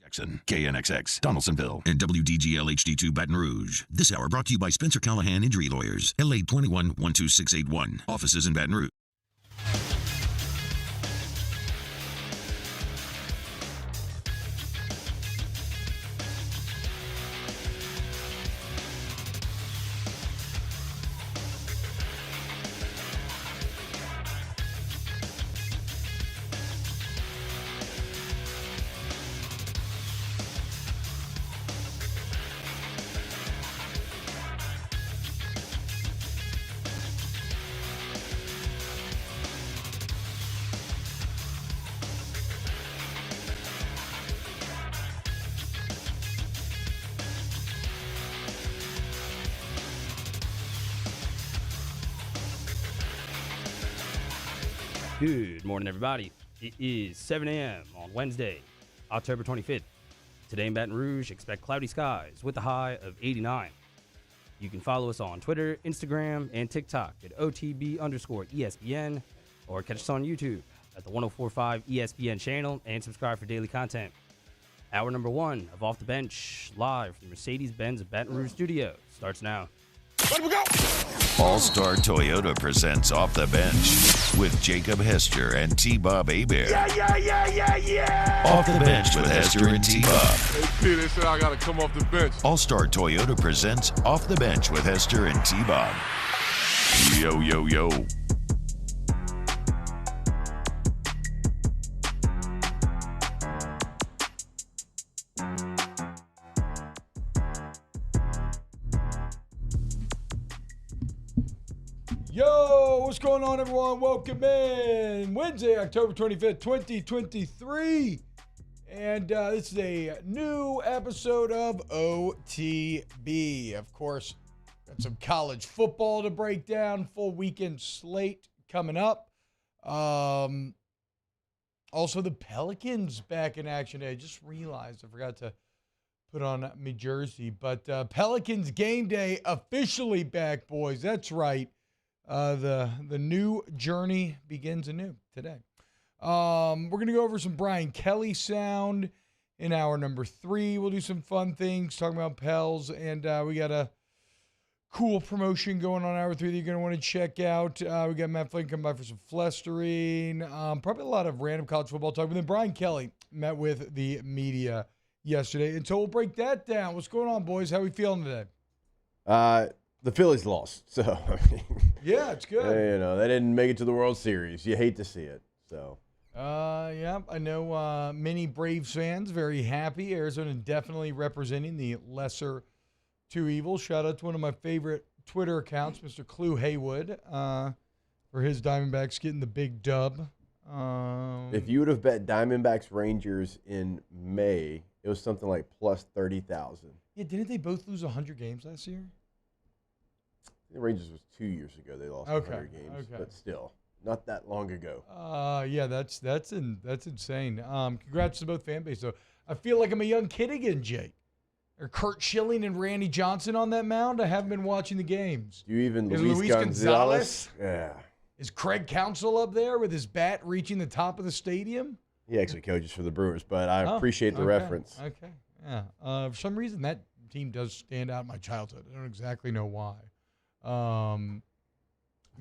Jackson, KNXX, Donaldsonville, and WDGL HD2 Baton Rouge. This hour brought to you by Spencer Callahan Injury Lawyers, LA 21-12681. Offices in Baton Rouge. Good morning, everybody. It is 7 a.m. on Wednesday, October 25th. Today in Baton Rouge, expect cloudy skies with a high of 89. You can follow us on Twitter, Instagram, and TikTok at OTB_ESPN, or catch us on YouTube at the 1045 ESPN channel and subscribe for daily content. Hour number 1 of Off the Bench, live from Mercedes-Benz Baton Rouge Studio, starts now. Let we go! All-Star Toyota presents Off the Bench with Jacob Hester and T-Bob Hebert. Yeah! Off the Bench with Hester and T-Bob. Hey, P, they said I gotta come off the bench. All-Star Toyota presents Off the Bench with Hester and T-Bob. Yo. Yo, what's going on, everyone? Welcome in. Wednesday, October 25th, 2023. And this is a new episode of OTB. Of course, got some college football to break down. Full weekend slate coming up. Also, the Pelicans back in action today. I just realized I forgot to put on my jersey. But Pelicans game day officially back, boys. That's right. The new journey begins anew today. We're going to go over some Brian Kelly sound in hour number 3. We'll do some fun things, talking about Pels, and we got a cool promotion going on hour 3 that you're going to want to check out. We got Matt Flynn coming by for some flustering. Probably a lot of random college football talk. But then Brian Kelly met with the media yesterday, and so we'll break that down. What's going on, boys? How are we feeling today? The Phillies lost, so I mean, yeah, it's good. They didn't make it to the World Series. You hate to see it. So, yeah, I know many Braves fans very happy. Arizona definitely representing the lesser two evils. Shout out to one of my favorite Twitter accounts, Mr. Clue Haywood, for his Diamondbacks getting the big dub. if you would have bet Diamondbacks Rangers in May, it was something like plus 30,000. Yeah, didn't they both lose 100 games last year? The Rangers was 2 years ago. They lost 100 games, but still, not that long ago. Yeah, that's insane. Congrats to both fan base, though. I feel like I'm a young kid again, Jake. Are Kurt Schilling and Randy Johnson on that mound? I haven't been watching the games. Do you even Is Luis Gonzalez? Yeah. Is Craig Counsell up there with his bat reaching the top of the stadium? He actually coaches for the Brewers, but I appreciate the reference. Okay, yeah. For some reason, that team does stand out in my childhood. I don't exactly know why.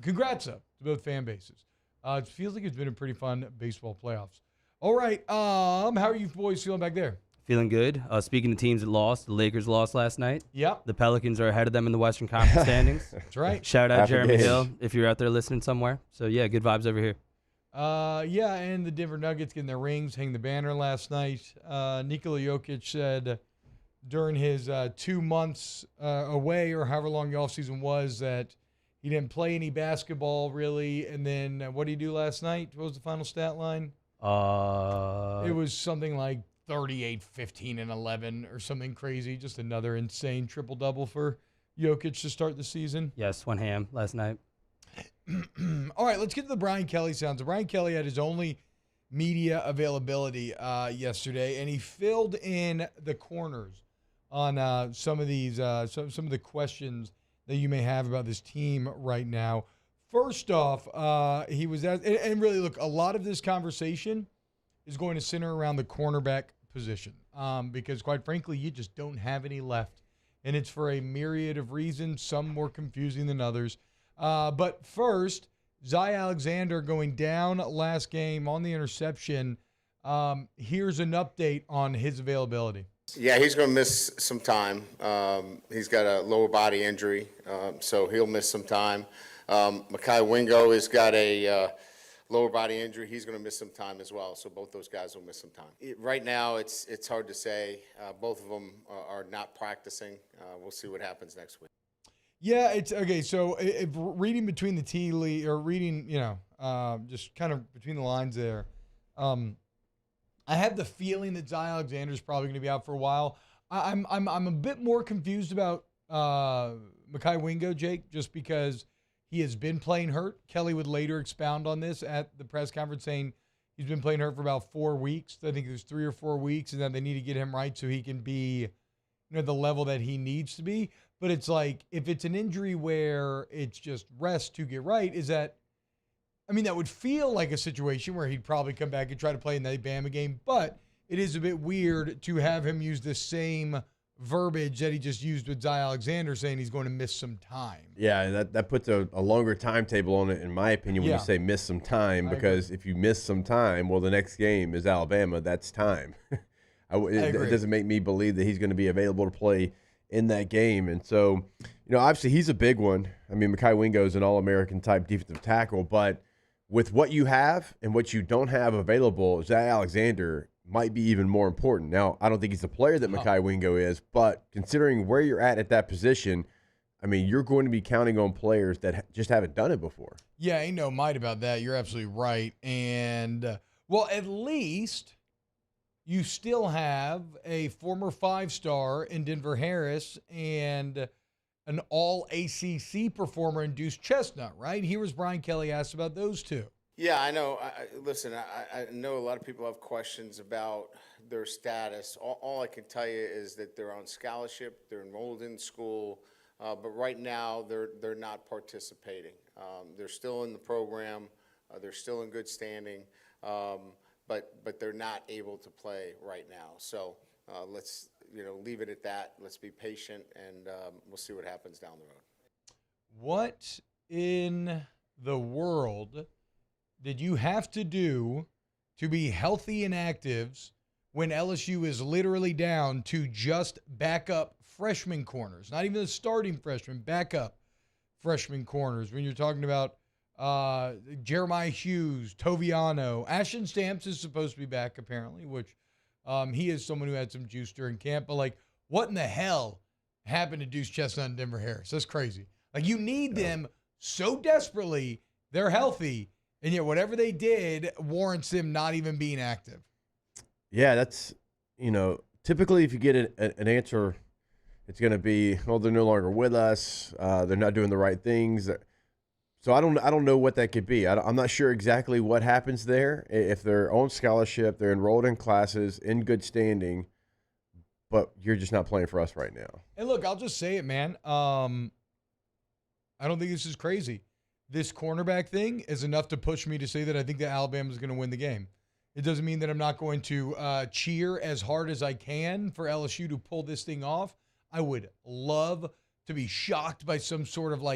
Congrats up to both fan bases. It feels like it's been a pretty fun baseball playoffs. All right, how are you boys feeling back there? Feeling good. Speaking of teams that lost, the Lakers lost last night. Yep. The Pelicans are ahead of them in the Western Conference standings. That's right. Shout out Half a Jeremy game. Hill if you're out there listening somewhere. So, yeah, good vibes over here. Yeah, and the Denver Nuggets getting their rings, hang the banner last night. Nikola Jokic said during his 2 months away, or however long the offseason was, that he didn't play any basketball really. And then what did he do last night? What was the final stat line? It was something like 38, 15, and 11 or something crazy. Just another insane triple-double for Jokic to start the season. Yes, went ham last night. All right, let's get to the Brian Kelly sounds. Brian Kelly had his only media availability yesterday, and he filled in the corners on some of these some of the questions that you may have about this team right now. First off, he was asked, and really, look, a lot of this conversation is going to center around the cornerback position because, quite frankly, you just don't have any left. And it's for a myriad of reasons, some more confusing than others. But first, Zy Alexander going down last game on the interception. Here's an update on his availability. Yeah, he's going to miss some time. He's got a lower body injury, so he'll miss some time. Mekhi Wingo has got a lower body injury. He's going to miss some time as well, so both those guys will miss some time. Right now, it's hard to say. Both of them are not practicing. We'll see what happens next week. Yeah, it's okay. So if reading between the tea leaves, or reading, just kind of between the lines there, I have the feeling that Zy Alexander is probably going to be out for a while. I'm a bit more confused about Mekhi Wingo, Jake, just because he has been playing hurt. Kelly would later expound on this at the press conference, saying he's been playing hurt for about 4 weeks. I think it was 3 or 4 weeks, and then they need to get him right so he can be, the level that he needs to be. But it's like, if it's an injury where it's just rest to get right, that would feel like a situation where he'd probably come back and try to play in the Bama game. But it is a bit weird to have him use the same verbiage that he just used with Zy Alexander, saying he's going to miss some time. Yeah, that puts a longer timetable on it, in my opinion, when you say miss some time, because if you miss some time, well, the next game is Alabama. That's time. It doesn't make me believe that he's going to be available to play in that game. And so, obviously he's a big one. Mekhi Wingo is an All-American type defensive tackle, but with what you have and what you don't have available, Zy Alexander might be even more important. Now, I don't think he's the player that Mekhi Wingo is, but considering where you're at that position, you're going to be counting on players that just haven't done it before. Yeah, ain't no might about that. You're absolutely right. And, well, at least you still have a former 5-star in Denver Harris and an all-ACC performer in Deuce Chestnut, right? Here was Brian Kelly asked about those two. Yeah, I know. Listen, I know a lot of people have questions about their status. All I can tell you is that they're on scholarship, they're enrolled in school, but right now they're not participating. They're still in the program, they're still in good standing, but they're not able to play right now. So let's leave it at that. Let's be patient, and we'll see what happens down the road. What in the world did you have to do to be healthy and active when LSU is literally down to just backup freshman corners? Not even the starting freshman, backup freshman corners. When you're talking about Jeremiah Hughes, Toviano, Ashton Stamps is supposed to be back apparently, which he is someone who had some juice during camp. But what in the hell happened to Deuce Chestnut and Denver Harris? That's crazy. You need them so desperately. They're healthy. And yet whatever they did warrants them not even being active. Yeah, that's, typically if you get an answer, it's going to be, well, they're no longer with us. They're not doing the right things. So I don't know what that could be. I'm not sure exactly what happens there. If they're on scholarship, they're enrolled in classes, in good standing, but you're just not playing for us right now. And look, I'll just say it, man. I don't think this is crazy. This cornerback thing is enough to push me to say that I think that Alabama is going to win the game. It doesn't mean that I'm not going to cheer as hard as I can for LSU to pull this thing off. I would love to be shocked by some sort of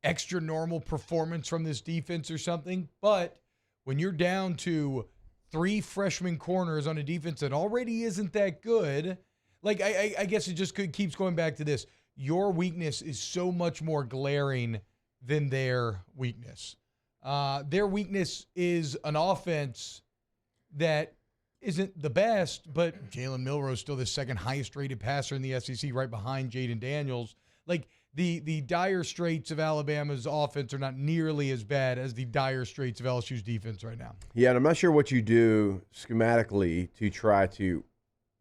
extra normal performance from this defense or something. But when you're down to 3 freshman corners on a defense that already isn't that good, I guess it just keeps going back to this. Your weakness is so much more glaring than their weakness. Their weakness is an offense that isn't the best, but Jalen Milroe is still the second highest rated passer in the SEC, right behind Jaden Daniels. The dire straits of Alabama's offense are not nearly as bad as the dire straits of LSU's defense right now. Yeah, and I'm not sure what you do schematically to try to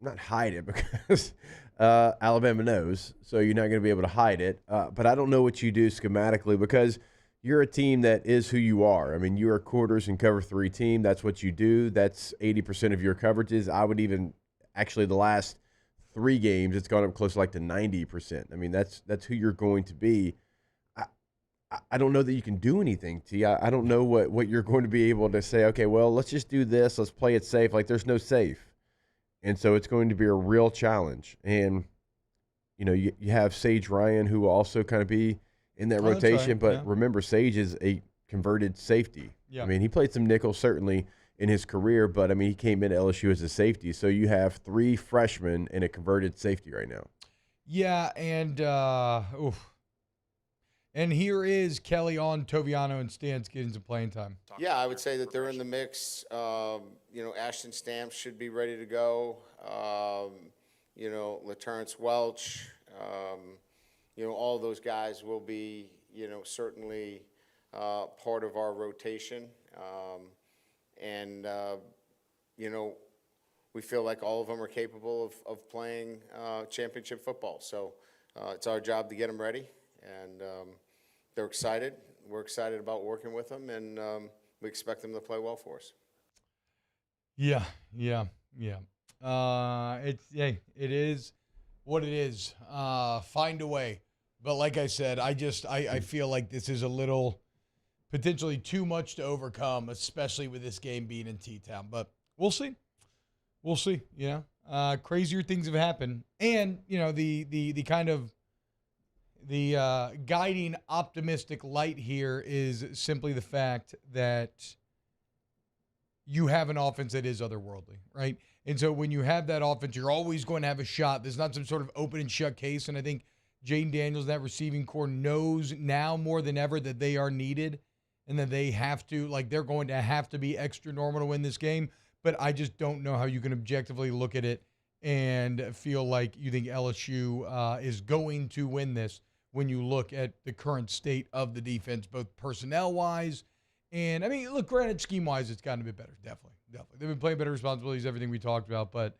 not hide it, because Alabama knows, so you're not going to be able to hide it. But I don't know what you do schematically, because you're a team that is who you are. You're a quarters and cover 3 team. That's what you do. That's 80% of your coverages. I would even actually the last 3 games, it's gone up close to 90%. That's who you're going to be. I don't know that you can do anything, T. I don't know what you're going to be able to say, okay, well, let's just do this. Let's play it safe. There's no safe. And so it's going to be a real challenge. And, you have Sage Ryan, who will also kind of be in that rotation. Right. But remember, Sage is a converted safety. Yeah. I mean, he played some nickel certainly in his career, but, I mean, he came into LSU as a safety. So you have 3 freshmen and a converted safety right now. Yeah, and and here is Kelly on Toviano and Stans getting some playing time. Yeah, I would say that they're in the mix. Ashton Stamps should be ready to go. LaTerrence Welch, all those guys will be, certainly part of our rotation. We feel like all of them are capable of playing championship football. So it's our job to get them ready, and they're excited. We're excited about working with them, and we expect them to play well for us. Yeah. It is what it is. Find a way. But like I said, I feel like this is a little potentially too much to overcome, especially with this game being in T-Town. But we'll see. Crazier things have happened. And, the kind of the guiding optimistic light here is simply the fact that you have an offense that is otherworldly, right? And so when you have that offense, you're always going to have a shot. There's not some sort of open and shut case. And I think Jaden Daniels, that receiving core, knows now more than ever that they are needed and that they have to, they're going to have to be extra normal to win this game. But I just don't know how you can objectively look at it and feel like you think LSU is going to win this when you look at the current state of the defense, both personnel-wise and, look, granted, scheme-wise, it's gotten a bit better, definitely. They've been playing better responsibilities, everything we talked about. But,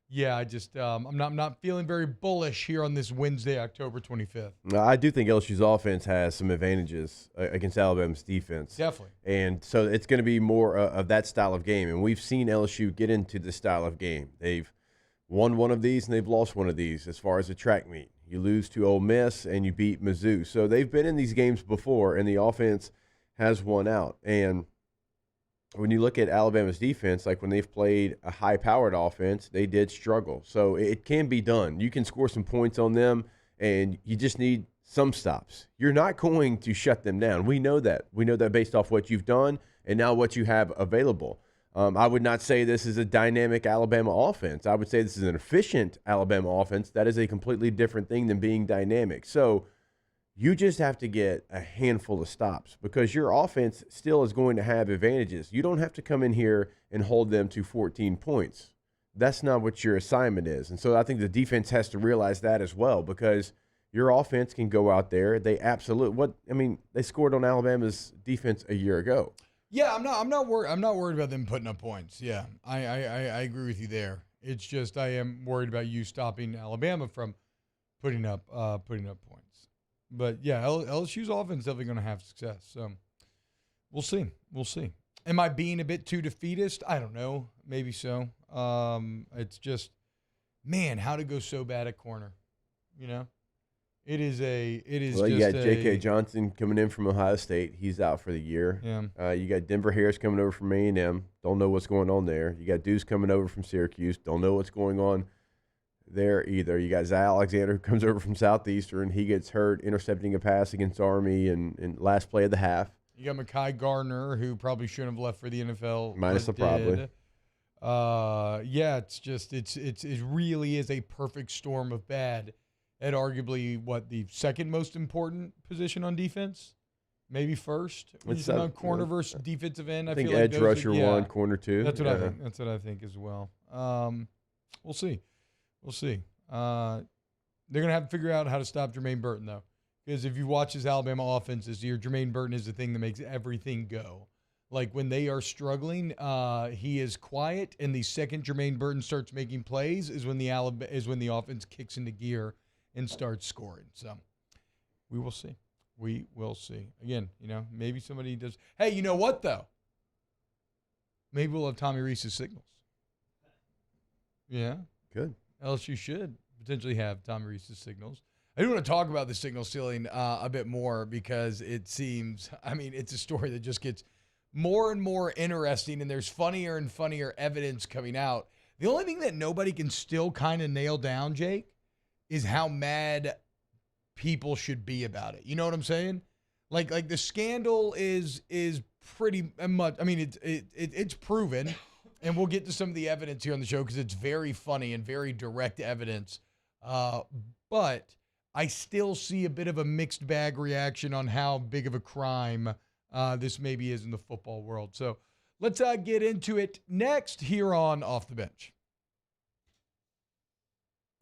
yeah, I'm not feeling very bullish here on this Wednesday, October 25th. I do think LSU's offense has some advantages against Alabama's defense. Definitely. And so it's going to be more of that style of game. And we've seen LSU get into this style of game. They've won one of these and they've lost one of these as far as a track meet. You lose to Ole Miss and you beat Mizzou. So they've been in these games before, and the offense has won out. And when you look at Alabama's defense, like when they've played a high-powered offense, they did struggle. So it can be done. You can score some points on them, and you just need some stops. You're not going to shut them down. We know that. We know that based off what you've done and now what you have available. I would not say this is a dynamic Alabama offense. I would say this is an efficient Alabama offense. That is a completely different thing than being dynamic. So you just have to get a handful of stops because your offense still is going to have advantages. You don't have to come in here and hold them to 14 points. That's not what your assignment is. And so I think the defense has to realize that as well, because your offense can go out there. They scored on Alabama's defense a year ago. Yeah, I'm not worried about them putting up points. Yeah, I agree with you there. It's just I am worried about you stopping Alabama from putting up points. But yeah, LSU's offense is definitely going to have success. So we'll see. Am I being a bit too defeatist? I don't know. Maybe so. It's just, man, how to go so bad at corner, It is. Well, you got J.K. Johnson coming in from Ohio State. He's out for the year. Yeah. You got Denver Harris coming over from A&M. Don't know what's going on there. You got Deuce coming over from Syracuse. Don't know what's going on there either. You got Zay Alexander who comes over from Southeastern. He gets hurt intercepting a pass against Army in last play of the half. You got Mekhi Gardner, who probably shouldn't have left for the NFL. Minus the probably. Yeah, it really is a perfect storm of bad at arguably the second most important position on defense, maybe first. It's on corner versus defensive end. I think feel like edge rusher one, corner two. That's what I think. That's what I think as well. We'll see. They're gonna have to figure out how to stop Jermaine Burton though, because if you watch his Alabama offense this year, Jermaine Burton is the thing that makes everything go. Like when they are struggling, he is quiet, and the second Jermaine Burton starts making plays is when the offense kicks into gear and starts scoring. So we will see. We will see. Again, maybe somebody does. Hey, you know what though? Maybe we'll have Tommy Reese's signals. Yeah, good. LSU should potentially have Tommy Reese's signals. I do want to talk about the signal stealing a bit more because it seems, it's a story that just gets more and more interesting, and there's funnier and funnier evidence coming out. The only thing that nobody can still kind of nail down, Jake, is how mad people should be about it. You know what I'm saying? Like the scandal is pretty much. I mean, it's proven, and we'll get to some of the evidence here on the show because it's very funny and very direct evidence. But I still see a bit of a mixed bag reaction on how big of a crime this maybe is in the football world. So let's get into it next here on Off the Bench.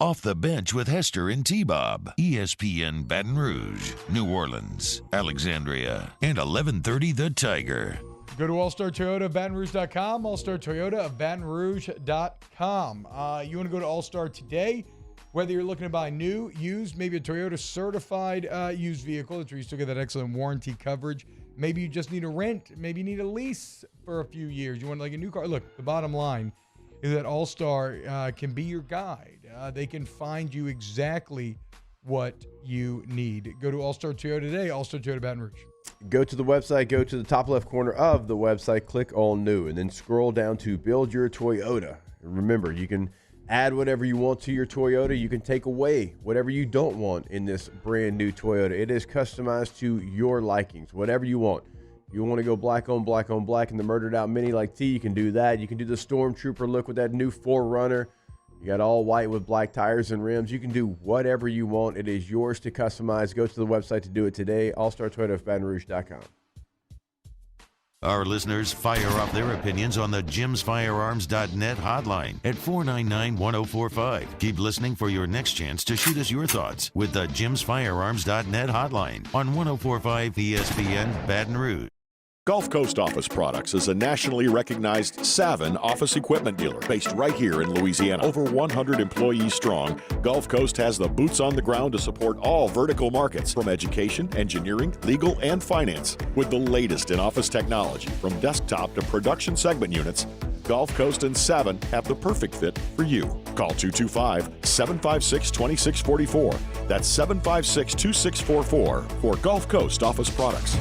Off the Bench with Hester and T-Bob. ESPN Baton Rouge, New Orleans, Alexandria, and 1130 The Tiger. Go to All-Star Toyota of BatonRouge.com, All-Star Toyota of BatonRouge.com. You want to go to All-Star today, whether you're looking to buy new, used, maybe a Toyota certified used vehicle. That's where you still get that excellent warranty coverage. Maybe you just need a rent. Maybe you need a lease for a few years. You want like a new car. Look, the bottom line is that All-Star can be your guide. They can find you exactly what you need. Go to All-Star Toyota today, All-Star Toyota Baton Rouge. Go to the website, go to the top left corner of the website, click on new, and then scroll down to build your Toyota. And remember, you can add whatever you want to your Toyota. You can take away whatever you don't want in this brand new Toyota. It is customized to your likings, whatever you want. You want to go black on black in the murdered out Mini like T, you can do that. You can do the Stormtrooper look with that new 4Runner. You got all white with black tires and rims. You can do whatever you want. It is yours to customize. Go to the website to do it today, allstartoyota.batonrouge.com. Our listeners fire off their opinions on the jimsfirearms.net hotline at 499-1045. Keep listening for your next chance to shoot us your thoughts with the jimsfirearms.net hotline on 1045 ESPN Baton Rouge. Gulf Coast Office Products is a nationally recognized Savin office equipment dealer based right here in Louisiana. Over 100 employees strong, Gulf Coast has the boots on the ground to support all vertical markets from education, engineering, legal, and finance. With the latest in office technology from desktop to production segment units, Gulf Coast and Savin have the perfect fit for you. Call 225-756-2644. That's 756-2644 for Gulf Coast Office Products.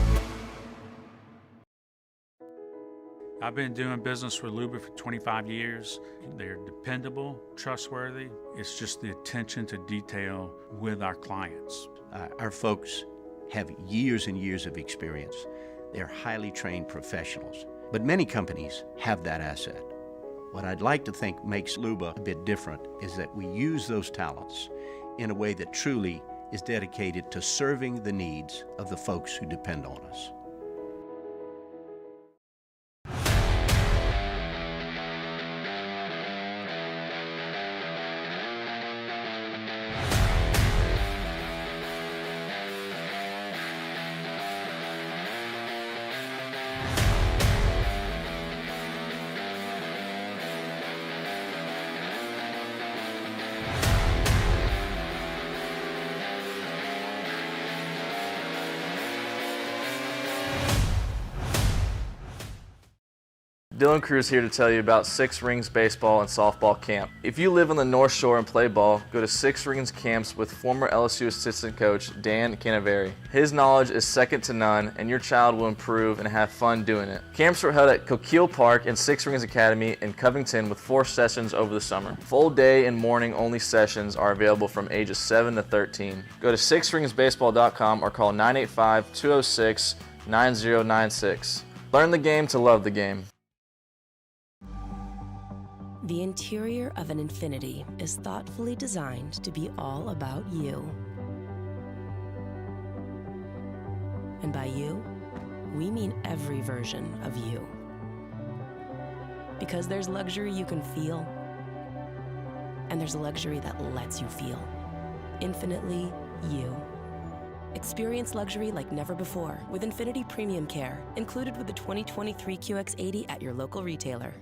I've been doing business with Luba for 25 years. They're dependable, trustworthy. It's just the attention to detail with our clients. Our folks have years and years of experience. They're highly trained professionals, but many companies have that asset. What I'd like to think makes Luba a bit different is that we use those talents in a way that truly is dedicated to serving the needs of the folks who depend on us. Dylan Cruz here to tell you about Six Rings Baseball and Softball Camp. If you live on the North Shore and play ball, go to Six Rings Camps with former LSU assistant coach Dan Canaveri. His knowledge is second to none, and your child will improve and have fun doing it. Camps were held at Coquille Park and Six Rings Academy in Covington with 4 sessions over the summer. Full day and morning only sessions are available from ages 7 to 13. Go to sixringsbaseball.com or call 985-206-9096. Learn the game to love the game. The interior of an Infiniti is thoughtfully designed to be all about you. And by you, we mean every version of you. Because there's luxury you can feel, and there's luxury that lets you feel. Infinitely you. Experience luxury like never before with Infiniti Premium Care, included with the 2023 QX80 at your local retailer.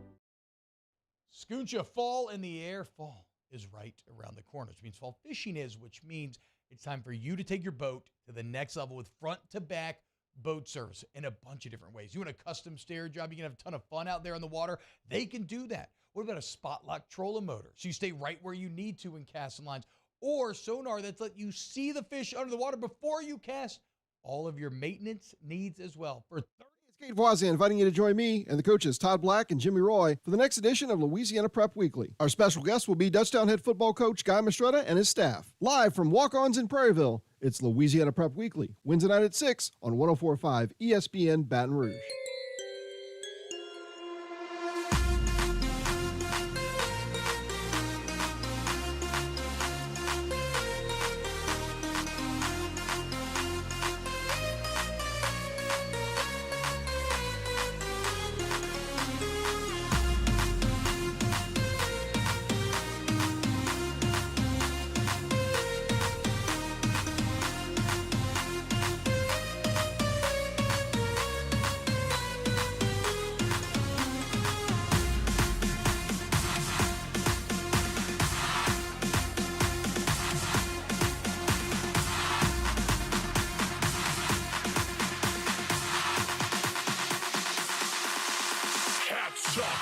Scooncha, fall in the air. Fall is right around the corner, which means fall fishing is, which means it's time for you to take your boat to the next level with front-to-back boat service in a bunch of different ways. You want a custom stair job, you can have a ton of fun out there on the water. They can do that. What about a spot lock trolling motor? So you stay right where you need to in casting lines. Or sonar that's let you see the fish under the water before you cast. All of your maintenance needs as well. For 30, it's Kate Voisin inviting you to join me and the coaches Todd Black and Jimmy Roy for the next edition of Louisiana Prep Weekly. Our special guest will be Dutchtown head football coach Guy Mastretta and his staff. Live from Walk-Ons in Prairieville, it's Louisiana Prep Weekly, Wednesday night at 6 on 104.5 ESPN Baton Rouge.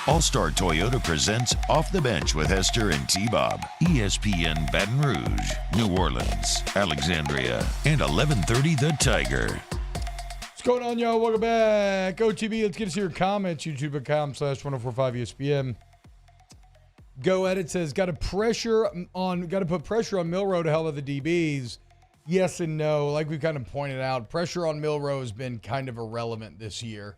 All-Star Toyota presents Off the Bench with Hester and T-Bob. ESPN Baton Rouge, New Orleans, Alexandria, and 1130 The Tiger. What's going on, y'all? Welcome back. OTB, let's get us your comments. YouTube.com/1045ESPN. Go Edit says, got to put pressure on Milroe to help with the DBs. Yes and no. Like we kind of pointed out, pressure on Milroe has been kind of irrelevant this year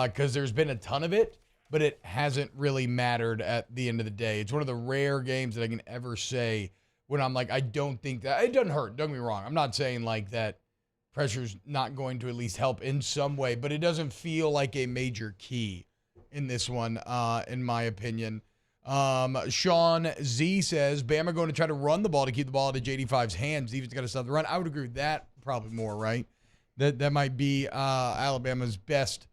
because there's been a ton of it, but it hasn't really mattered at the end of the day. It's one of the rare games that I can ever say when I'm like, I don't think that it doesn't hurt. Don't get me wrong. I'm not saying like that pressure's not going to at least help in some way, but it doesn't feel like a major key in this one, in my opinion. Sean Z says, Bama going to try to run the ball to keep the ball out of J.D.5's hands. Defense got to stop the run. I would agree with that probably more, right? That might be Alabama's best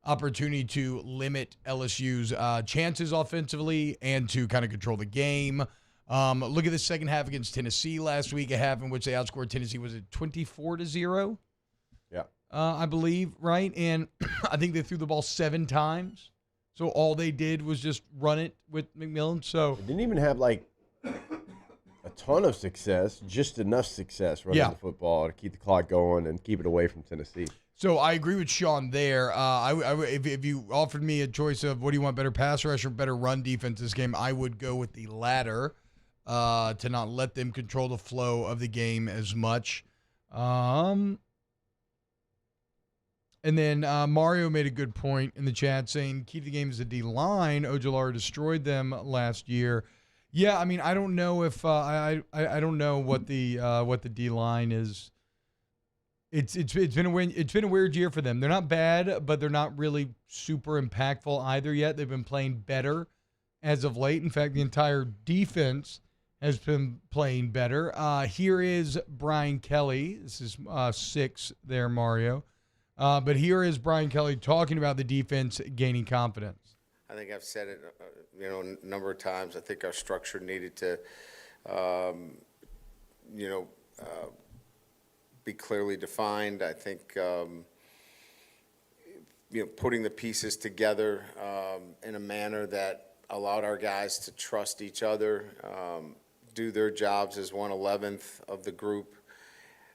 opportunity to limit LSU's chances offensively and to kind of control the game. Look at the second half against Tennessee last week, a half in which they outscored Tennessee. Was it 24-0? Yeah. I believe, right? And I think they threw the ball 7 times. So all they did was just run it with McMillan. So they didn't even have like a ton of success, just enough success running the football to keep the clock going and keep it away from Tennessee. So I agree with Sean there. If you offered me a choice of what do you want, better pass rush or better run defense this game, I would go with the latter to not let them control the flow of the game as much. And then Mario made a good point in the chat saying, key to the game is the D-line. Ojulari destroyed them last year. Yeah, I mean, I don't know if I don't know what the D-line is. It's been a weird year for them. They're not bad, but they're not really super impactful either yet. They've been playing better as of late. In fact, the entire defense has been playing better. Here is Brian Kelly. This is 6 there, Mario. But here is Brian Kelly talking about the defense gaining confidence. I think I've said it, a number of times. I think our structure needed to, be clearly defined. I think, putting the pieces together in a manner that allowed our guys to trust each other, do their jobs as 1/11th of the group,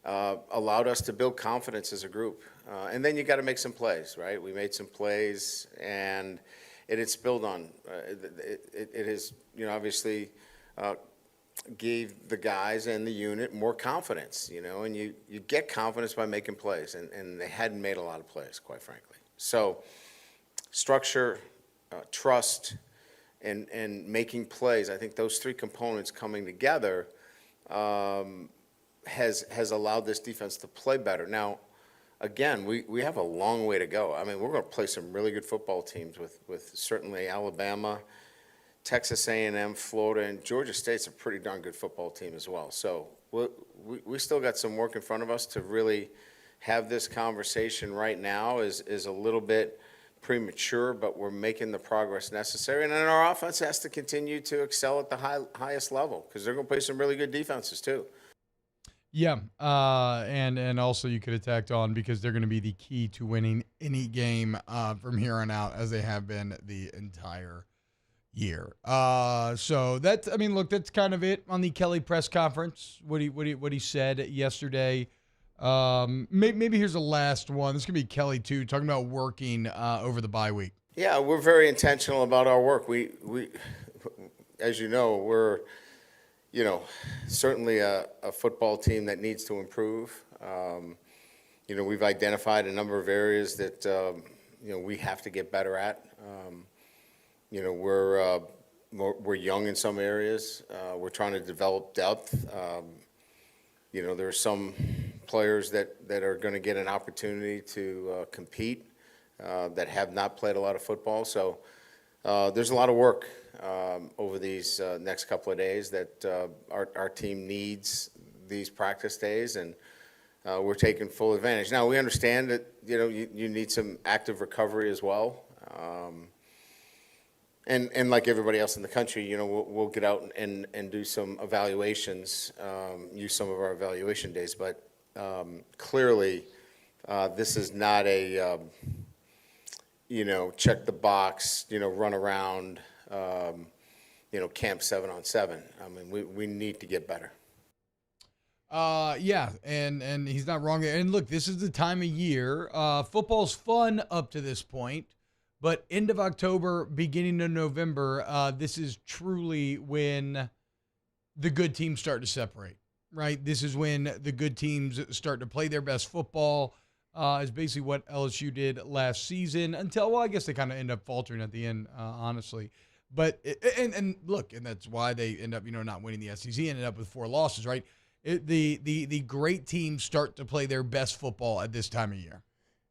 allowed us to build confidence as a group. And then you got to make some plays, right? We made some plays, and it had spilled on. It has, obviously gave the guys and the unit more confidence, and you get confidence by making plays, and they hadn't made a lot of plays, quite frankly. So structure, trust, and making plays, I think those 3 components coming together has allowed this defense to play better. Now, again, we have a long way to go. I mean, we're going to play some really good football teams with certainly Alabama, Texas A&M, Florida, and Georgia State's a pretty darn good football team as well. So we still got some work in front of us. To really have this conversation right now is a little bit premature, but we're making the progress necessary. And then our offense has to continue to excel at the highest level because they're going to play some really good defenses too. Yeah, and also you could have tacked on because they're going to be the key to winning any game from here on out, as they have been the entire year. So that's, that's kind of it on the Kelly press conference. What he said yesterday. Maybe here's the last one. This is going to be Kelly, too, talking about working over the bye week. Yeah, we're very intentional about our work. We as you know, we're, certainly a football team that needs to improve. We've identified a number of areas that, we have to get better at. We're young in some areas. We're trying to develop depth. There are some players that are going to get an opportunity to compete that have not played a lot of football. So there's a lot of work over these next couple of days that our team needs these practice days, and we're taking full advantage. Now, we understand that, you need some active recovery as well. And like everybody else in the country, we'll get out and do some evaluations, use some of our evaluation days. But clearly, this is not a, check the box, run around, camp 7-on-7. I mean, we need to get better. Yeah, and he's not wrong there. And look, this is the time of year. Football's fun up to this point. But end of October, beginning of November, this is truly when the good teams start to separate, right? This is when the good teams start to play their best football, is basically what LSU did last season until, well, I guess they kind of end up faltering at the end, honestly. But, and look, and that's why they end up, not winning the SEC, ended up with 4 losses, right? The great teams start to play their best football at this time of year.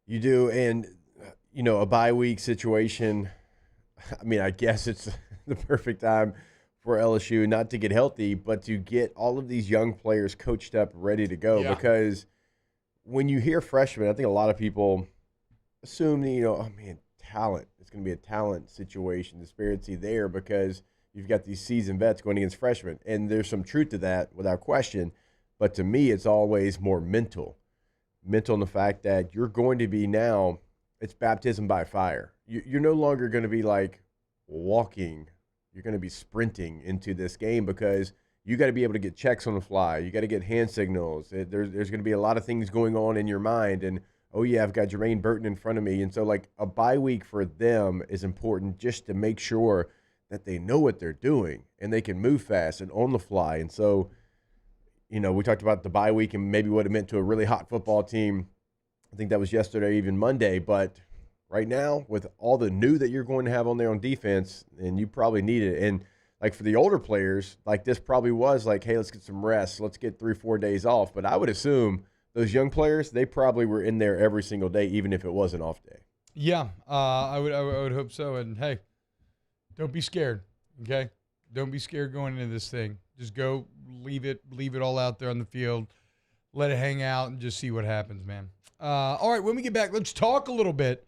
You do, and a bye week situation, I mean, I guess it's the perfect time for LSU not to get healthy, but to get all of these young players coached up, ready to go. Yeah. Because when you hear freshmen, I think a lot of people assume that, talent. It's going to be a talent situation, disparity there, because you've got these seasoned vets going against freshmen. And there's some truth to that without question. But to me, it's always more mental. Mental in the fact that you're going to be now – it's baptism by fire. You're no longer going to be like walking. You're going to be sprinting into this game because you got to be able to get checks on the fly. You got to get hand signals. There's going to be a lot of things going on in your mind. And, oh, yeah, I've got Jermaine Burton in front of me. And so, like, a bye week for them is important just to make sure that they know what they're doing and they can move fast and on the fly. And so, we talked about the bye week and maybe what it meant to a really hot football team. I think that was yesterday, even Monday. But right now, with all the new that you're going to have on there on defense, and you probably need it. And, like, for the older players, like, this probably was like, hey, let's get some rest. Let's get 3-4 days off. But I would assume those young players, they probably were in there every single day, even if it was an off day. Yeah, I would hope so. And, hey, don't be scared, okay? Don't be scared going into this thing. Just go, leave it all out there on the field. Let it hang out and just see what happens, man. All right, when we get back, let's talk a little bit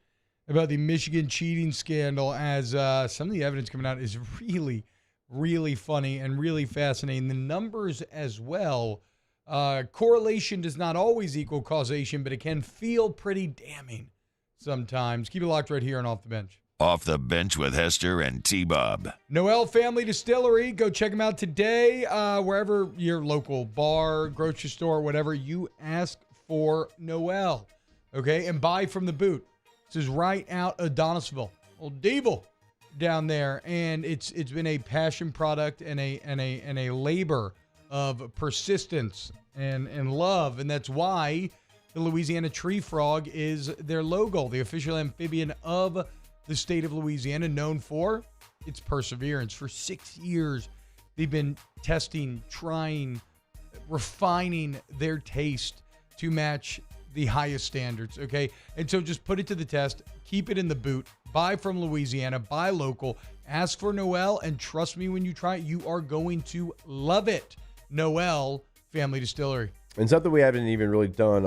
about the Michigan cheating scandal, as some of the evidence coming out is really, really funny and really fascinating. The numbers as well. Correlation does not always equal causation, but it can feel pretty damning sometimes. Keep it locked right here on Off the Bench. Off the Bench with Hester and T-Bob. Noel Family Distillery. Go check them out today. Wherever your local bar, grocery store, whatever, you ask for Noel. Okay? And buy from the boot. This is right out of Donisville. Old Devil down there. And it's been a passion product and a labor of persistence and love. And that's why the Louisiana tree frog is their logo, the official amphibian of the state of Louisiana, known for its perseverance. For 6 years, they've been testing, trying, refining their taste to match the highest standards, okay? And so just put it to the test, keep it in the boot, buy from Louisiana, buy local, ask for Noel, and trust me when you try it, you are going to love it. Noel Family Distillery. And something we haven't even really done,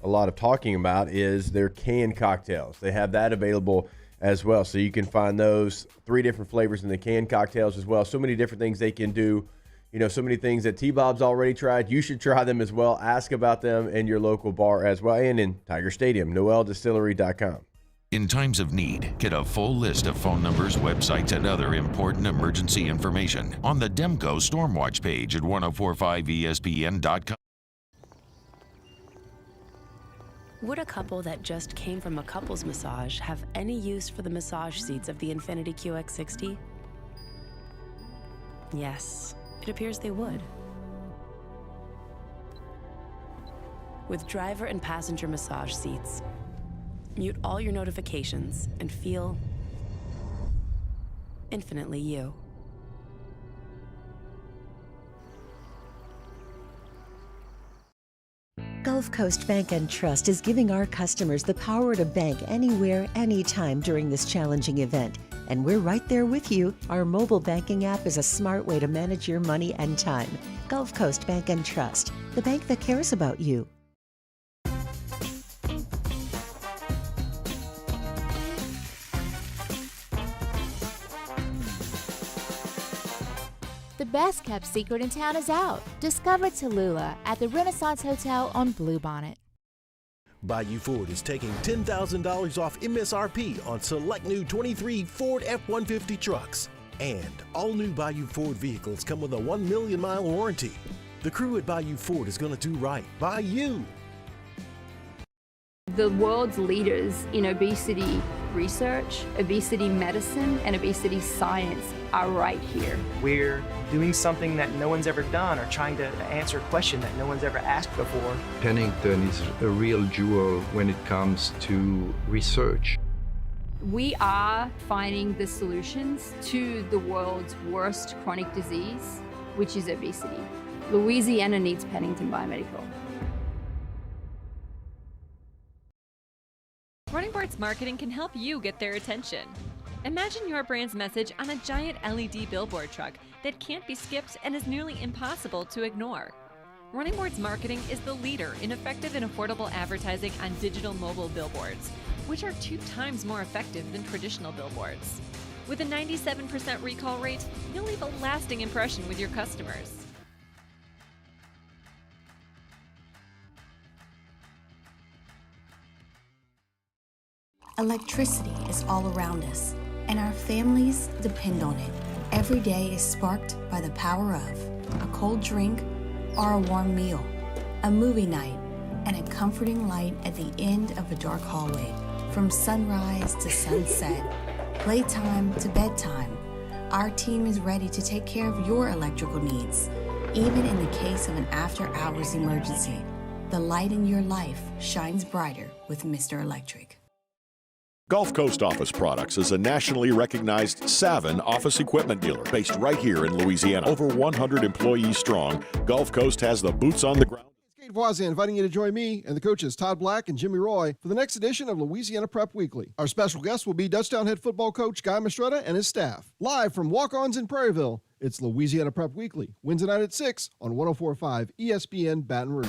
a lot of talking about is their canned cocktails. They have that available as well. So you can find those 3 different flavors in the canned cocktails as well. So many different things they can do. So many things that T-Bob's already tried. You should try them as well. Ask about them in your local bar as well and in Tiger Stadium, noeldistillery.com. In times of need, get a full list of phone numbers, websites, and other important emergency information on the Demco Stormwatch page at 1045ESPN.com. Would a couple that just came from a couples massage have any use for the massage seats of the Infiniti QX60? Yes, it appears they would. With driver and passenger massage seats, mute all your notifications and feel infinitely you. Gulf Coast Bank and Trust is giving our customers the power to bank anywhere, anytime during this challenging event. And we're right there with you. Our mobile banking app is a smart way to manage your money and time. Gulf Coast Bank and Trust, the bank that cares about you. The best kept secret in town is out. Discover Tallulah at the Renaissance Hotel on Bluebonnet. Bayou Ford is taking $10,000 off MSRP on select new 23 Ford F-150 trucks. And all new Bayou Ford vehicles come with a 1 million mile warranty. The crew at Bayou Ford is going to do right by you. The world's leaders in obesity research, obesity medicine, and obesity science are right here. We're doing something that no one's ever done or trying to answer a question that no one's ever asked before. Pennington is a real jewel when it comes to research. We are finding the solutions to the world's worst chronic disease, which is obesity. Louisiana needs Pennington Biomedical. Running Boards Marketing can help you get their attention. Imagine your brand's message on a giant LED billboard truck that can't be skipped and is nearly impossible to ignore. Running Boards Marketing is the leader in effective and affordable advertising on digital mobile billboards, which are 2 times more effective than traditional billboards. With a 97% recall rate, you'll leave a lasting impression with your customers. Electricity is all around us, and our families depend on it. Every day is sparked by the power of a cold drink or a warm meal, a movie night, and a comforting light at the end of a dark hallway. From sunrise to sunset, playtime to bedtime, our team is ready to take care of your electrical needs. Even in the case of an after-hours emergency, the light in your life shines brighter with Mr. Electric. Gulf Coast Office Products is a nationally recognized Savin office equipment dealer based right here in Louisiana. Over 100 employees strong, Gulf Coast has the boots on the ground. Kate Voisin inviting you to join me and the coaches Todd Black and Jimmy Roy for the next edition of Louisiana Prep Weekly. Our special guest will be Dutchtown head football coach Guy Mistretta and his staff. Live from Walk-Ons in Prairieville, it's Louisiana Prep Weekly, Wednesday night at 6 on 104.5 ESPN Baton Rouge.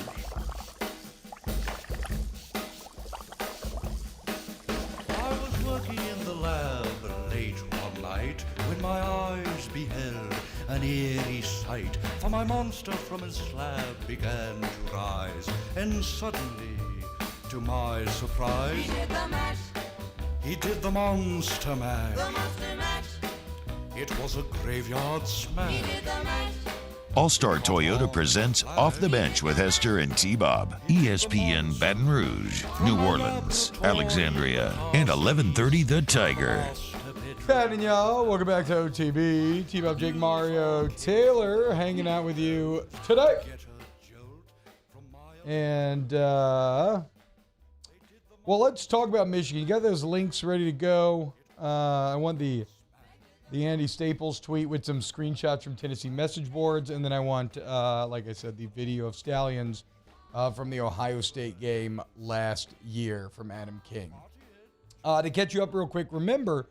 When my eyes beheld an eerie sight, for my monster from his slab began to rise, and suddenly, to my surprise, he did the mash. He did the monster mash. The monster mash. It was a graveyard smash. He did the mash. All-Star Toyota presents Off the Bench with Hester and T-Bob. ESPN Baton Rouge, New Orleans, Alexandria, and 1130 The Tiger. Happening, y'all. Welcome back to OTB. T-Bob, Jake, Mario, Taylor hanging out with you today. And, well, let's talk about Michigan. You got those links ready to go. I want the Andy Staples tweet with some screenshots from Tennessee message boards. And then I want, like I said, the video of Stallions from the Ohio State game last year from Adam King. To catch you up real quick, remember,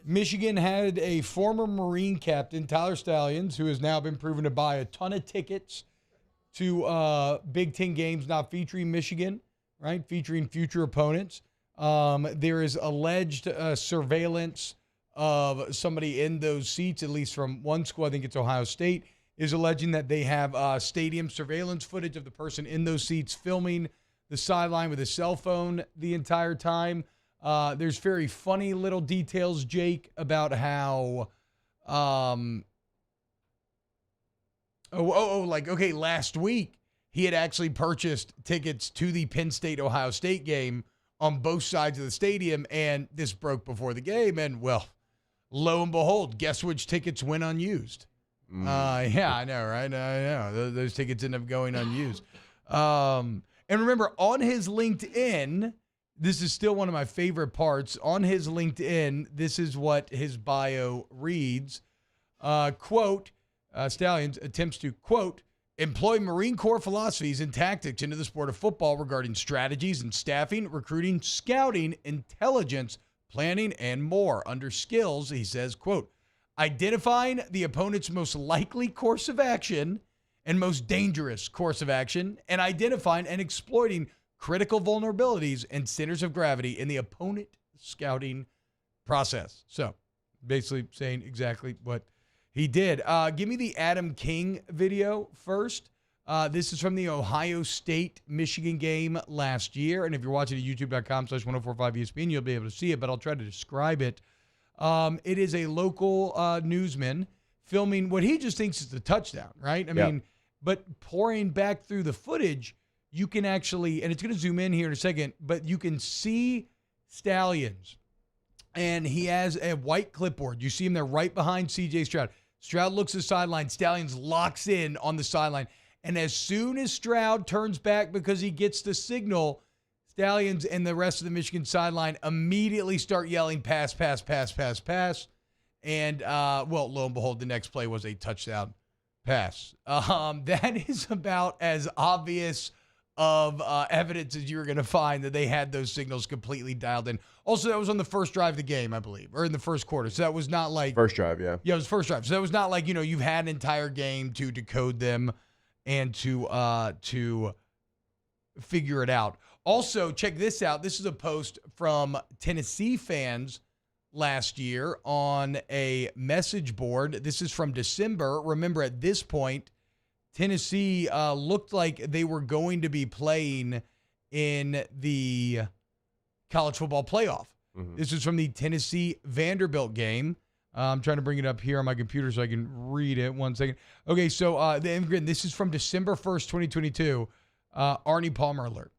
Michigan had a former Marine captain, Tyler Stallions, who has now been proven to buy a ton of tickets to Big Ten games not featuring Michigan, right? Featuring future opponents. There is alleged surveillance of somebody in those seats, at least from one school, I think it's Ohio State, is alleging that they have stadium surveillance footage of the person in those seats filming the sideline with a cell phone the entire time. There's very funny little details, Jake, about how, last week he had actually purchased tickets to the Penn State-Ohio State game on both sides of the stadium, and this broke before the game, and, well, lo and behold, guess which tickets went unused? Yeah, I know, right? I know. Those tickets end up going unused. And remember, on his LinkedIn, this is still one of my favorite parts. On his LinkedIn, this is what his bio reads. Quote, Stallions attempts to, quote, employ Marine Corps philosophies and tactics into the sport of football regarding strategies and staffing, recruiting, scouting, intelligence, planning, and more. Under skills, he says, quote, identifying the opponent's most likely course of action and most dangerous course of action, and identifying and exploiting critical vulnerabilities and centers of gravity in the opponent scouting process. So basically saying exactly what he did. Give me the Adam King video first. This is from the Ohio State-Michigan game last year. And if you're watching at youtube.com/1045ESPN, you'll be able to see it, but I'll try to describe it. It is a local newsman filming what he just thinks is the touchdown, right? I mean, but pouring back through the footage, you can actually, and it's going to zoom in here in a second, but you can see Stallions. And he has a white clipboard. You see him there right behind C.J. Stroud. Stroud looks at the sideline. Stallions locks in on the sideline. And as soon as Stroud turns back because he gets the signal, Stallions and the rest of the Michigan sideline immediately start yelling, pass, pass, pass, pass, pass. And, well, lo and behold, the next play was a touchdown pass. That is about as obvious of evidence as you're going to find that they had those signals completely dialed in. Also, that was on the first drive of the game, I believe, or in the first quarter. So that was not like... First drive, yeah. Yeah, it was first drive. So that was not like, you've had an entire game to decode them and to figure it out. Also, check this out. This is a post from Tennessee fans last year on a message board. This is from December. Remember, at this point, Tennessee looked like they were going to be playing in the college football playoff. Mm-hmm. This is from the Tennessee-Vanderbilt game. I'm trying to bring it up here on my computer so I can read it. 1 second. Okay, so this is from December 1st, 2022. Arnie Palmer alert.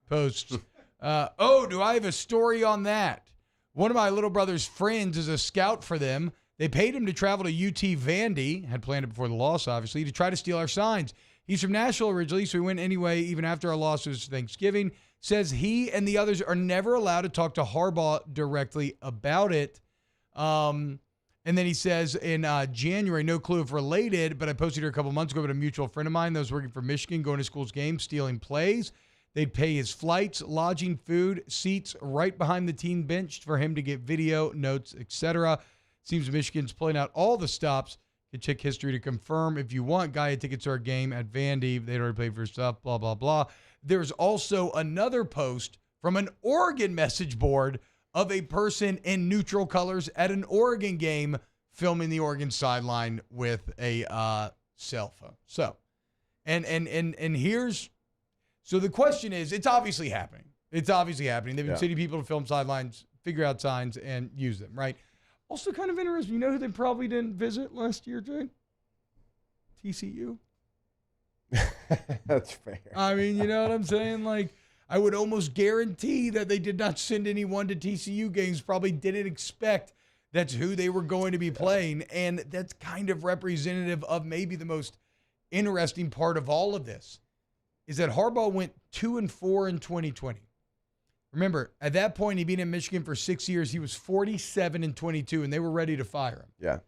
Posts. Do I have a story on that? One of my little brother's friends is a scout for them. They paid him to travel to UT Vandy, had planned it before the loss, obviously, to try to steal our signs. He's from Nashville originally, so he went anyway, even after our loss was Thanksgiving. Says he and the others are never allowed to talk to Harbaugh directly about it. And then he says in January, no clue if related, but I posted here a couple months ago about a mutual friend of mine that was working for Michigan, going to school's games, stealing plays. They'd pay his flights, lodging, food, seats right behind the team bench for him to get video, notes, etc. Seems Michigan's pulling out all the stops. You can check history to confirm if you want. Guy had tickets to our game at Vandy. They'd already paid for stuff, blah, blah, blah. There's also another post from an Oregon message board of a person in neutral colors at an Oregon game filming the Oregon sideline with a cell phone. So, and here's, so the question is, it's obviously happening. It's obviously happening. They've been sending people to film sidelines, figure out signs, and use them, right? Also kind of interesting. You know who they probably didn't visit last year, Jay? TCU. That's fair. I mean, you know what I'm saying? Like, I would almost guarantee that they did not send anyone to TCU games, probably didn't expect that's who they were going to be playing. And that's kind of representative of maybe the most interesting part of all of this is that Harbaugh went 2-4 in 2020. Remember, at that point, he'd been in Michigan for 6 years. He was 47-22, and they were ready to fire him. Yeah.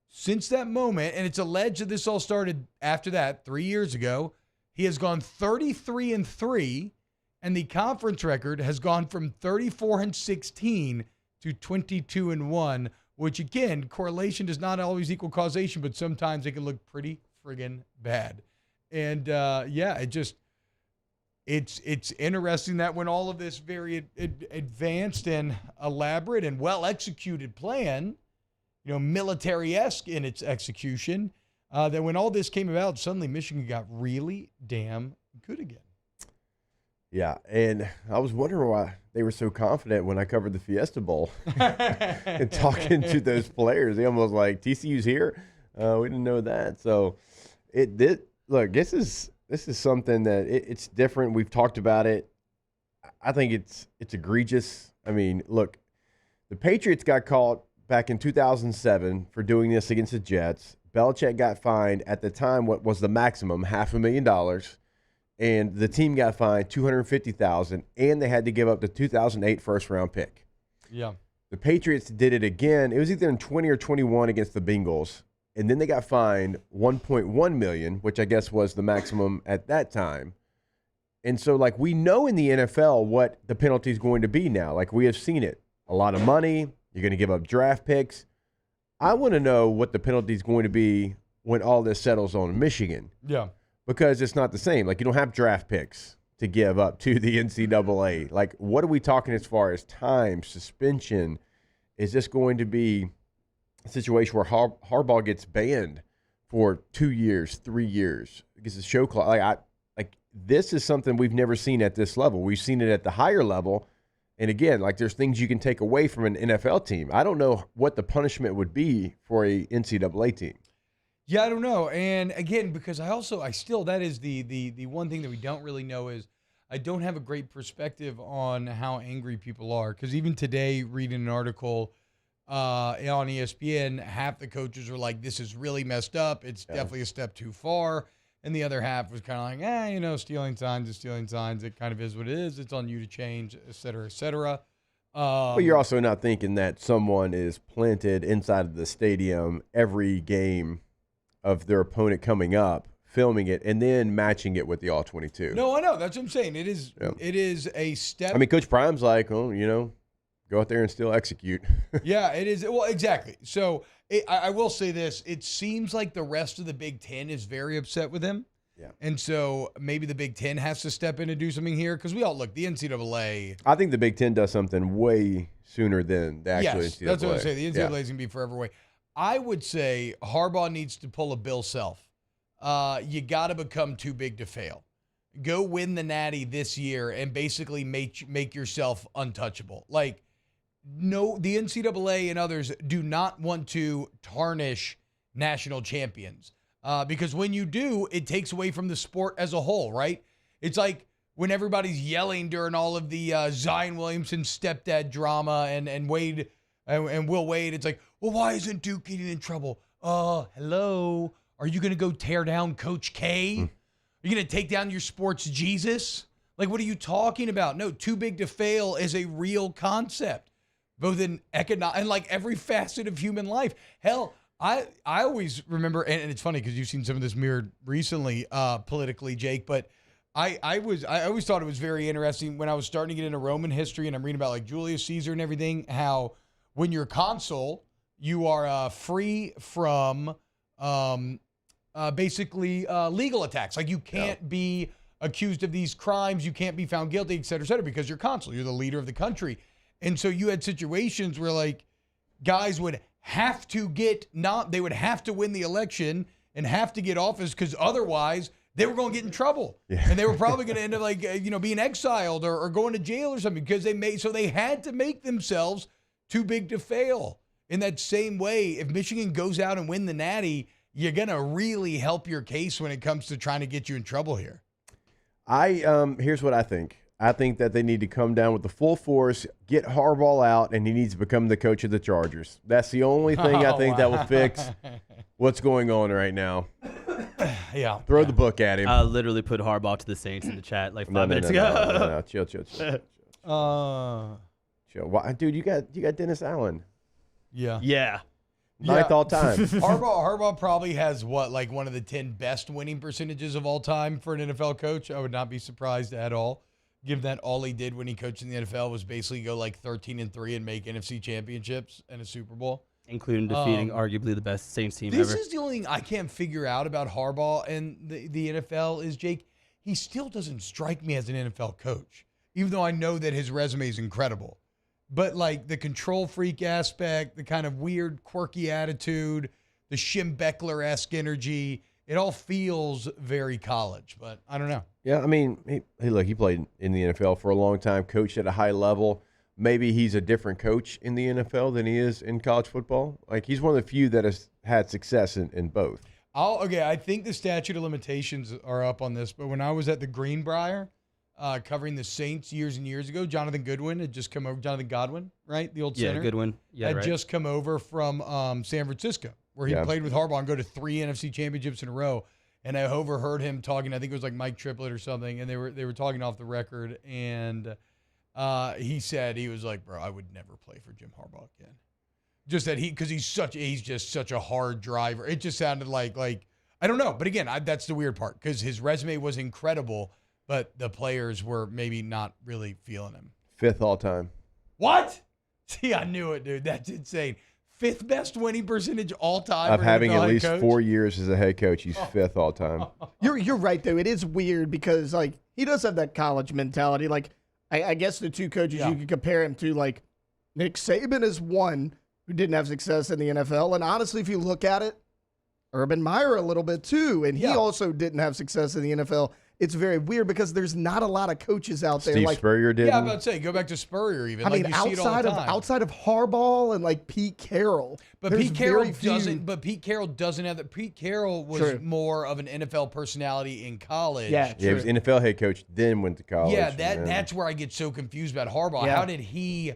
Since that moment, and it's alleged that this all started after that, 3 years ago, he has gone 33-3, and the conference record has gone from 34-16 to 22-1, which, again, correlation does not always equal causation, but sometimes it can look pretty friggin' bad. And, It's interesting that when all of this very advanced and elaborate and well-executed plan, military-esque in its execution, that when all this came about, suddenly Michigan got really damn good again. Yeah, and I was wondering why they were so confident when I covered the Fiesta Bowl and talking to those players. They almost like, TCU's here? We didn't know that. So it did. Look, this is this is something that it's different. We've talked about it. I think it's egregious. I mean, look, the Patriots got caught back in 2007 for doing this against the Jets. Belichick got fined at the time what was the maximum, $500,000, and the team got fined $250,000, and they had to give up the 2008 first-round pick. Yeah. The Patriots did it again. It was either in 20 or 21 against the Bengals, and then they got fined $1.1 million, which I guess was the maximum at that time. And so, like, we know in the NFL what the penalty is going to be now. Like, we have seen it. A lot of money. You're going to give up draft picks. I want to know what the penalty is going to be when all this settles on Michigan. Yeah. Because it's not the same. Like, you don't have draft picks to give up to the NCAA. Like, what are we talking as far as time, suspension? Is this going to be a situation where Harbaugh gets banned for 2 years, 3 years? Because the show clock, this is something we've never seen at this level. We've seen it at the higher level. And again, like, there's things you can take away from an NFL team. I don't know what the punishment would be for a NCAA team. Yeah, I don't know. And again, because that is the one thing that we don't really know is I don't have a great perspective on how angry people are. Because even today, reading an article on ESPN, half the coaches are like, this is really messed up. It's definitely a step too far. And the other half was kind of like, stealing signs is stealing signs. It kind of is what it is. It's on you to change, et cetera, et cetera. But you're also not thinking that someone is planted inside of the stadium every game of their opponent coming up, filming it, and then matching it with the All-22. No, I know. That's what I'm saying. It is a step. I mean, Coach Prime's like, go out there and still execute. Yeah, it is. Well, exactly. So I will say this. It seems like the rest of the Big Ten is very upset with him. Yeah. And so maybe the Big Ten has to step in and do something here because the NCAA. I think the Big Ten does something way sooner than the actual NCAA. That's what I'm saying. The NCAA is going to be forever away. I would say Harbaugh needs to pull a Bill Self. You got to become too big to fail. Go win the Natty this year and basically make yourself untouchable. No, the NCAA and others do not want to tarnish national champions because when you do, it takes away from the sport as a whole, right? It's like when everybody's yelling during all of the Zion Williamson stepdad drama and Wade and Will Wade. It's like, well, why isn't Duke getting in trouble? Hello. Are you going to go tear down Coach K? Are you going to take down your sports Jesus? Like, what are you talking about? No, too big to fail is a real concept. Both in economic and like every facet of human life. Hell, I always remember, and it's funny because you've seen some of this mirrored recently politically, Jake, but I always thought it was very interesting when I was starting to get into Roman history and I'm reading about like Julius Caesar and everything, how when you're consul, you are free from basically legal attacks. Like you can't be accused of these crimes, you can't be found guilty, et cetera, because you're consul, you're the leader of the country. And so you had situations where like guys would have to they would have to win the election and have to get office because otherwise they were going to get in trouble. Yeah. And they were probably going to end up being exiled or going to jail or something because they had to make themselves too big to fail. In that same way, if Michigan goes out and win the Natty, you're going to really help your case when it comes to trying to get you in trouble here. Here's what I think. I think that they need to come down with the full force, get Harbaugh out, and he needs to become the coach of the Chargers. That's the only thing I think that will fix what's going on right now. Yeah. Throw the book at him. I literally put Harbaugh to the Saints in the chat like 5 minutes ago. No. Chill. Chill. Why, dude, you got Dennis Allen. Yeah. Yeah. Ninth all time. Harbaugh probably has one of the 10 best winning percentages of all time for an NFL coach. I would not be surprised at all. Given that all he did when he coached in the NFL was basically go 13-3 and make NFC championships and a Super Bowl. Including defeating arguably the best Saints team ever. This is the only thing I can't figure out about Harbaugh and the NFL is, Jake, he still doesn't strike me as an NFL coach, even though I know that his resume is incredible. But the control freak aspect, the kind of weird, quirky attitude, the Shim Beckler-esque energy, it all feels very college, but I don't know. Yeah, I mean, he played in the NFL for a long time, coached at a high level. Maybe he's a different coach in the NFL than he is in college football. He's one of the few that has had success in both. I think the statute of limitations are up on this, but when I was at the Greenbrier covering the Saints years and years ago, Jonathan Godwin, right? The old center. Yeah, Goodwin. Yeah, had right. just come over from San Francisco, where he played with Harbaugh and go to 3 NFC championships in a row. And I overheard him talking, I think it was like Mike Triplett or something, and they were talking off the record, and he said, he was like, bro, I would never play for Jim Harbaugh again. Just that because he's just such a hard driver. It just sounded like I don't know. But again, that's the weird part because his resume was incredible, but the players were maybe not really feeling him. 5th all time. What? See, I knew it, dude. That's insane. 5th best winning percentage all time. Of having at least 4 years as a head coach, he's 5th all time. You're right though. It is weird because like he does have that college mentality. Like I guess the two coaches you could compare him to, like Nick Saban is one who didn't have success in the NFL. And honestly, if you look at it, Urban Meyer a little bit too, and he also didn't have success in the NFL. It's very weird because there's not a lot of coaches out there. Steve like Spurrier did. Yeah, I'm about to say, go back to Spurrier even. I mean, you see it all the time. outside of Harbaugh and like Pete Carroll. But Pete Carroll doesn't. But Pete Carroll doesn't have that. Pete Carroll was more of an NFL personality in college. Yeah, he was NFL head coach, then went to college. Yeah, that's where I get so confused about Harbaugh. Yeah. How did he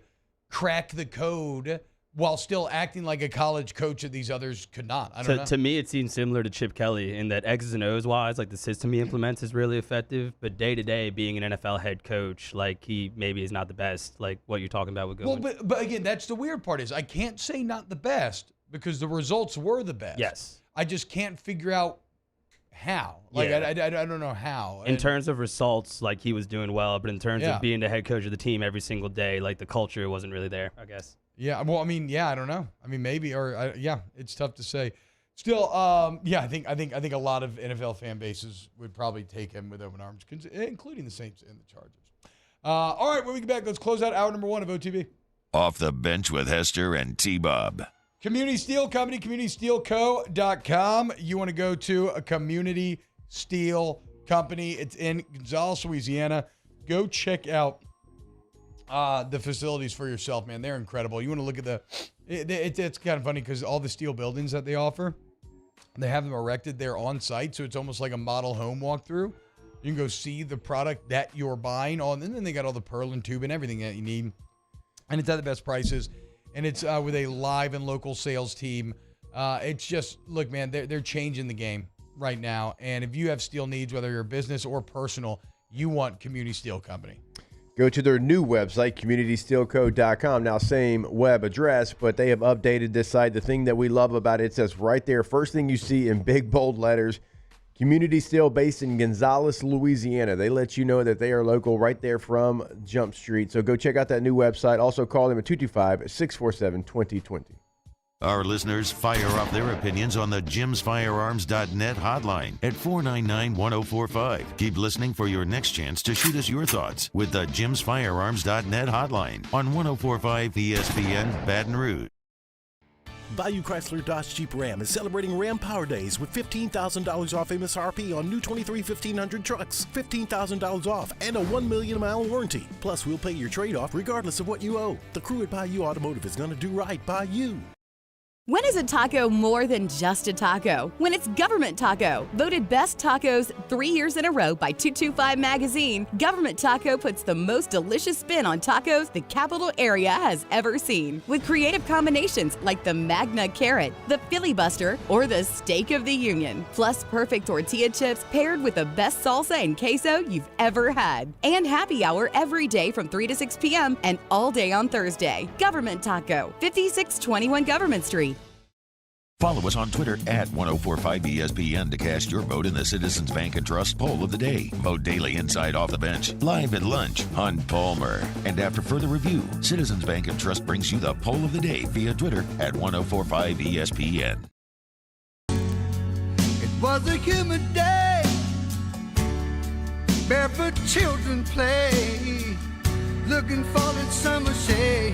crack the code while still acting like a college coach that these others could not? I don't know. To me, it seems similar to Chip Kelly in that X's and O's wise, like the system he implements is really effective, but day to day, being an NFL head coach, like he maybe is not the best. Like what you're talking about with Goodwin. Well, but again, that's the weird part is I can't say not the best because the results were the best. Yes. I just can't figure out how. Like I don't know how. In terms of results, like he was doing well, but in terms of being the head coach of the team every single day, like the culture wasn't really there, I guess. Yeah, well, I mean, I don't know. I mean, maybe, or it's tough to say. Still, I think a lot of NFL fan bases would probably take him with open arms, including the Saints and the Chargers. All right, when we get back, let's close out hour number 1 of OTB. Off the Bench with Hester and T-Bob. Community Steel Company, CommunitySteelCo.com. You want to go to a Community Steel Company. It's in Gonzales, Louisiana. Go check out the facilities for yourself, man. They're incredible. You want to look at it's kind of funny because all the steel buildings that they offer, they have them erected there on site, so it's almost like a model home walkthrough. You can go see the product that you're buying on, and then they got all the purl and tube and everything that you need, and it's at the best prices, and it's with a live and local sales team. It's just, look, man, they're changing the game right now, and if you have steel needs, whether you're business or personal, you want Community Steel Company. Go to their new website, CommunitySteelCo.com. Now, same web address, but they have updated this site. The thing that we love about it says right there, first thing you see in big, bold letters, Community Steel based in Gonzales, Louisiana. They let you know that they are local right there from Jump Street. So go check out that new website. Also call them at 225-647-2020. Our listeners fire off their opinions on the JimsFirearms.net hotline at 499-1045. Keep listening for your next chance to shoot us your thoughts with the JimsFirearms.net hotline on 1045 ESPN Baton Rouge. Bayou Chrysler Dodge Jeep Ram is celebrating Ram Power Days with $15,000 off MSRP on new 23 1500 trucks, $15,000 off, and a 1 million mile warranty. Plus, we'll pay your trade-off regardless of what you owe. The crew at Bayou Automotive is going to do right by you. When is a taco more than just a taco? When it's Government Taco. Voted best tacos 3 years in a row by 225 Magazine, Government Taco puts the most delicious spin on tacos the capital area has ever seen. With creative combinations like the Magna Carrot, the Filibuster, or the Steak of the Union. Plus perfect tortilla chips paired with the best salsa and queso you've ever had. And happy hour every day from 3 to 6 p.m. and all day on Thursday. Government Taco, 5621 Government Street. Follow us on Twitter at 1045ESPN to cast your vote in the Citizens Bank and Trust Poll of the Day. Vote daily inside Off the Bench, live at lunch on Palmer. And after further review, Citizens Bank and Trust brings you the Poll of the Day via Twitter at 1045ESPN. It was a humid day, barefoot children play, looking for that summer shade.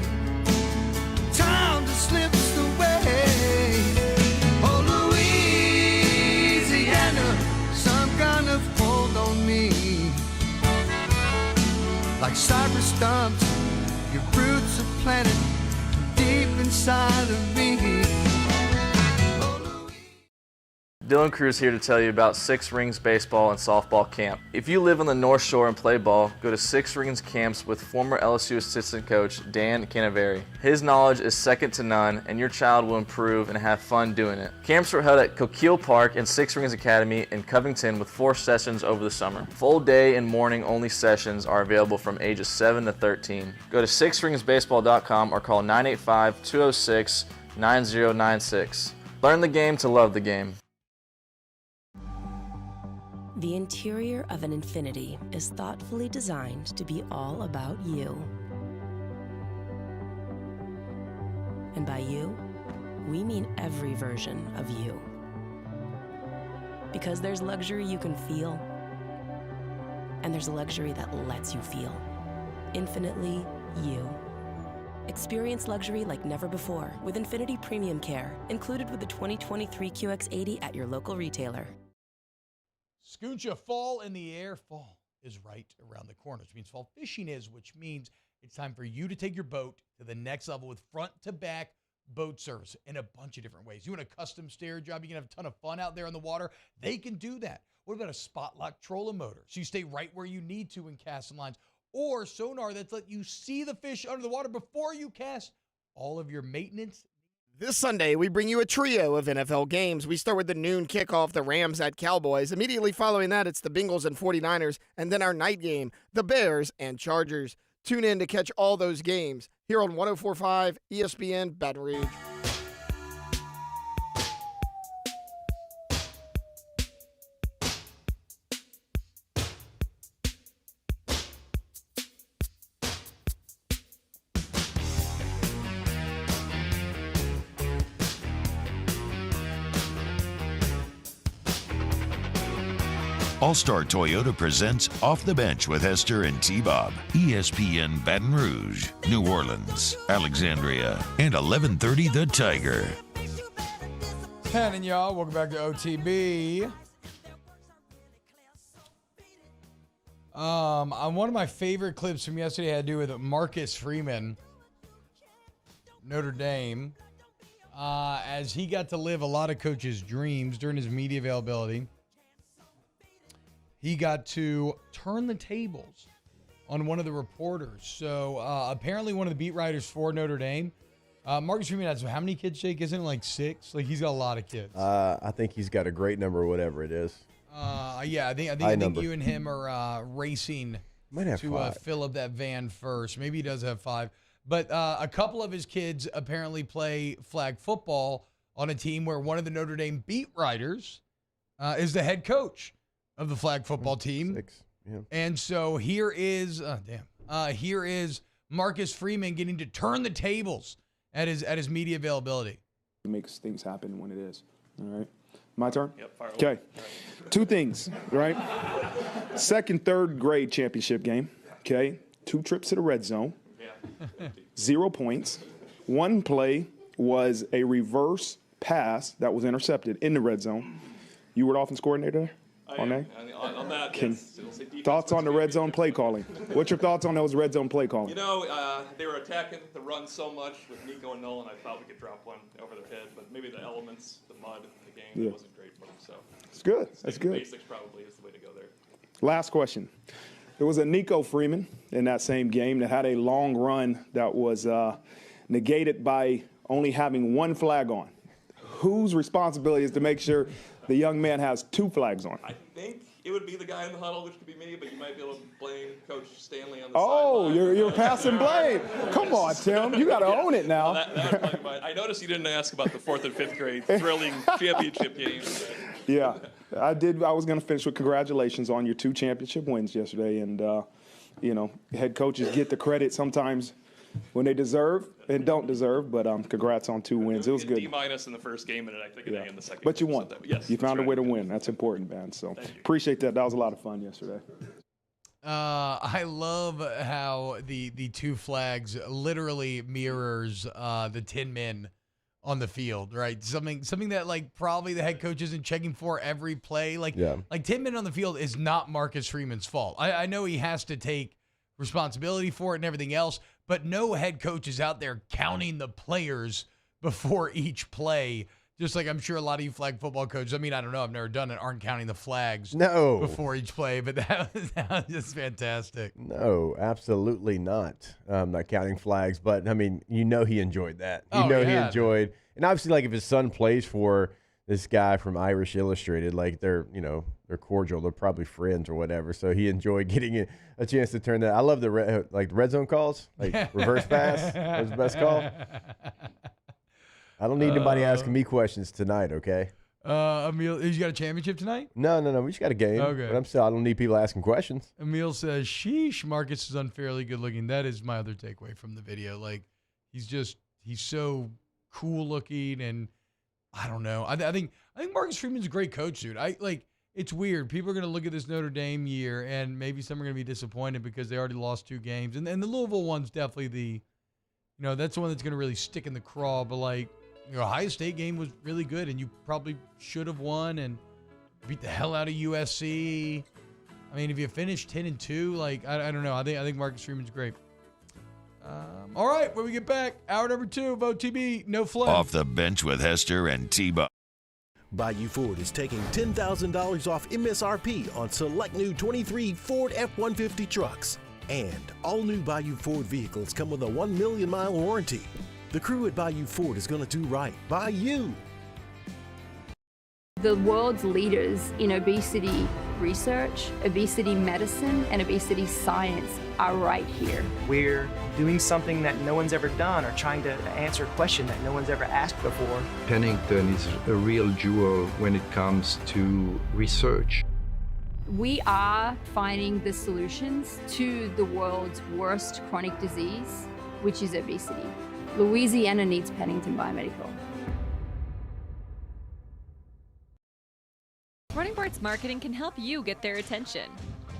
Time just slips away. Oh, Louisiana, some kind of hold on me. Like cypress stumps, your roots are planted deep inside of me. Dylan Cruz here to tell you about Six Rings Baseball and Softball Camp. If you live on the North Shore and play ball, go to Six Rings Camps with former LSU assistant coach Dan Canaveri. His knowledge is second to none, and your child will improve and have fun doing it. Camps were held at Coquille Park and Six Rings Academy in Covington with 4 sessions over the summer. Full day and morning only sessions are available from ages 7 to 13. Go to sixringsbaseball.com or call 985-206-9096. Learn the game to love the game. The interior of an Infiniti is thoughtfully designed to be all about you. And by you, we mean every version of you. Because there's luxury you can feel, and there's luxury that lets you feel. Infinitely you. Experience luxury like never before with Infiniti Premium Care, included with the 2023 QX80 at your local retailer. Scooncha, fall in the air. Fall is right around the corner, which means fall fishing is, which means it's time for you to take your boat to the next level with front-to-back boat service in a bunch of different ways. You want a custom stair job, you can have a ton of fun out there on the water. They can do that. What about a spot lock trolling motor? So you stay right where you need to in casting lines. Or sonar that's let you see the fish under the water before you cast. All of your maintenance. This Sunday, we bring you a trio of NFL games. We start with the noon kickoff, the Rams at Cowboys. Immediately following that, it's the Bengals and 49ers. And then our night game, the Bears and Chargers. Tune in to catch all those games here on 104.5 ESPN Baton Rouge. All-Star Toyota presents Off the Bench with Hester and T-Bob. ESPN Baton Rouge, New Orleans, Alexandria, and 1130 The Tiger. Ken and y'all, welcome back to OTB. One of my favorite clips from yesterday had to do with Marcus Freeman, Notre Dame, as he got to live a lot of coaches' dreams during his media availability. He got to turn the tables on one of the reporters. So apparently one of the beat writers for Notre Dame, Marcus Freeman has how many kids, Jake? Isn't it like 6? Like he's got a lot of kids. I think he's got a great number, whatever it is. Yeah, I think you and him are racing to fill up that van first. Maybe he does have 5. But a couple of his kids apparently play flag football on a team where one of the Notre Dame beat writers is the head coach of the flag football team. 6, yeah. And so here is Marcus Freeman getting to turn the tables at his media availability. It makes things happen when it is. All right. My turn? Yep, fire away. Okay. 2 things, right? 2nd, 3rd grade championship game. Okay. 2 trips to the red zone. Yeah. 0 points. 1 play was a reverse pass that was intercepted in the red zone. You were the offense coordinator there? On that, yes. Thoughts on the red zone play calling? What's your thoughts on those red zone play calling? You know, they were attacking the run so much with Nico and Nolan, I thought we could drop one over their head, but maybe the elements, the mud, the game, that wasn't great for them. So it's good. That's good. Basics probably is the way to go there. Last question. There was a Nico Freeman in that same game that had a long run that was negated by only having 1 flag on. Whose responsibility is to make sure the young man has 2 flags on? I think it would be the guy in the huddle, which could be me, but you might be able to blame Coach Stanley on the sideline. You're passing blame. Come on, Tim. You got to own it now. Well, I noticed you didn't ask about the 4th and 5th grade thrilling championship games. Yeah, I did. I was going to finish with congratulations on your 2 championship wins yesterday. And, head coaches get the credit sometimes when they deserve and don't deserve, but congrats on 2 wins. It was good. D- in the first game, and I think an A in the second. But you game, won. So yes, you found a way to win. That's important, man. So appreciate that. That was a lot of fun yesterday. I love how the 2 flags literally mirrors the 10 men on the field, right? Something that like probably the head coach isn't checking for every play. Like 10 men on the field is not Marcus Freeman's fault. I know he has to take responsibility for it and everything else, but no head coach is out there counting the players before each play Just like I'm sure a lot of you flag football coaches, I mean, I don't know, I've never done it, aren't counting the flags before each play, but that was just fantastic. No, absolutely not. Not counting flags, but I mean, he enjoyed that. He enjoyed, and obviously, like if his son plays for this guy from Irish Illustrated, like they're cordial, they're probably friends or whatever. So he enjoyed getting a chance to turn that. I love the red zone calls, like reverse pass. That was the best call. I don't need anybody asking me questions tonight, okay? Emil, you got a championship tonight? No. We just got a game. Okay. But I don't need people asking questions. Emil says, sheesh, Marcus is unfairly good looking. That is my other takeaway from the video. Like, he's so cool looking, and I don't know. I think Marcus Freeman's a great coach, dude. It's weird. People are going to look at this Notre Dame year, and maybe some are going to be disappointed because they already lost 2 games. And the Louisville one's definitely that's the one that's going to really stick in the craw. But, Ohio State game was really good, and you probably should have won and beat the hell out of USC. I mean, if you finish 10-2, I don't know. I think Marcus Freeman's great. All right, when we get back, hour number 2 of OTB, no flag. Off the bench with Hester and T-Bone. Bayou Ford is taking $10,000 off MSRP on select new 23 Ford F-150 trucks. And all new Bayou Ford vehicles come with a 1 million mile warranty. The crew at Bayou Ford is going to do right by you. The world's leaders in obesity research, obesity medicine, and obesity science are right here. We're doing something that no one's ever done, or trying to answer a question that no one's ever asked before. Pennington is a real jewel when it comes to research. We are finding the solutions to the world's worst chronic disease, which is obesity. Louisiana needs Pennington Biomedical. Running Boards Marketing can help you get their attention.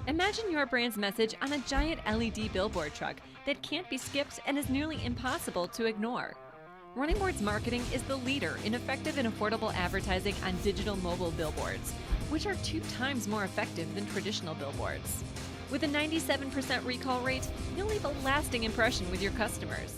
Imagine your brand's message on a giant LED billboard truck that can't be skipped and is nearly impossible to ignore. Running Boards Marketing is the leader in effective and affordable advertising on digital mobile billboards, which are 2 times more effective than traditional billboards. With a 97% recall rate, you'll leave a lasting impression with your customers.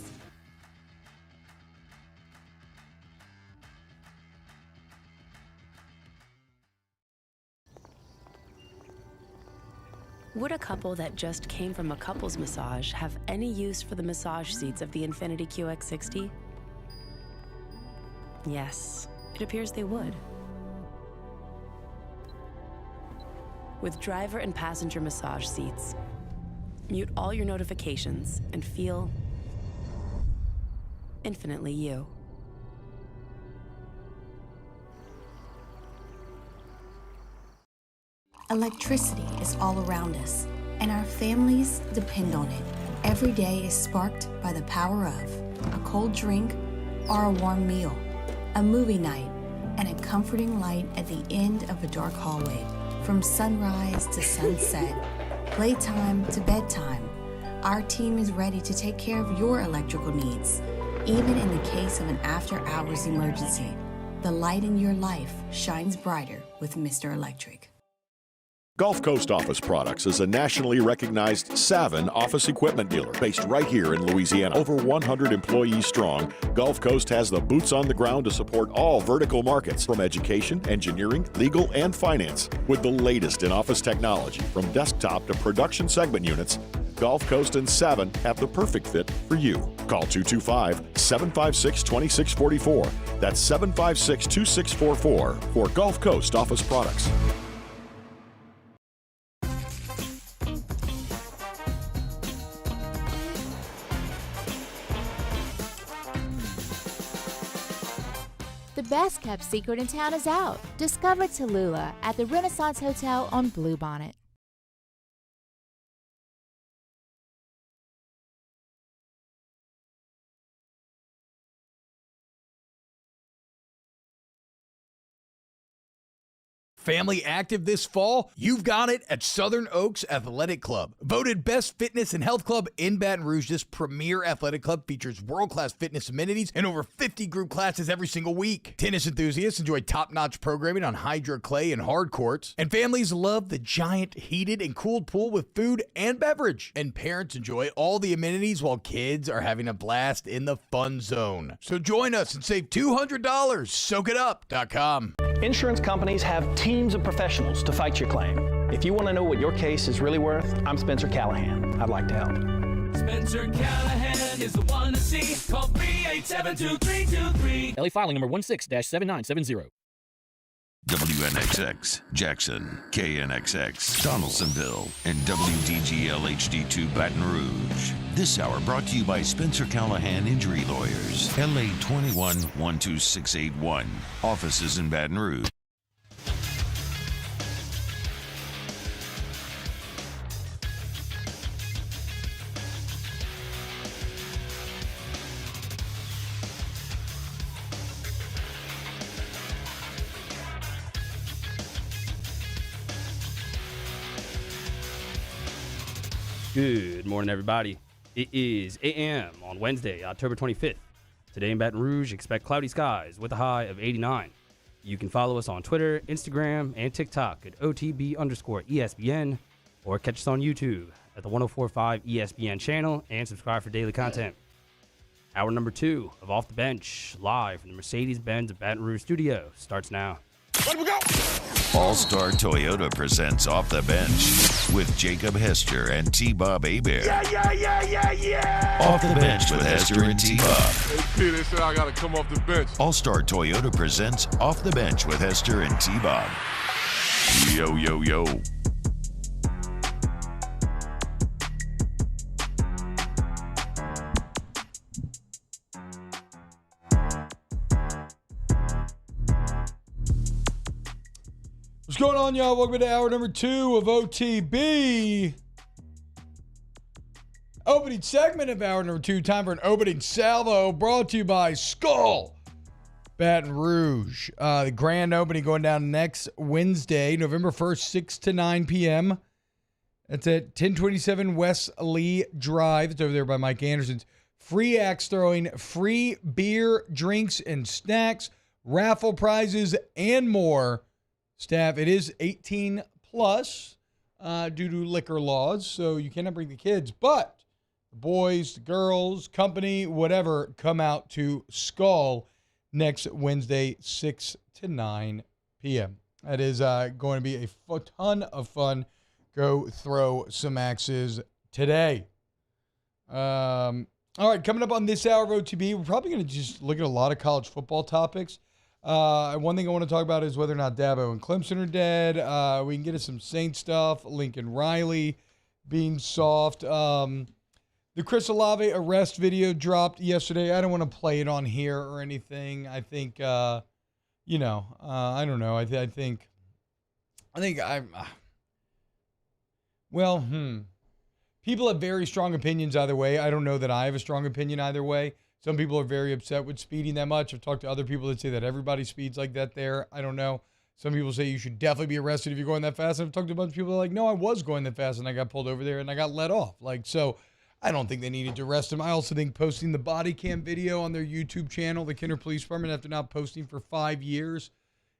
Would a couple that just came from a couples massage have any use for the massage seats of the Infiniti QX60? Yes, it appears they would. With driver and passenger massage seats, mute all your notifications and feel infinitely you. Electricity is all around us, and our families depend on it. Every day is sparked by the power of a cold drink or a warm meal, a movie night, and a comforting light at the end of a dark hallway. From sunrise to sunset, playtime to bedtime, our team is ready to take care of your electrical needs. Even in the case of an after-hours emergency, the light in your life shines brighter with Mr. Electric. Gulf Coast Office Products is a nationally recognized Savin office equipment dealer based right here in Louisiana. Over 100 employees strong, Gulf Coast has the boots on the ground to support all vertical markets, from education, engineering, legal, and finance. With the latest in office technology, from desktop to production segment units, Gulf Coast and Savin have the perfect fit for you. Call 225-756-2644. That's 756-2644 for Gulf Coast Office Products. The best kept secret in town is out. Discover Tallulah at the Renaissance Hotel on Bluebonnet. family active this fall? You've got it at Southern Oaks Athletic Club. Voted best fitness and health club in Baton Rouge, this premier athletic club features world-class fitness amenities and over 50 group classes every single week. Tennis enthusiasts enjoy top-notch programming on hydro clay and hard courts, and families love the giant heated and cooled pool with food and beverage. And parents enjoy all the amenities while kids are having a blast in the fun zone. So join us and save $200. SoakItUp.com. Insurance companies have teams of professionals to fight your claim. If you want to know what your case is really worth, I'm Spencer Callahan. I'd like to help. Spencer Callahan is the one to see. Call 387-2323. LA filing number 16-7970. WNXX, Jackson, KNXX, Donaldsonville, and WDGL HD2 Baton Rouge. This hour brought to you by Spencer Callahan Injury Lawyers, LA 21-12681. Offices in Baton Rouge. Good morning, everybody. It is 8 a.m. on Wednesday, October 25th. Today in Baton Rouge, expect cloudy skies with a high of 89. You can follow us on Twitter, Instagram, and TikTok at OTB_ESPN, or catch us on YouTube at the 1045 ESPN channel and subscribe for daily content. Hour number 2 of Off the Bench, live from the Mercedes-Benz of Baton Rouge studio, starts now. Let we go! All-Star Toyota presents Off the Bench with Jacob Hester and T-Bob Hebert. Yeah. Off the Bench with Hester and T-Bob. Hey, P, they said I got to come off the bench. All-Star Toyota presents Off the Bench with Hester and T-Bob. Yo, yo, yo. What's going on, y'all? Welcome to hour number 2 of OTB. Opening segment of hour number 2. Time for an opening salvo brought to you by Skull Baton Rouge. The grand opening going down next Wednesday, November 1st, 6 to 9 p.m. That's at 1027 West Lee Drive. It's over there by Mike Anderson's. Free axe throwing, free beer, drinks, and snacks, raffle prizes, and more. Staff, it is 18 plus due to liquor laws, so you cannot bring the kids, but the boys, the girls, company, whatever, come out to Skull next Wednesday, 6 to 9 p.m. That is going to be a ton of fun. Go throw some axes today. All right, coming up on this hour of OTB, we're probably going to just look at a lot of college football topics. One thing I want to talk about is whether or not Dabo and Clemson are dead. We can get into some Saint stuff. Lincoln Riley being soft. The Chris Olave arrest video dropped yesterday. I don't want to play it on here or anything. I think, I don't know. I think people have very strong opinions either way. I don't know that I have a strong opinion either way. Some people are very upset with speeding that much. I've talked to other people that say that everybody speeds like that there. I don't know. Some people say you should definitely be arrested if you're going that fast. And I've talked to a bunch of people that are like, no, I was going that fast and I got pulled over there and I got let off. So I don't think they needed to arrest him. I also think posting the body cam video on their YouTube channel, the Kinder Police Department, after not posting for 5 years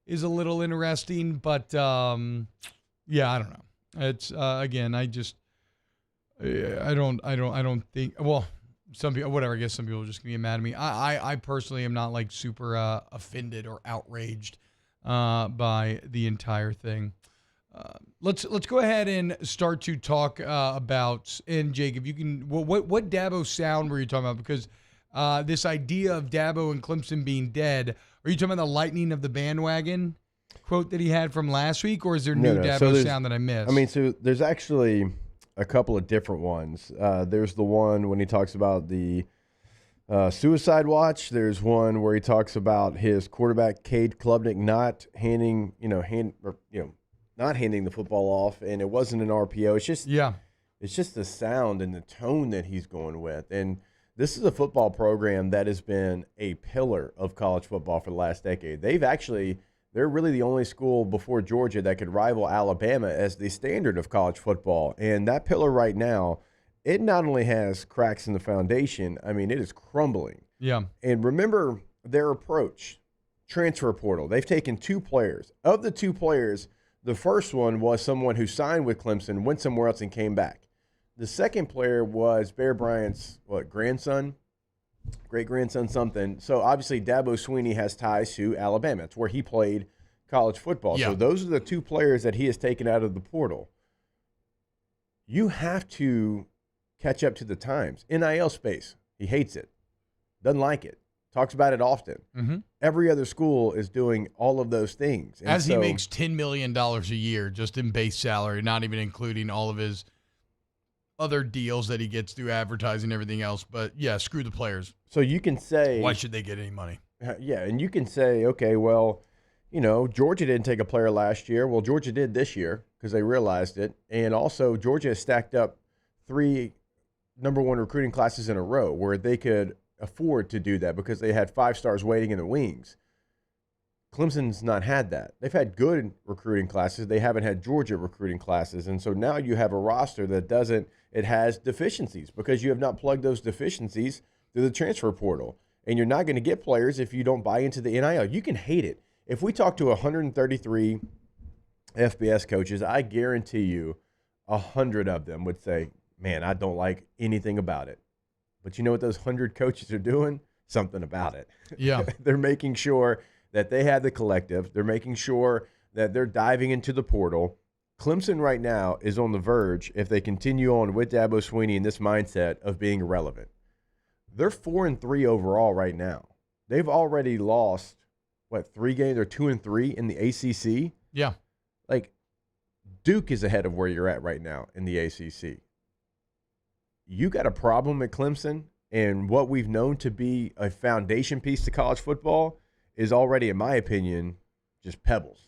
is a little interesting. But, I don't know. It's, again, I don't think, well, some people, whatever, I guess some people are just going to get mad at me. I personally am not like super offended or outraged by the entire thing. Let's go ahead and start to talk about, and Jake, if you can, what Dabo sound were you talking about? Because this idea of Dabo and Clemson being dead, are you talking about the lightning of the bandwagon quote that he had from last week, or is there new Dabo sound that I missed? I mean, so there's actually a couple of different ones. There's the one when he talks about the suicide watch. There's one where he talks about his quarterback Cade Klubnik not handing the football off, and it wasn't an RPO. It's just the sound and the tone that he's going with. And this is a football program that has been a pillar of college football for the last decade. They've they're really the only school before Georgia that could rival Alabama as the standard of college football. And that pillar right now, it not only has cracks in the foundation, I mean, it is crumbling. Yeah. And remember their approach, transfer portal. They've taken 2 players. Of the 2 players, the first one was someone who signed with Clemson, went somewhere else, and came back. The second player was Bear Bryant's, grandson? Great-grandson, something. So, obviously, Dabo Swinney has ties to Alabama. It's where he played college football. Yeah. So, those are the 2 players that he has taken out of the portal. You have to catch up to the times. NIL space. He hates it. Doesn't like it. Talks about it often. Mm-hmm. Every other school is doing all of those things. And As he makes $10 million a year just in base salary, not even including all of his other deals that he gets through advertising and everything else. But, yeah, screw the players. So you can say, why should they get any money? Yeah, and you can say, okay, well, Georgia didn't take a player last year. Well, Georgia did this year because they realized it. And also, Georgia has stacked up 3 number 1 recruiting classes in a row where they could afford to do that because they had 5 stars waiting in the wings. Clemson's not had that. They've had good recruiting classes. They haven't had Georgia recruiting classes. And so now you have a roster that it has deficiencies because you have not plugged those deficiencies through the transfer portal. And you're not going to get players if you don't buy into the NIL. You can hate it. If we talk to 133 FBS coaches, I guarantee you 100 of them would say, man, I don't like anything about it. But you know what those 100 coaches are doing? Something about it. Yeah. They're making sure that they have the collective. They're making sure that they're diving into the portal. Clemson right now is on the verge, if they continue on with Dabo Swinney in this mindset of being irrelevant. They're 4-3 overall right now. They've already lost, 3 games? They're 2-3 in the ACC. Yeah. Duke is ahead of where you're at right now in the ACC. You got a problem at Clemson, and what we've known to be a foundation piece to college football is already, in my opinion, just pebbles.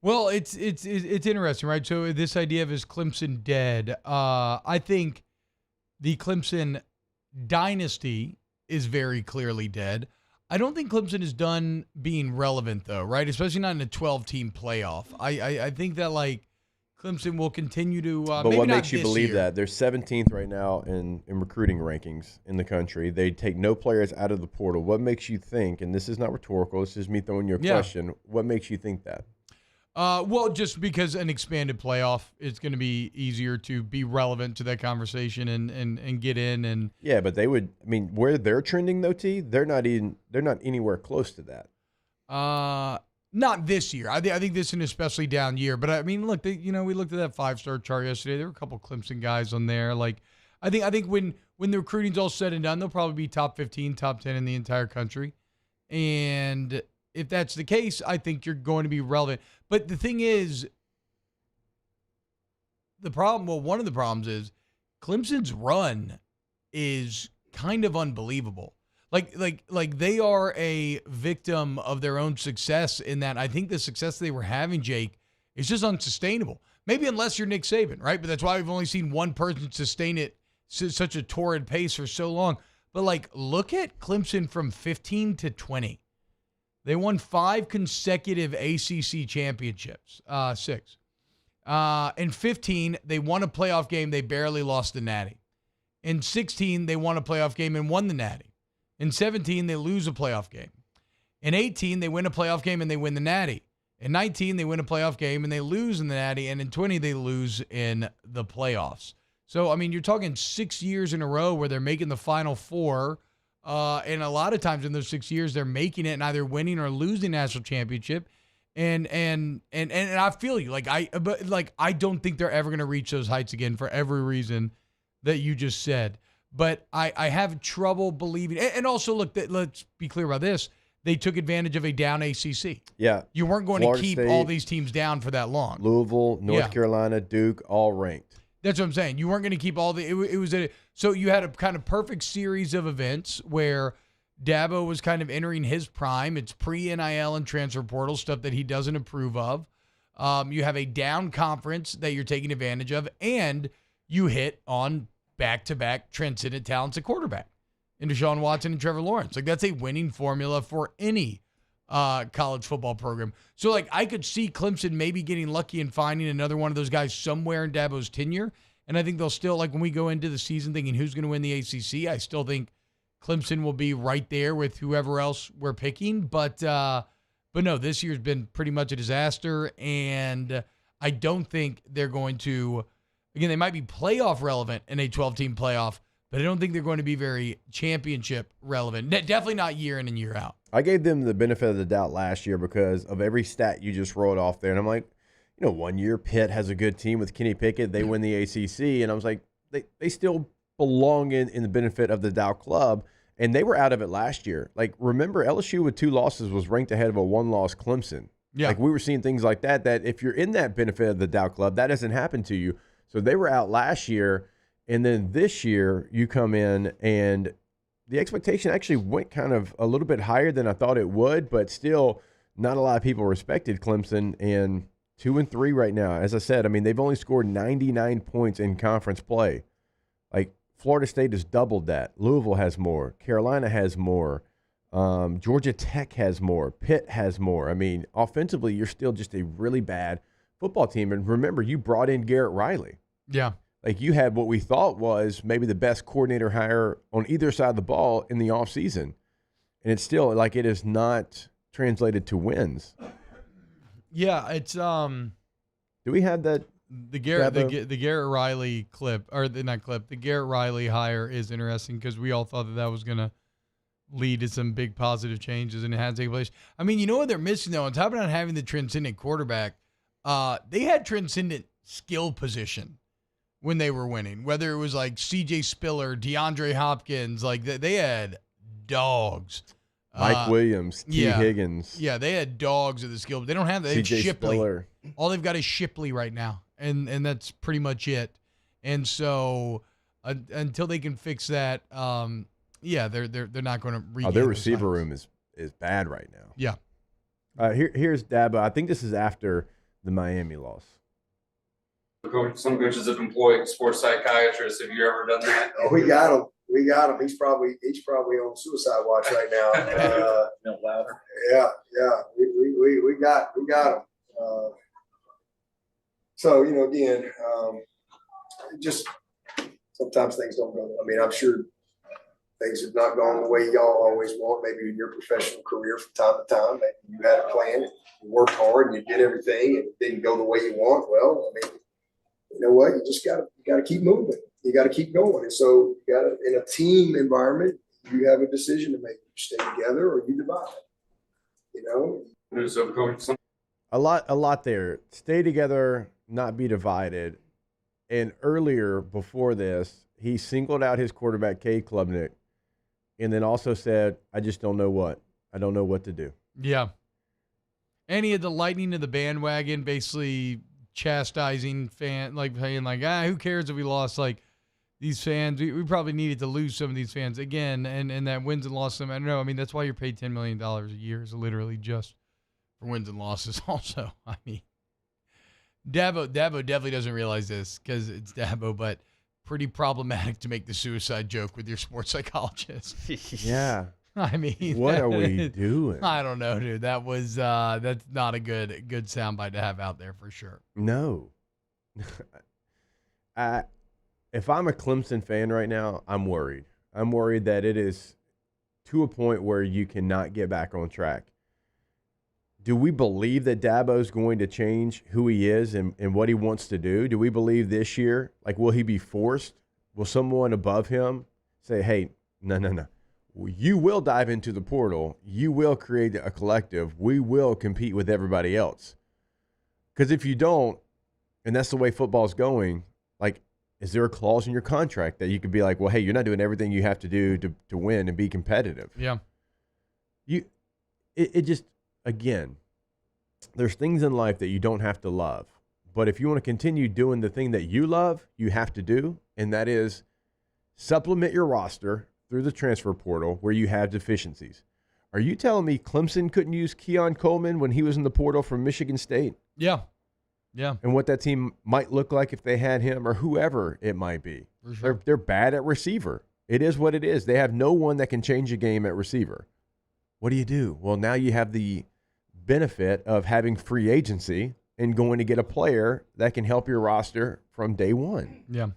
Well, it's interesting, right? So this idea of is Clemson dead? I think the Clemson dynasty is very clearly dead. I don't think Clemson is done being relevant, though, right? Especially not in a 12-team playoff. I think that Clemson will continue to. But maybe what not makes you this believe year. that? They're 17th right now in recruiting rankings in the country. They take no players out of the portal. What makes you think, and this is not rhetorical, this is me throwing you a question, what makes you think that? Well, just because an expanded playoff, it's going to be easier to be relevant to that conversation and get in. And yeah, but they would. I mean, where they're trending though, T, they're not anywhere close to that. Not this year. I think this is an especially down year. But I mean, look, we looked at that 5-star chart yesterday. There were a couple Clemson guys on there. I think when the recruiting's all said and done, they'll probably be top 15, top 10 in the entire country. And if that's the case, I think you're going to be relevant. But the thing is, one of the problems is Clemson's run is kind of unbelievable. Like they are a victim of their own success in that I think the success they were having, Jake, is just unsustainable. Maybe unless you're Nick Saban, right? But that's why we've only seen one person sustain it such a torrid pace for so long. But look at Clemson from 15 to 20. They won 5 consecutive ACC championships, 6. In 15, they won a playoff game. They barely lost the Natty. In 16, they won a playoff game and won the Natty. In 17, they lose a playoff game. In 18, they win a playoff game and they win the Natty. In 19, they win a playoff game and they lose in the Natty. And in 20, they lose in the playoffs. So, I mean, you're talking 6 years in a row where they're making the Final Four. And a lot of times in those 6 years, they're making it and either winning or losing national championship. And I feel you. I don't think they're ever going to reach those heights again for every reason that you just said. But I have trouble believing. And also, look, let's be clear about this. They took advantage of a down ACC. Yeah. You weren't going Florida to keep State, all these teams down for that long. Louisville, North Carolina, Duke, all ranked. That's what I'm saying. You weren't going to keep all the so you had a kind of perfect series of events where Dabo was kind of entering his prime. It's pre-NIL and transfer portal stuff that he doesn't approve of. You have a down conference that you're taking advantage of, and you hit on back-to-back transcendent talents at quarterback in Deshaun Watson and Trevor Lawrence. That's a winning formula for any college football program. So, like, I could see Clemson maybe getting lucky and finding another one of those guys somewhere in Dabo's tenure. And I think they'll still, like, when we go into the season thinking who's going to win the ACC, I still think Clemson will be right there with whoever else we're picking. But no, this year's been pretty much a disaster. And I don't think they're going to, again, they might be playoff relevant in a 12-team playoff, but I don't think they're going to be very championship relevant. Definitely not year in and year out. I gave them the benefit of the doubt last year because of every stat you just rolled off there. And I'm like, 1 year Pitt has a good team with Kenny Pickett. They win the ACC. And I was like, they still belong in the benefit of the doubt club. And they were out of it last year. Like, remember, LSU with 2 losses was ranked ahead of a 1-loss Clemson. Yeah. Like, we were seeing things like that if you're in that benefit of the doubt club, that doesn't happen to you. So they were out last year. And then this year you come in and the expectation actually went kind of a little bit higher than I thought it would, but still not a lot of people respected Clemson. And 2-3 right now. As I said, I mean, they've only scored 99 points in conference play. Like, Florida State has doubled that. Louisville has more. Carolina has more. Georgia Tech has more. Pitt has more. I mean, offensively, you're still just a really bad football team. And remember, you brought in Garrett Riley. Yeah. Like, you had what we thought was maybe the best coordinator hire on either side of the ball in the offseason. And it's still, like, it is not translated to wins. Yeah, it's Do we have that? The Garrett Riley clip, or not clip, the Garrett Riley hire is interesting because we all thought that was going to lead to some big positive changes, and it has taken place. I mean, you know what they're missing, though? On top of not having the transcendent quarterback, they had transcendent skill position when they were winning, whether it was like C.J. Spiller, DeAndre Hopkins, like they had dogs. Mike Williams, T. Higgins. Yeah, they had dogs at the skill, but they don't have that. They have Shipley. Spiller. All they've got is Shipley right now, and that's pretty much it. And so until they can fix that, they're not going to regain. Their receiver room is bad right now. Yeah. Here's Dabo. I think this is after the Miami loss. Some coaches have employed sports psychiatrists. Have you ever done that? Oh, we got him. He's probably on suicide watch right now. No louder. Yeah. We got him. So again, just sometimes things don't go. I mean, I'm sure things have not gone the way y'all always want. Maybe in your professional career, from time to time, maybe you had a plan, you worked hard, and you did everything, and it didn't go the way you want. Well, I mean, you know what? You just gotta keep moving. You got to keep going. And so you got to, in a team environment, you have a decision to make. You stay together or you divide. A lot there. Stay together, not be divided. And earlier, before this, he singled out his quarterback, Cade Klubnik, and then also said, I just don't know what. I don't know what to do. Yeah. And he had the lightning of the bandwagon, basically chastising fan, like saying like, who cares if we lost? Like, these fans, we probably needed to lose some of these fans again, and that wins and losses. I don't know. I mean, that's why you're paid $10 million a year, is literally just for wins and losses. Also, I mean, Dabo definitely doesn't realize this because it's Dabo, but pretty problematic to make the suicide joke with your sports psychologist. Yeah. I mean, what are we doing? I don't know, dude. That was that's not a good soundbite to have out there for sure. No. If I'm a Clemson fan right now, I'm worried. I'm worried that it is to a point where you cannot get back on track. Do we believe that Dabo's going to change who he is and what he wants to do? Do we believe this year, like, will he be forced? Will someone above him say, hey, no. You will dive into the portal. You will create a collective. We will compete with everybody else. Because if you don't, and that's the way football's going, like, is there a clause in your contract that you could be like, well, hey, you're not doing everything you have to do to win and be competitive? Yeah. It just, again, there's things in life that you don't have to love. But if you want to continue doing the thing that you love, you have to do, and that is supplement your roster through the transfer portal where you have deficiencies. Are you telling me Clemson couldn't use Keon Coleman when he was in the portal from Michigan State? Yeah. And what that team might look like if they had him or whoever it might be. For sure. They're bad at receiver. It is what it is. They have no one that can change a game at receiver. what do you do? Well, now you have the benefit of having free agency and going to get a player that can help your roster from day one. Yeah.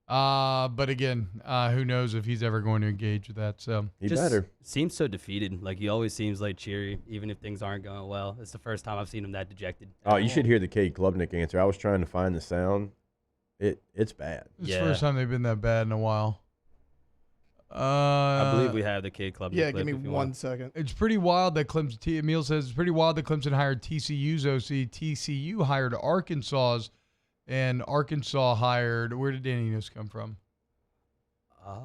But again, who knows if he's ever going to engage with that. So he better. Seems so defeated. Like, he always seems like cheery, even if things aren't going well. It's the first time I've seen him that dejected. Oh, you should hear the Cade Klubnik answer. I was trying to find the sound. It's bad. It's the first time they've been that bad in a while. I believe we have the Cade Klubnik. Yeah, give me 1 second. It's pretty wild that Clemson. Emil says it's pretty wild that Clemson hired TCU's OC. TCU hired Arkansas's. And Arkansas hired, where did Danny Enos come from? I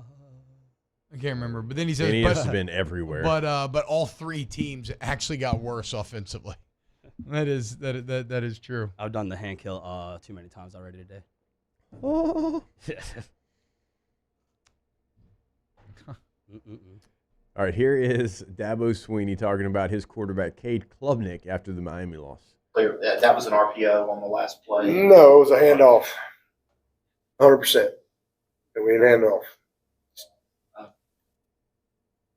can't remember. But then he says, Danny Enos has been everywhere. But all three teams actually got worse offensively. That is true. I've done the hand kill too many times already today. Oh. All right, here is Dabo Sweeney talking about his quarterback, Cade Klubnik, after the Miami loss. That was an RPO on the last play. No, it was a handoff. 100%. And we didn't hand it off.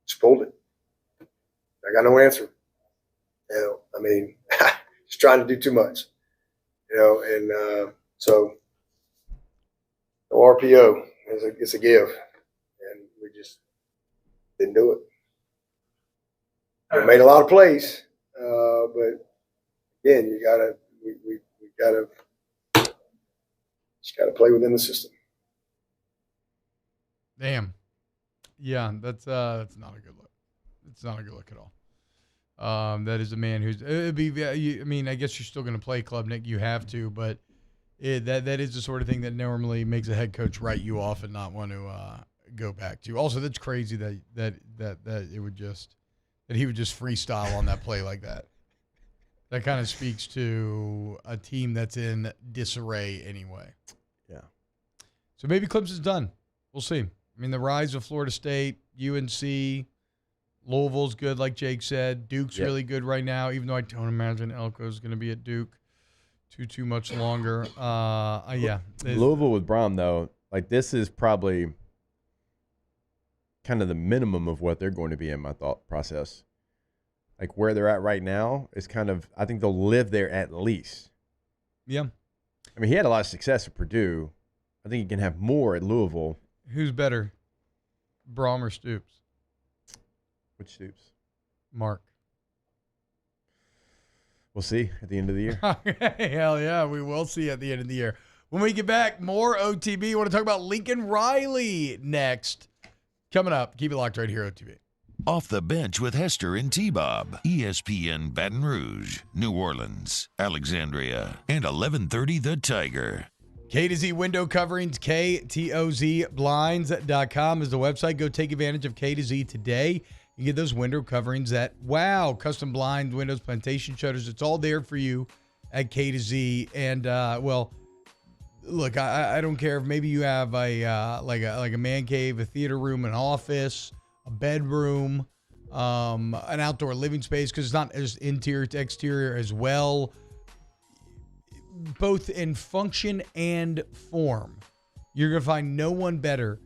Just pulled it. I got no answer. I mean, just trying to do too much. And so no RPO. It's a give. And we just didn't do it. We made a lot of plays, but again, we gotta play within the system. Damn. Yeah, that's not a good look. It's not a good look at all. That is a man who's. I mean, I guess you're still going to play Klubnik. You have to, but that is the sort of thing that normally makes a head coach write you off and not want to go back to. Also, that's crazy that it would just that he would just freestyle on that play like that. That kind of speaks to a team that's in disarray anyway. Yeah. So maybe Clemson's done. We'll see. I mean, the rise of Florida State, UNC, Louisville's good, like Jake said. Duke's really good right now, even though I don't imagine Elko's going to be at Duke too much longer. Yeah. Louisville with Braum, though, like this is probably kind of the minimum of what they're going to be in my thought process. Like where they're at right now is kind of, I think they'll live there at least. Yeah. I mean, he had a lot of success at Purdue. I think he can have more at Louisville. Who's better, Braum or Stoops? Which Stoops? Mark. We'll see at the end of the year. Hell yeah, we will see at the end of the year. When we get back, more OTB. We want to talk about Lincoln Riley next. Coming up. Keep it locked right here, OTB. Off the Bench with Hester and T-Bob. ESPN Baton Rouge, New Orleans, Alexandria, and 1130 The Tiger. K to Z window coverings, KTOZblinds.com is the website. Go take advantage of K to Z today. You get those window coverings that, wow, custom blinds, windows, plantation shutters. It's all there for you at K to Z. And, well, look, I don't care if maybe you have like a man cave, a theater room, an office, a bedroom, an outdoor living space, because it's not just interior to exterior as well, both in function and form. You're going to find no one better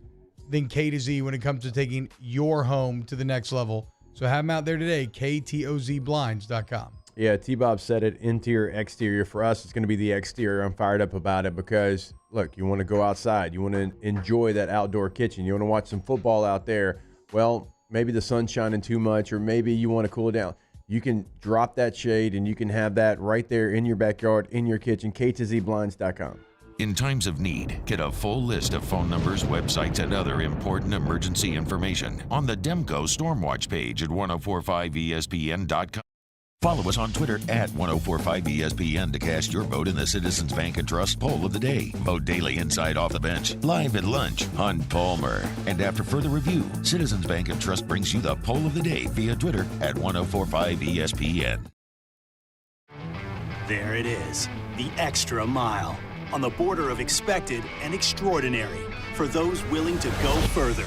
than K to Z when it comes to taking your home to the next level. So have them out there today, KTOZblinds.com. Yeah, T-Bob said it, interior, exterior. For us, it's going to be the exterior. I'm fired up about it because, look, you want to go outside. You want to enjoy that outdoor kitchen. You want to watch some football out there. Well, maybe the sun's shining too much, or maybe you want to cool it down. You can drop that shade, and you can have that right there in your backyard, in your kitchen, KTOZblinds.com. In times of need, get a full list of phone numbers, websites, and other important emergency information on the Demco Stormwatch page at 1045ESPN.com. Follow us on Twitter at 1045ESPN to cast your vote in the Citizens Bank and Trust Poll of the Day. Vote daily inside Off the Bench, live at lunch on Palmer. And after further review, Citizens Bank and Trust brings you the Poll of the Day via Twitter at 1045ESPN. There it is, the extra mile. On the border of expected and extraordinary for those willing to go further.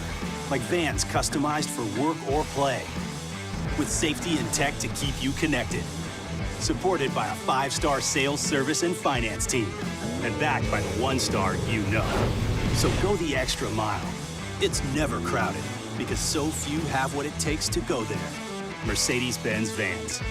Like vans customized for work or play. With safety and tech to keep you connected. Supported by a 5-star sales, service, and finance team. And backed by the 1-star you know. So go the extra mile. It's never crowded because so few have what it takes to go there. Mercedes-Benz Vans.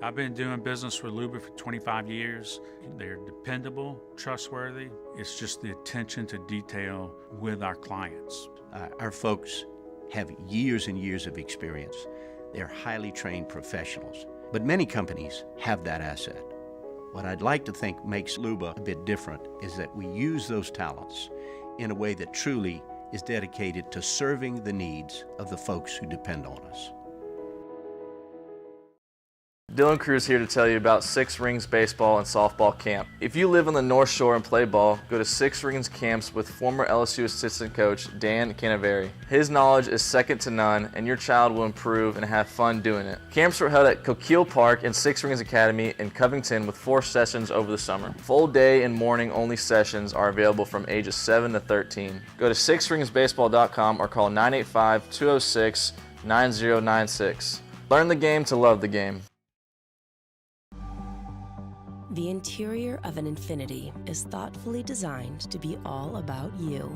I've been doing business with Luba for 25 years. They're dependable, trustworthy. It's just the attention to detail with our clients. Our folks have years and years of experience. They're highly trained professionals. But many companies have that asset. What I'd like to think makes Luba a bit different is that we use those talents in a way that truly is dedicated to serving the needs of the folks who depend on us. Dylan Cruz here to tell you about Six Rings Baseball and Softball Camp. If you live on the North Shore and play ball, go to Six Rings Camps with former LSU assistant coach Dan Canaveri. His knowledge is second to none, and your child will improve and have fun doing it. Camps were held at Coquille Park and Six Rings Academy in Covington with 4 sessions over the summer. Full day and morning only sessions are available from ages 7 to 13. Go to sixringsbaseball.com or call 985-206-9096. Learn the game to love the game. The interior of an Infiniti is thoughtfully designed to be all about you.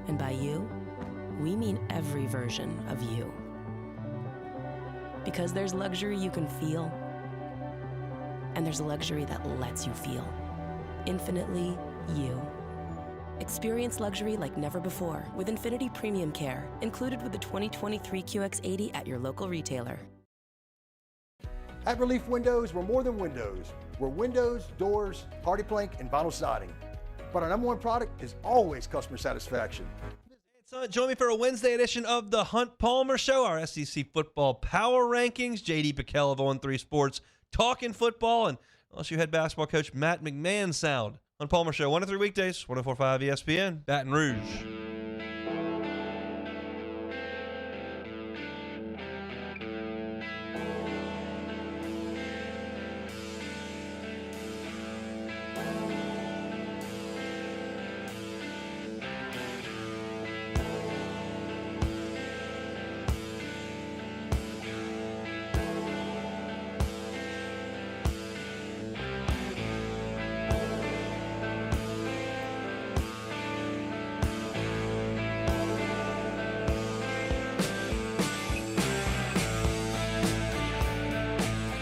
And by you, we mean every version of you. Because there's luxury you can feel, and there's luxury that lets you feel. Infinitely you. Experience luxury like never before with Infiniti Premium Care, included with the 2023 QX80 at your local retailer. At Relief Windows, we're more than windows. We're windows, doors, hardy plank, and vinyl siding. But our number one product is always customer satisfaction. So join me for a Wednesday edition of the Hunt Palmer Show, our SEC football power rankings. JD Pickell of 0-3 Sports talking football, and LSU head basketball coach Matt McMahon sound. Hunt Palmer Show, 1 to 3 weekdays, 104.5 ESPN, Baton Rouge.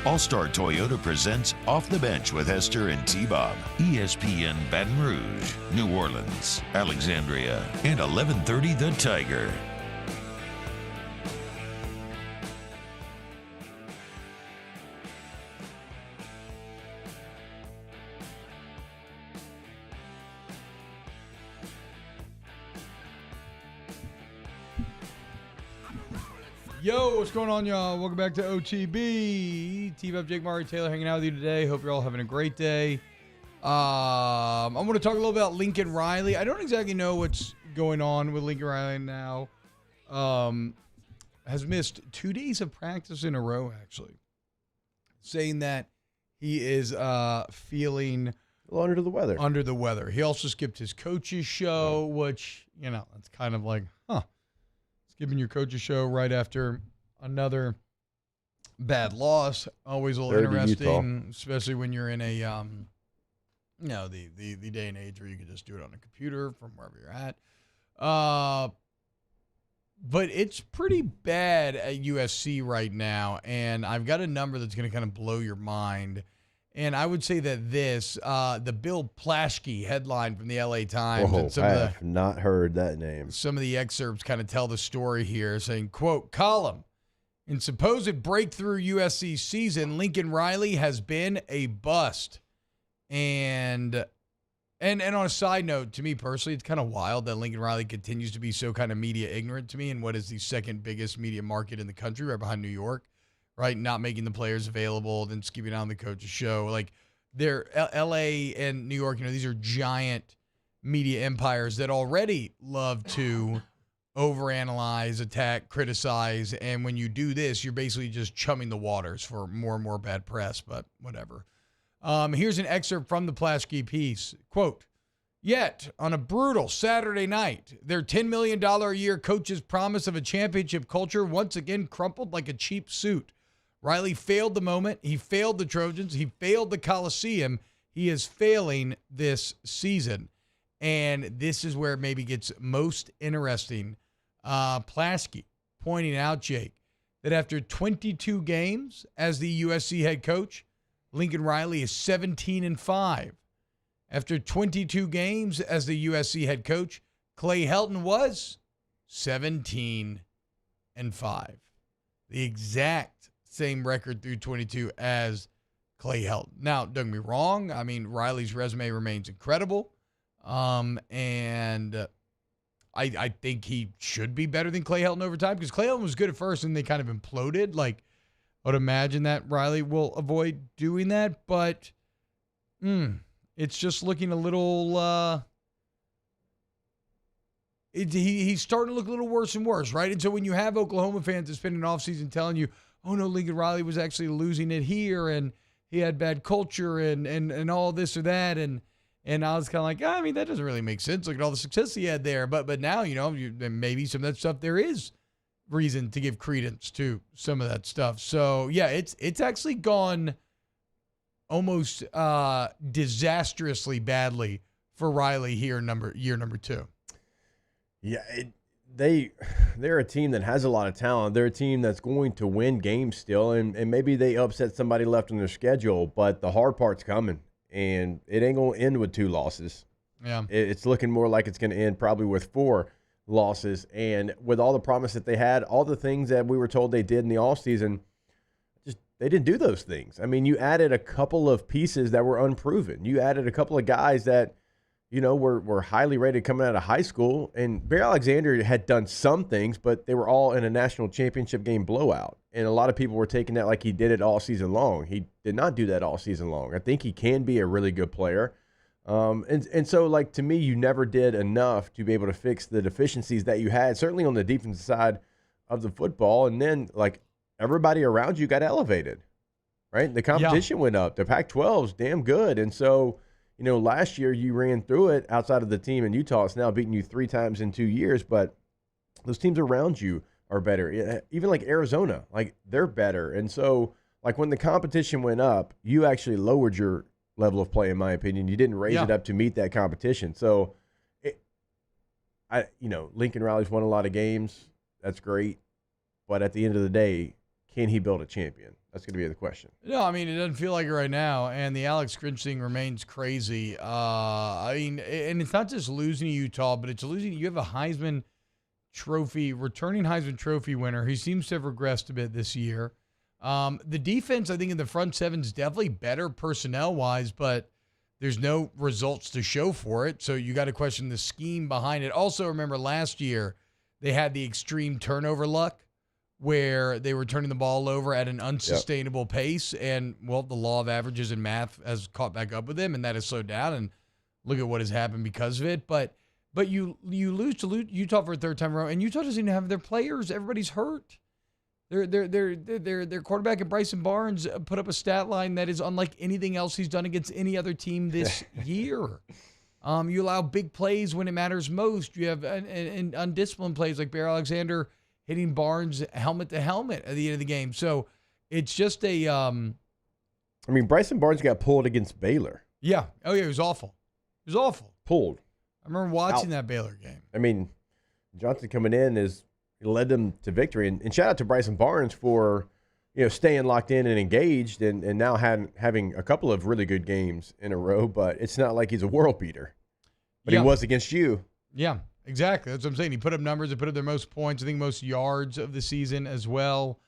All-Star Toyota presents Off the Bench with Hester and T-Bob. ESPN Baton Rouge, New Orleans, Alexandria, and 1130 The Tiger. Yo, what's going on, y'all? Welcome back to OTB. T-Bob, Jake, Murray, Taylor hanging out with you today. Hope you're all having a great day. I'm going to talk a little about Lincoln Riley. I don't exactly know what's going on with Lincoln Riley now. Has missed 2 days of practice in a row, actually. Saying that he is feeling a little under the weather. Under the weather. He also skipped his coach's show, which, you know, it's kind of like, skipping your coach's show right after another bad loss. Always a little interesting, especially when you're in a, the day and age where you can just do it on a computer from wherever you're at. But it's pretty bad at USC right now, and I've got a number that's going to kind of blow your mind. And I would say that the Bill Plaschke headline from the LA Times. I have not heard that name. Some of the excerpts kind of tell the story here, saying, quote, column, in supposed breakthrough USC season, Lincoln Riley has been a bust. And on a side note, to me personally, it's kind of wild that Lincoln Riley continues to be so kind of media ignorant to me in what is the second biggest media market in the country, right behind New York. Right, not making the players available, then skipping out on the coach's show. Like, they're L.A. and New York, these are giant media empires that already love to overanalyze, attack, criticize, and when you do this, you're basically just chumming the waters for more and more bad press, but whatever. Here's an excerpt from the Plaschke piece. Quote, "Yet, on a brutal Saturday night, their $10 million a year coach's promise of a championship culture once again crumpled like a cheap suit. Riley failed the moment. He failed the Trojans. He failed the Coliseum. He is failing this season." And this is where it maybe gets most interesting. Plaschke pointing out, Jake, that after 22 games as the USC head coach, Lincoln Riley is 17-5. After 22 games as the USC head coach, Clay Helton was 17-5. The exact same record through 22 as Clay Helton. Now, don't get me wrong. I mean, Riley's resume remains incredible. And I think he should be better than Clay Helton over time because Clay Helton was good at first and they kind of imploded. Like, I would imagine that Riley will avoid doing that, but it's just looking a little, he's starting to look a little worse and worse, right? And so when you have Oklahoma fans that spend an offseason telling you, oh no, Lincoln Riley was actually losing it here and he had bad culture and all this or that, and I was kind of like, I mean, that doesn't really make sense. Look at all the success he had there. But now, maybe some of that stuff, there is reason to give credence to some of that stuff. So, yeah, it's actually gone almost disastrously badly for Riley here year number 2. Yeah, they're a team that has a lot of talent. They're a team that's going to win games still, and maybe they upset somebody left on their schedule, but the hard part's coming. And it ain't going to end with 2 losses. Yeah. It's looking more like it's going to end probably with 4 losses. And with all the promise that they had, all the things that we were told they did in the offseason, just they didn't do those things. I mean, you added a couple of pieces that were unproven. You added a couple of guys that, were highly rated coming out of high school. And Bear Alexander had done some things, but they were all in a national championship game blowout. And a lot of people were taking that like he did it all season long. He did not do that all season long. I think he can be a really good player. And so, like, to me, you never did enough to be able to fix the deficiencies that you had, certainly on the defensive side of the football. And then, like, everybody around you got elevated, right? The competition went up. The Pac-12 is damn good. And so, last year you ran through it outside of the team in Utah. It's now beaten you 3 times in 2 years, but those teams around you are better. Even like Arizona, like they're better. And so like when the competition went up, you actually lowered your level of play, in my opinion. You didn't raise it up to meet that competition. So Lincoln Riley's won a lot of games. That's great. But at the end of the day, can he build a champion? That's going to be the question. No, I mean, it doesn't feel like it right now. And the Alex Grinch thing remains crazy. I mean, and it's not just losing to Utah, but it's losing. You have a returning Heisman Trophy winner. He seems to have regressed a bit this year. The defense, I think, in the front seven is definitely better personnel-wise, but there's no results to show for it. So you got to question the scheme behind it. Also, remember last year, they had the extreme turnover luck where they were turning the ball over at an unsustainable pace. And, well, the law of averages in math has caught back up with them, and that has slowed down. And look at what has happened because of it. But you lose to Utah for a third time in a row, and Utah doesn't even have their players. Everybody's hurt. Their quarterback and Bryson Barnes put up a stat line that is unlike anything else he's done against any other team this year. You allow big plays when it matters most. You have undisciplined plays like Bear Alexander hitting Barnes helmet to helmet at the end of the game. So it's just a. I mean, Bryson Barnes got pulled against Baylor. Yeah. Oh yeah, it was awful. It was awful. Pulled. I remember watching that Baylor game. I mean, Johnson coming in led them to victory, and shout out to Bryson Barnes for staying locked in and engaged, and now having a couple of really good games in a row. But it's not like he's a world beater. But he was against you. Yeah. Exactly. That's what I'm saying. He put up numbers. He put up their most points. I think most yards of the season as well.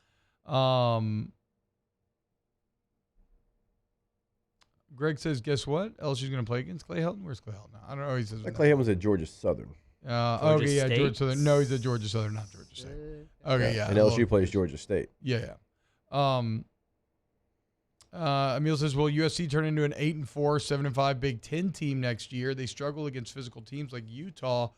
Greg says, guess what? LSU's going to play against Clay Helton? Where's Clay Helton now? I don't know. He says Clay Helton was at Georgia Southern. Georgia Southern. No, he's at Georgia Southern, not Georgia State. Okay, yeah. And LSU plays Georgia State. Yeah. Emil says, will USC turn into an 8-4, 7-5 Big Ten team next year? They struggle against physical teams like Utah.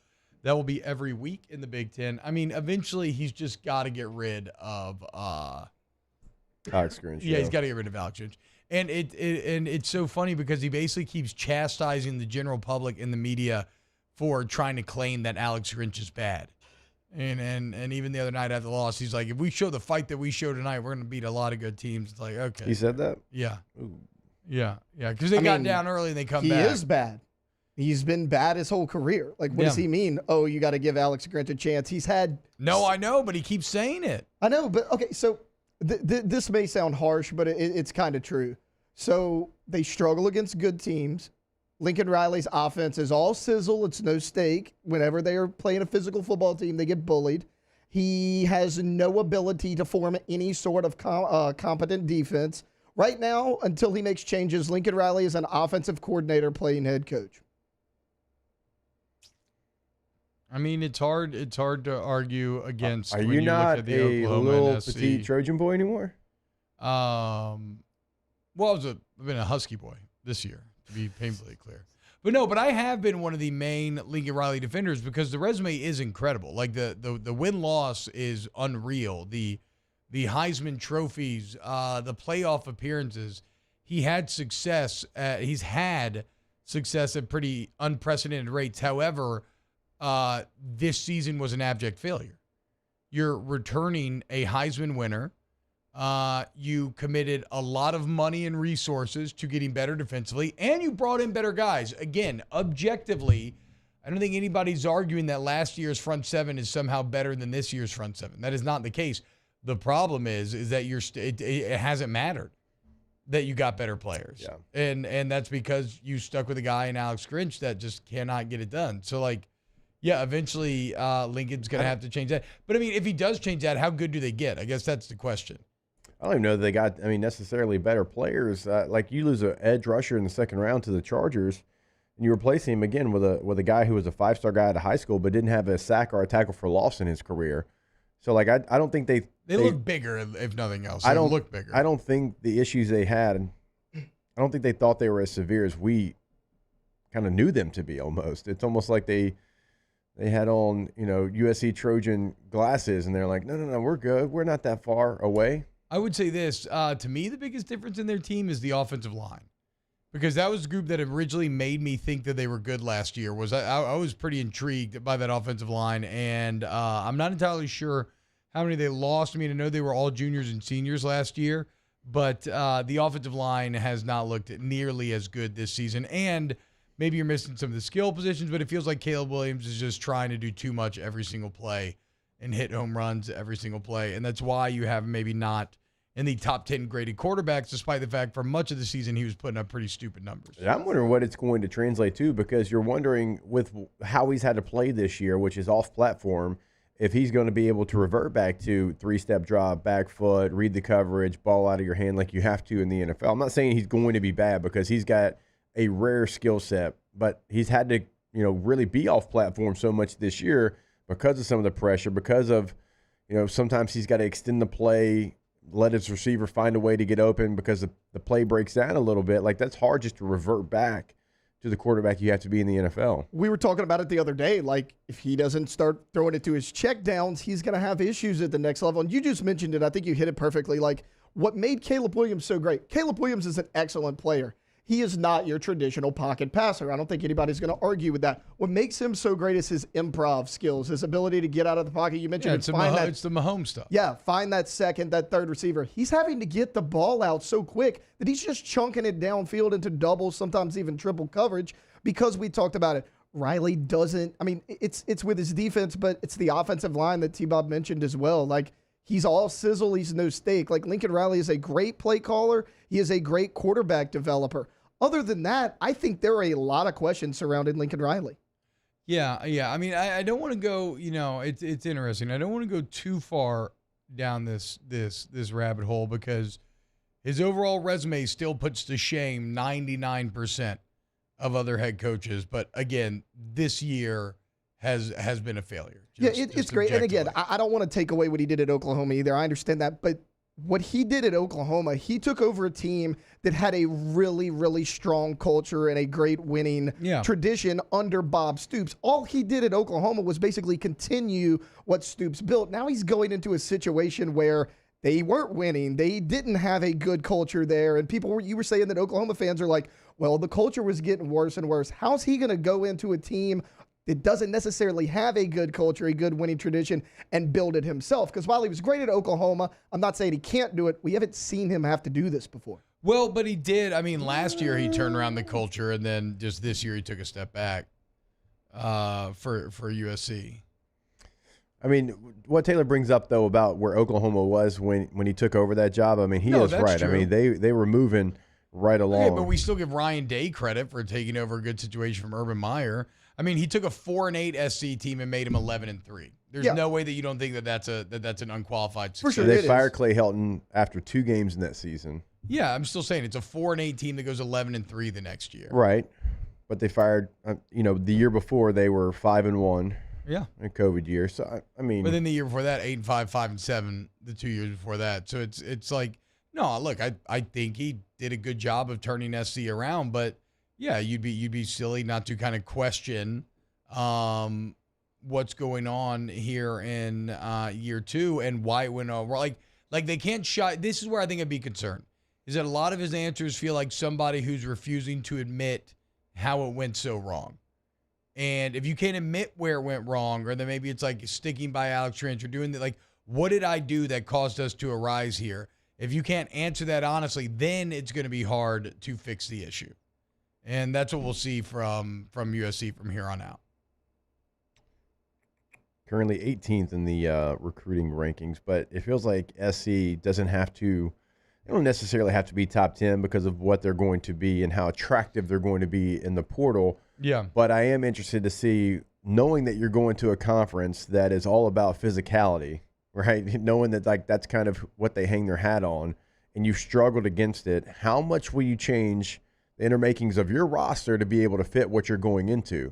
That will be every week in the Big Ten. I mean, eventually he's just got to get rid of Alex Grinch. Yeah, he's got to get rid of Alex Grinch. And it's so funny because he basically keeps chastising the general public and the media for trying to claim that Alex Grinch is bad. And even the other night after the loss, he's like, if we show the fight that we show tonight, we're going to beat a lot of good teams. It's like, okay. He said that? Yeah. Ooh. Yeah. Because they got down early and they come back. He is bad. He's been bad his whole career. Like, what does he mean? Oh, you got to give Alex Grinch a chance. He's had... No, I know, but he keeps saying it. I know, but okay, so this may sound harsh, but it's kind of true. So they struggle against good teams. Lincoln Riley's offense is all sizzle. It's no steak. Whenever they are playing a physical football team, they get bullied. He has no ability to form any sort of competent defense. Right now, until he makes changes, Lincoln Riley is an offensive coordinator playing head coach. I mean, it's hard to argue against. Are when you not look at the a Oklahoma little NSC. petite Trojan boy anymore? Well, I've been a Husky boy this year, to be painfully clear. But I have been one of the main Lincoln Riley defenders because the resume is incredible. Like the win-loss is unreal. The Heisman trophies, the playoff appearances. He had success. He's had success at pretty unprecedented rates. However, this season was an abject failure. You're returning a Heisman winner. You committed a lot of money and resources to getting better defensively, and you brought in better guys. Again, objectively, I don't think anybody's arguing that last year's front seven is somehow better than this year's front seven. That is not the case. The problem is that it hasn't mattered that you got better players. Yeah. And that's because you stuck with a guy in Alex Grinch that just cannot get it done. So, eventually Lincoln's going to have to change that. But, I mean, if he does change that, how good do they get? I guess that's the question. I don't even know that they got, necessarily better players. You lose an edge rusher in the second round to the Chargers, and you replace him again with a guy who was a 5-star guy out of high school but didn't have a sack or a tackle for loss in his career. So, I don't think they look bigger, if nothing else. They don't look bigger. I don't think the issues they had, I don't think they thought they were as severe as we kind of knew them to be almost. It's almost like they had on, USC Trojan glasses, and they're like, no, we're good. We're not that far away. I would say this. To me, the biggest difference in their team is the offensive line. Because that was the group that originally made me think that they were good last year. I was pretty intrigued by that offensive line, and I'm not entirely sure how many they lost. I mean, I know they were all juniors and seniors last year, but the offensive line has not looked nearly as good this season. And maybe you're missing some of the skill positions, but it feels like Caleb Williams is just trying to do too much every single play and hit home runs every single play. And that's why you have maybe not in the top 10 graded quarterbacks, despite the fact for much of the season he was putting up pretty stupid numbers. And I'm wondering what it's going to translate to, because you're wondering with how he's had to play this year, which is off platform, if he's going to be able to revert back to 3-step drop, back foot, read the coverage, ball out of your hand like you have to in the NFL. I'm not saying he's going to be bad, because he's got a rare skill set, but he's had to, really be off platform so much this year because of some of the pressure, because of, sometimes he's got to extend the play, let his receiver find a way to get open because the play breaks down a little bit. That's hard just to revert back to the quarterback you have to be in the NFL. We were talking about it the other day. If he doesn't start throwing it to his checkdowns, he's going to have issues at the next level. And you just mentioned it. I think you hit it perfectly. What made Caleb Williams so great? Caleb Williams is an excellent player. He is not your traditional pocket passer. I don't think anybody's going to argue with that. What makes him so great is his improv skills, his ability to get out of the pocket. You mentioned it's the Mahomes stuff. Yeah, find that second, that third receiver. He's having to get the ball out so quick that he's just chunking it downfield into double, sometimes even triple coverage, because we talked about it. Riley doesn't, it's with his defense, but it's the offensive line that T-Bob mentioned as well. He's all sizzle, he's no steak. Lincoln Riley is a great play caller. He is a great quarterback developer. Other than that, I think there are a lot of questions surrounding Lincoln Riley. Yeah. I don't want to go, it's interesting. I don't want to go too far down this rabbit hole, because his overall resume still puts to shame 99% of other head coaches. But again, this year has been a failure. It's great. And again, I don't want to take away what he did at Oklahoma either. I understand that. But what he did at Oklahoma, he took over a team that had a really, really strong culture and a great winning tradition under Bob Stoops. All he did at Oklahoma was basically continue what Stoops built. Now he's going into a situation where they weren't winning. They didn't have a good culture there. And you were saying that Oklahoma fans are like, well, the culture was getting worse and worse. How's he going to go into a team that doesn't necessarily have a good culture, a good winning tradition, and build it himself? Because while he was great at Oklahoma, I'm not saying he can't do it. We haven't seen him have to do this before. Well, but he did. I mean, last year he turned around the culture, and then just this year he took a step back for USC. I mean, what Taylor brings up, though, about where Oklahoma was when he took over that job, I mean, he is right. True. I mean, they were moving right along. Okay, but we still give Ryan Day credit for taking over a good situation from Urban Meyer. I mean, he took a 4-8 SC team and made him 11-3. There's no way that you don't think that that's an unqualified success. For sure, they fired Clay Helton after 2 games in that season. Yeah, I'm still saying it's a 4-8 team that goes 11-3 the next year. Right, but they fired. The year before they were 5-1. Yeah, in COVID year. So I mean, but then the year before that, 8-5, 5-7. The 2 years before that. So it's like, no, look, I think he did a good job of turning SC around, but yeah, you'd be silly not to kind of question what's going on here in year 2 and why it went over. Like they can't this is where I think I'd be concerned, is that a lot of his answers feel like somebody who's refusing to admit how it went so wrong. And if you can't admit where it went wrong, or then maybe it's like sticking by Alex Trench or doing that, like, what did I do that caused us to arise here? If you can't answer that honestly, then it's going to be hard to fix the issue. And that's what we'll see from USC from here on out. Currently 18th in the recruiting rankings, but it feels like SC doesn't have to. They don't necessarily have to be top 10 because of what they're going to be and how attractive they're going to be in the portal. Yeah. But I am interested to see, knowing that you're going to a conference that is all about physicality, right? Knowing that like that's kind of what they hang their hat on, and you've struggled against it, how much will you change the inner makings of your roster to be able to fit what you're going into?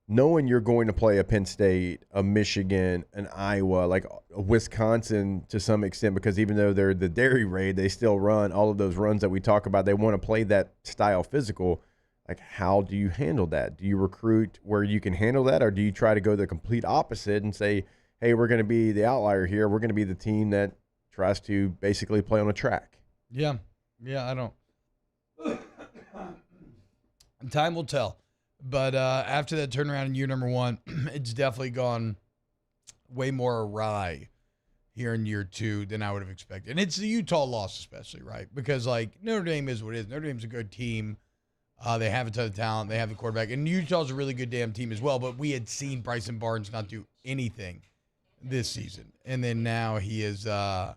Knowing you're going to play a Penn State, a Michigan, an Iowa, like a Wisconsin to some extent, because even though they're the Dairy Raid, they still run all of those runs that we talk about. They want to play that style physical. Like, how do you handle that? Do you recruit where you can handle that, or do you try to go the complete opposite and say, hey, we're going to be the outlier here. We're going to be the team that tries to basically play on a track? Yeah. I don't. Time will tell. But after that turnaround in year number 1, it's definitely gone way more awry here in year 2 than I would have expected. And it's the Utah loss especially, right? Because, like, Notre Dame is what it is. Notre Dame's a good team. They have a ton of talent. They have the quarterback. And Utah's a really good damn team as well. But we had seen Bryson Barnes not do anything this season. And then now he is that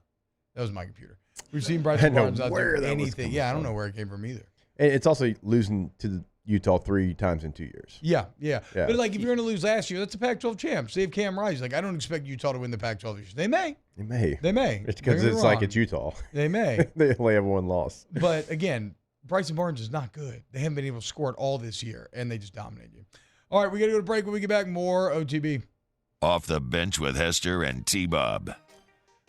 was my computer. We've seen Bryson Barnes not do anything. Yeah, I don't know where it came from either. And it's also losing to Utah 3 times in 2 years. Yeah. But, like, if you're going to lose last year, that's a Pac-12 champ. Save Cam Rice. Like, I don't expect Utah to win the Pac-12 this year. They may. It's because it's like it's Utah. They may. They only have 1 loss. But, again, Bryson Barnes is not good. They haven't been able to score it all this year, and they just dominate you. All right, we got to go to break. When we get back, more OTB. Off the Bench with Hester and T-Bob.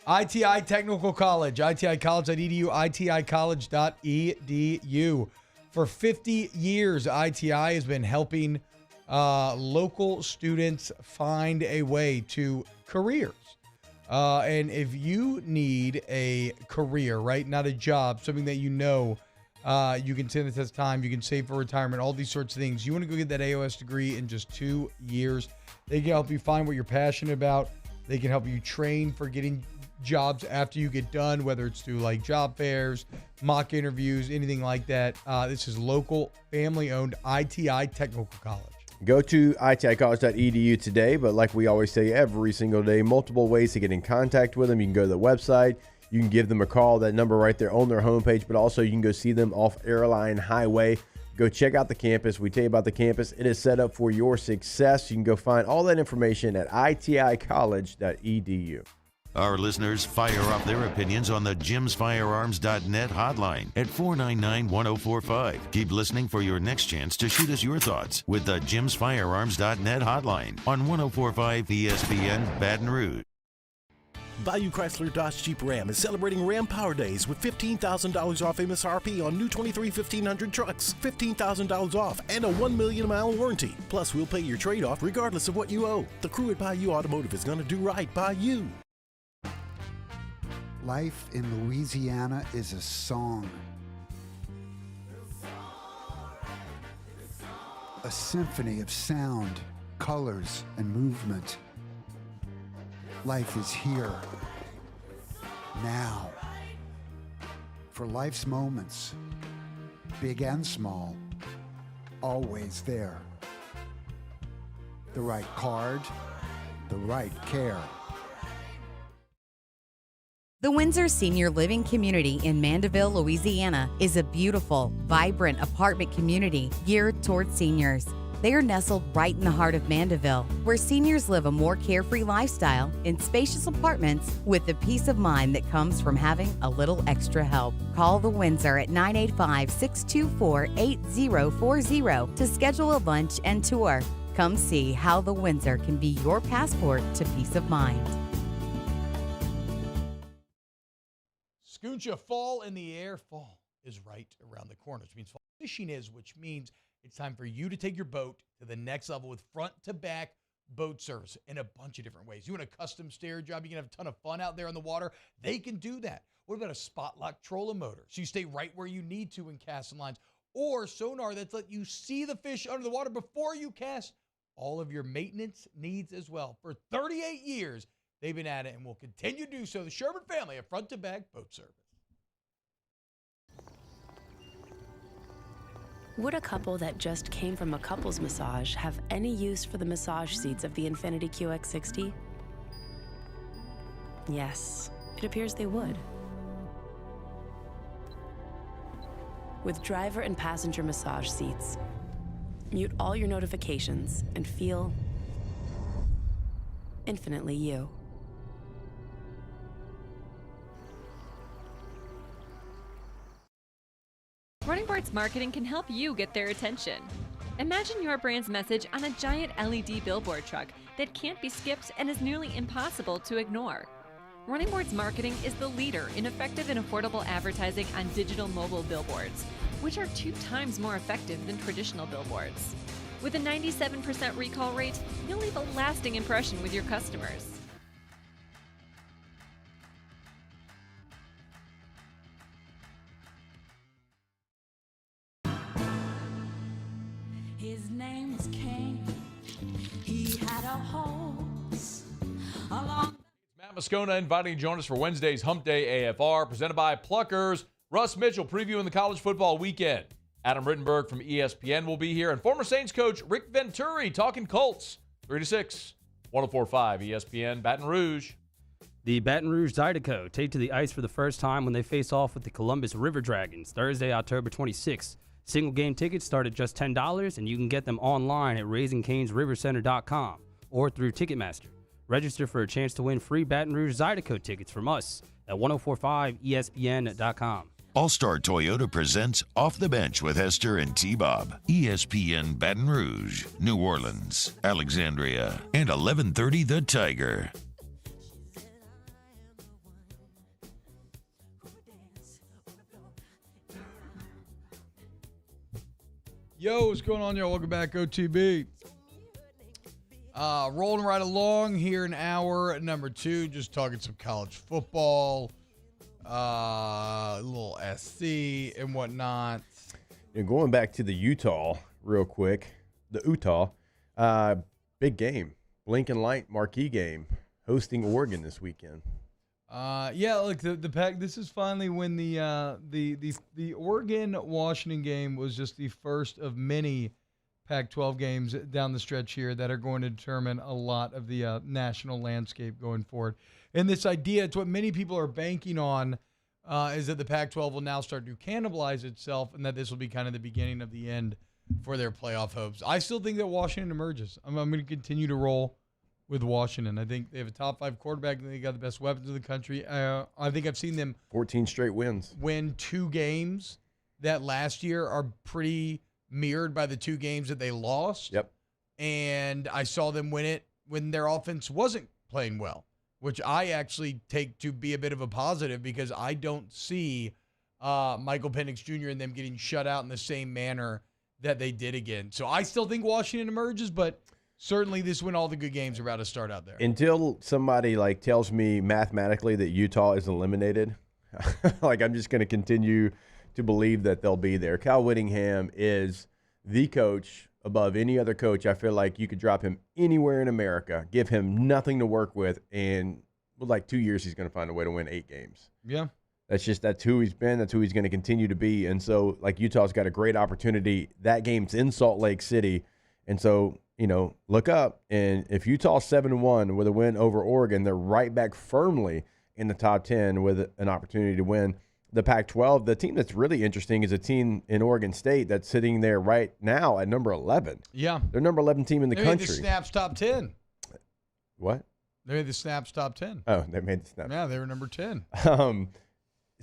ITI Technical College, iticollege.edu, iticollege.edu. For 50 years, ITI has been helping local students find a way to careers. And if you need a career, right, not a job, something that you know you can stand the test of time, you can save for retirement, all these sorts of things. You want to go get that AOS degree in just 2 years. They can help you find what you're passionate about. They can help you train for getting jobs after you get done, whether it's through like job fairs, mock interviews, anything like that. This is local, family-owned ITI Technical College. Go to iticollege.edu today, but like we always say every single day, multiple ways to get in contact with them. You can go to the website. You can give them a call, that number right there on their homepage, but also you can go see them off Airline Highway. Go check out the campus. We tell you about the campus. It is set up for your success. You can go find all that information at iticollege.edu. Our listeners fire off their opinions on the jimsfirearms.net hotline at 499-1045. Keep listening for your next chance to shoot us your thoughts with the jimsfirearms.net hotline on 1045 ESPN Baton Rouge. Bayou Chrysler Dodge Jeep Ram is celebrating Ram Power Days with $15,000 off MSRP on new 23 1500 trucks, $15,000 off, and a 1 million mile warranty. Plus, we'll pay your trade-off regardless of what you owe. The crew at Bayou Automotive is going to do right by you. Life in Louisiana is a song. A symphony of sound, colors, and movement. Life is here, now. For life's moments, big and small, always there. The right card, the right care. The Windsor Senior Living Community in Mandeville, Louisiana is a beautiful, vibrant apartment community geared toward seniors. They are nestled right in the heart of Mandeville, where seniors live a more carefree lifestyle in spacious apartments with the peace of mind that comes from having a little extra help. Call the Windsor at 985-624-8040 to schedule a lunch and tour. Come see how the Windsor can be your passport to peace of mind. Scooncha, fall in the air. Fall is right around the corner, which means fall fishing is, which means it's time for you to take your boat to the next level with front-to-back boat service in a bunch of different ways. You want a custom stair job, you can have a ton of fun out there on the water. They can do that. What about a spot lock trolling motor? So you stay right where you need to in casting lines. Or sonar that's let you see the fish under the water before you cast. All of your maintenance needs as well. For 38 years, they've been at it and will continue to do so. The Sherman family of front-to-back boat service. Would a couple that just came from a couples massage have any use for the massage seats of the Infiniti QX60? Yes, it appears they would. With driver and passenger massage seats, mute all your notifications and feel infinitely you. Running Boards Marketing can help you get their attention. Imagine your brand's message on a giant LED billboard truck that can't be skipped and is nearly impossible to ignore. Running Boards Marketing is the leader in effective and affordable advertising on digital mobile billboards, which are 2 times more effective than traditional billboards. With a 97% recall rate, you'll leave a lasting impression with your customers. His name was King. He had a horse along. Matt Moscona inviting you to join us for Wednesday's Hump Day AFR, presented by Pluckers. Russ Mitchell previewing the college football weekend. Adam Rittenberg from ESPN will be here, and former Saints coach Rick Venturi talking Colts. 3 to 6, 104.5 ESPN, Baton Rouge. The Baton Rouge Zydeco take to the ice for the first time when they face off with the Columbus River Dragons Thursday, October 26th. Single game tickets start at just $10, and you can get them online at RaisingCanesRiverCenter.com or through Ticketmaster. Register for a chance to win free Baton Rouge Zydeco tickets from us at 1045ESPN.com. All-Star Toyota presents Off the Bench with Hester and T-Bob. ESPN Baton Rouge, New Orleans, Alexandria, and 1130 The Tiger. Yo, what's going on, y'all? Welcome back, OTB. Rolling right along here in hour number 2, just talking some college football, a little SC and whatnot. And going back to the Utah real quick, the Utah, big game, blink and light marquee game, hosting Oregon this weekend. Yeah, look, the Pac. This is finally when the Oregon-Washington game was just the first of many Pac-12 games down the stretch here that are going to determine a lot of the national landscape going forward. And this idea, it's what many people are banking on, is that the Pac-12 will now start to cannibalize itself, and that this will be kind of the beginning of the end for their playoff hopes. I still think that Washington emerges. I'm going to continue to roll with Washington. I think they have a top 5 quarterback, and they got the best weapons in the country. I think I've seen them 14 straight wins. Win 2 games that last year are pretty mirrored by the 2 games that they lost. Yep. And I saw them win it when their offense wasn't playing well. which I actually take to be a bit of a positive because I don't see Michael Penix Jr. and them getting shut out in the same manner that they did again. So I still think Washington emerges, but certainly this is when all the good games are about to start out there. Until somebody tells me mathematically that Utah is eliminated, I'm just going to continue to believe that they'll be there. Kyle Whittingham is the coach above any other coach. I feel like you could drop him anywhere in America, give him nothing to work with, and with 2 years he's going to find a way to win 8 games. Yeah. That's who he's been. That's who he's going to continue to be. And so, Utah's got a great opportunity. That game's in Salt Lake City. And so, look up. And if Utah's 7-1 with a win over Oregon, they're right back firmly in the top 10 with an opportunity to win the Pac-12. The team that's really interesting is a team in Oregon State that's sitting there right now at number 11. Yeah. They're number 11 team in the country. They made the Snaps top 10. What? They made the Snaps top 10. Oh, they made the Snaps. Yeah, they were number 10.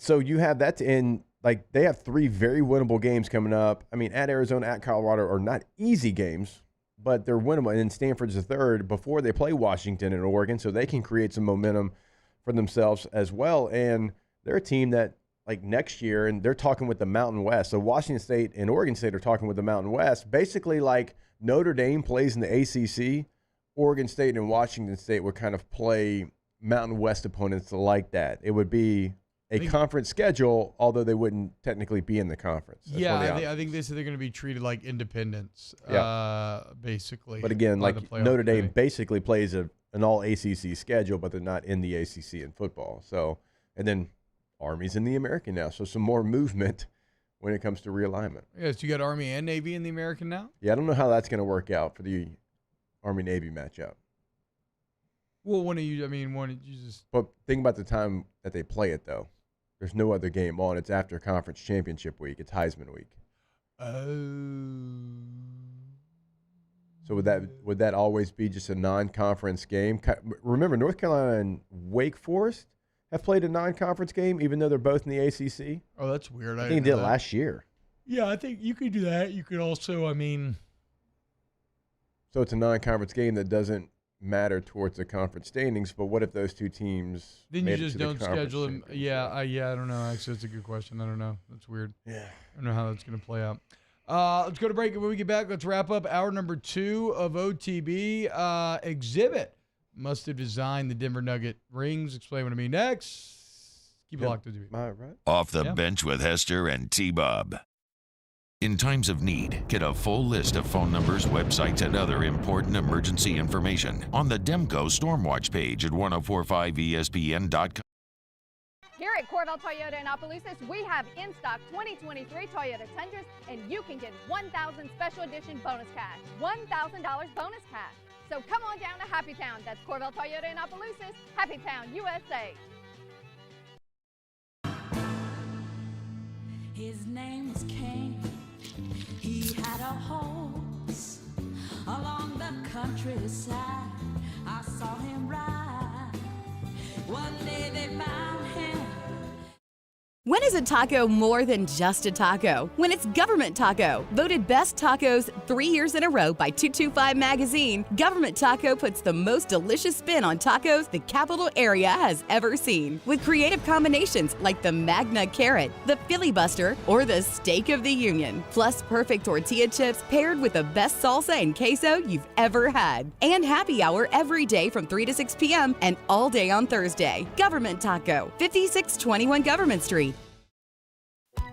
So you have that, and they have 3 very winnable games coming up. I mean, at Arizona, at Colorado are not easy games, but they're winnable. And then Stanford's the third before they play Washington and Oregon, so they can create some momentum for themselves as well. And they're a team that, next year, and they're talking with the Mountain West. So Washington State and Oregon State are talking with the Mountain West. Basically, Notre Dame plays in the ACC, Oregon State and Washington State would kind of play Mountain West opponents like that. It would be a conference schedule, although they wouldn't technically be in the conference. That's I think they're going to be treated like independents, basically. But again, Notre Dame basically plays an all-ACC schedule, but they're not in the ACC in football. So, and then Army's in the American now, so some more movement when it comes to realignment. Yes, you got Army and Navy in the American now? Yeah, I don't know how that's going to work out for the Army-Navy matchup. Well, when did you just... But think about the time that they play it, though. There's no other game on. It's after conference championship week. It's Heisman week. Oh. So would that always be just a non-conference game? Remember, North Carolina and Wake Forest have played a non-conference game, even though they're both in the ACC. Oh, that's weird. I think they did it last year. Yeah, I think you could do that. You could also, So it's a non-conference game that doesn't matter towards the conference standings, but what if those two teams then you just don't schedule them? Yeah, I don't know. Actually, that's a good question. I don't know. That's weird. Yeah. I don't know how that's going to play out. Let's go to break, and when we get back, let's wrap up hour number 2 of OTB. Exhibit must have designed the Denver Nugget rings. Explain what I mean next. Keep it locked to OTB. Right. Off the bench with Hester and T-Bob. In times of need, get a full list of phone numbers, websites, and other important emergency information on the Demco Stormwatch page at 1045ESPN.com. Here at Corvell Toyota in Opelousas, we have in stock 2023 Toyota Tundras, and you can get 1,000 special edition bonus cash. $1,000 bonus cash. So come on down to Happy Town. That's Corvell Toyota in Opelousas, Happy Town, USA. His name was Cain. He had a horse along the countryside. I saw him ride. One day they found him. When is a taco more than just a taco? When it's Government Taco. Voted best tacos 3 years in a row by 225 Magazine, Government Taco puts the most delicious spin on tacos the capital area has ever seen. With creative combinations like the Magna Carrot, the Filibuster, or the Steak of the Union. Plus perfect tortilla chips paired with the best salsa and queso you've ever had. And happy hour every day from 3 to 6 p.m. and all day on Thursday. Government Taco, 5621 Government Street.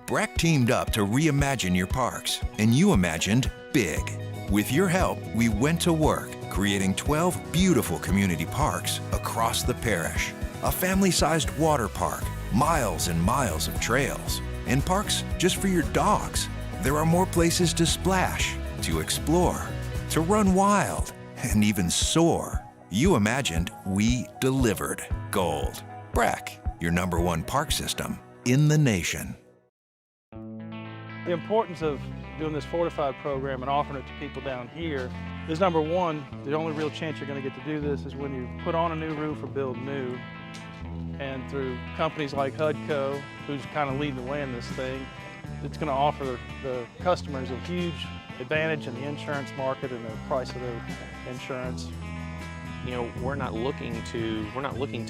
BRAC teamed up to reimagine your parks, and you imagined big. With your help, we went to work, creating 12 beautiful community parks across the parish. A family-sized water park, miles and miles of trails, and parks just for your dogs. There are more places to splash, to explore, to run wild, and even soar. You imagined, we delivered. Gold. BRAC, your #1 park system in the nation. The importance of doing this fortified program and offering it to people down here is #1, the only real chance you're going to get to do this is when you put on a new roof or build new. And through companies like HUDCO, who's kind of leading the way in this thing, it's going to offer the customers a huge advantage in the insurance market and the price of their insurance. You know, we're not looking to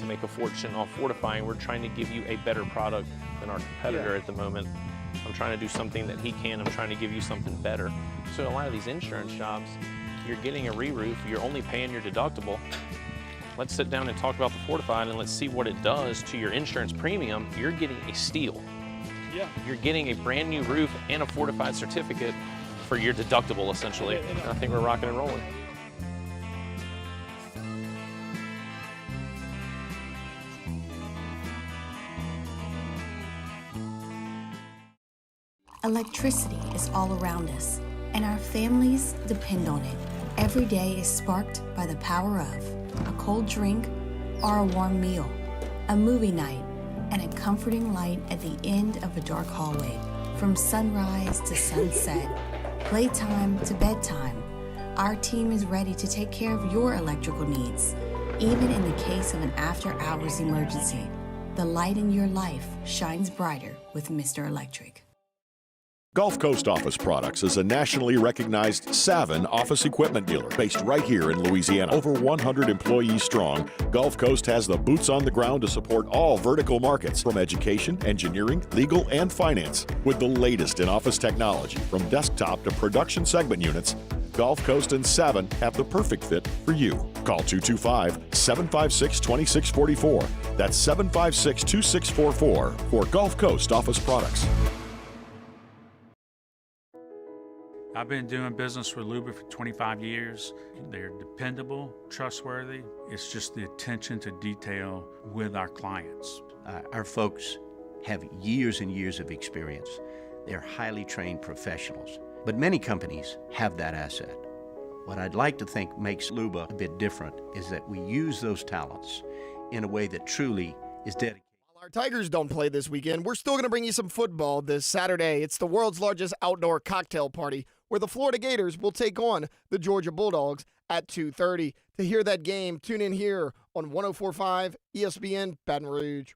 make a fortune off fortifying. We're trying to give you a better product than our competitor at the moment. I'm trying to do something that he can. I'm trying to give you something better. So a lot of these insurance jobs, you're getting a re-roof, you're only paying your deductible. Let's sit down and talk about the fortified and let's see what it does to your insurance premium. You're getting a steal. Yeah. You're getting a brand new roof and a fortified certificate for your deductible, essentially. And I think we're rocking and rolling. Electricity is all around us, and our families depend on it. Every day is sparked by the power of a cold drink or a warm meal, a movie night, and a comforting light at the end of a dark hallway. From sunrise to sunset, playtime to bedtime, our team is ready to take care of your electrical needs. Even in the case of an after-hours emergency, the light in your life shines brighter with Mr. Electric. Gulf Coast Office Products is a nationally recognized Savin office equipment dealer based right here in Louisiana. Over 100 employees strong, Gulf Coast has the boots on the ground to support all vertical markets from education, engineering, legal, and finance. With the latest in office technology, from desktop to production segment units, Gulf Coast and Savin have the perfect fit for you. Call 225-756-2644. That's 756-2644 for Gulf Coast Office Products. I've been doing business with Luba for 25 years. They're dependable, trustworthy. It's just the attention to detail with our clients. Our folks have years and years of experience. They're highly trained professionals, but many companies have that asset. What I'd like to think makes Luba a bit different is that we use those talents in a way that truly is dedicated. Our Tigers don't play this weekend. We're still going to bring you some football this Saturday. It's the world's largest outdoor cocktail party where the Florida Gators will take on the Georgia Bulldogs at 2:30. To hear that game, tune in here on 104.5 ESPN Baton Rouge.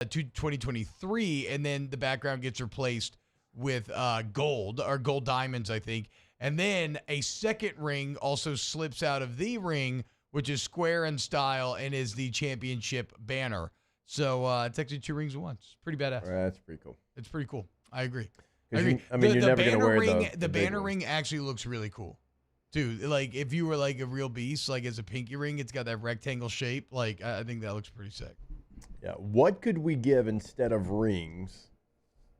To 2023, and then the background gets replaced with gold or gold diamonds, I think. And then a second ring also slips out of the ring, which is square in style and is the championship banner. So it's actually two rings at once. Pretty badass. That's pretty cool. It's pretty cool. I agree. You're never going to wear the banner ring actually looks really cool. Dude, like if you were like a real beast, like as a pinky ring, it's got that rectangle shape. Like I think that looks pretty sick. Yeah. What could we give instead of rings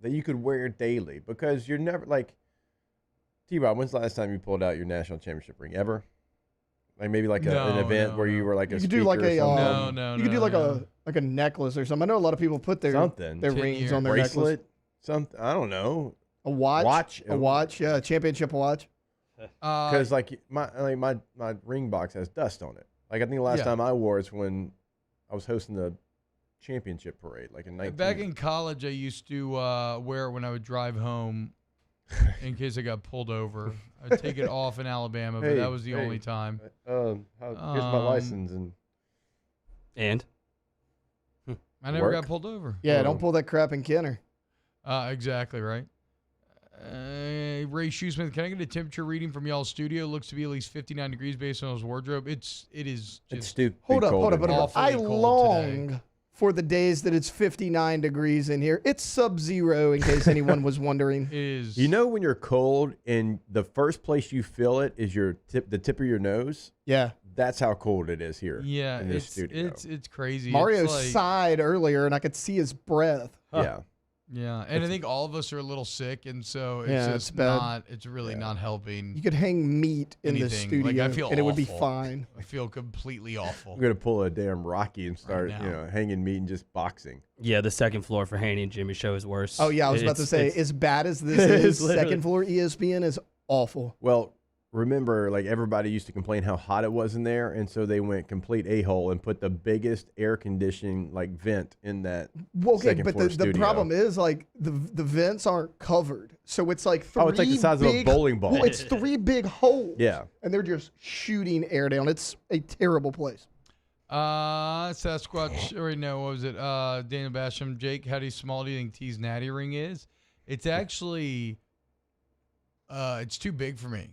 that you could wear daily? Because you're never like, T-Rob, when's the last time you pulled out your national championship ring? Ever? Like maybe like an event where you were like a speaker do like or a something? you could do like a necklace or something. I know a lot of people put their rings on their bracelet, necklace. something. I don't know. A watch. A watch. Yeah, a championship watch. Because like my ring box has dust on it. Like I think the last time I wore it's when I was hosting the championship parade, like in 19. Back in college, I used to wear it when I would drive home in case I got pulled over. I'd take it off in Alabama, but that was the only time. Here's my license. And? I never got pulled over. Yeah, don't pull that crap in Kenner. Exactly right. Ray Shoesmith, can I get a temperature reading from y'all's studio? Looks to be at least 59 degrees based on his wardrobe. It is just it's stupid. Hold up. I long today. for the days that it's 59 degrees in here. It's sub-zero, in case anyone was wondering. You know when you're cold and the first place you feel it is the tip of your nose? Yeah. That's how cold it is here. Yeah, in this studio. It's crazy. Mario It's like, sighed earlier, and I could see his breath. Yeah. Yeah, and I think all of us are a little sick, and so it's Yeah, just it's bad. not. It's really not helping. You could hang meat in the anything. studio, Like, I feel and it would be awful. fine. I feel completely awful. I'm gonna pull a damn Rocky and start, now. hanging meat and just boxing. Yeah, the second floor for Haney and Jimmy's show is worse. Oh, yeah, I was about to say, as bad as this is, second floor ESPN is awful. Well, remember, like everybody used to complain how hot it was in there, and so they went complete a-hole and put the biggest air conditioning vent in that. Well, okay, second but floor the studio. problem is the vents aren't covered, so it's like three. Oh, it's like the size of a bowling ball. Well, it's 3 big holes. Yeah. And they're just shooting air down. It's a terrible place. Sasquatch. Or no, what was it? Daniel Basham. Jake, how small do you think T's natty ring is? It's actually, it's too big for me.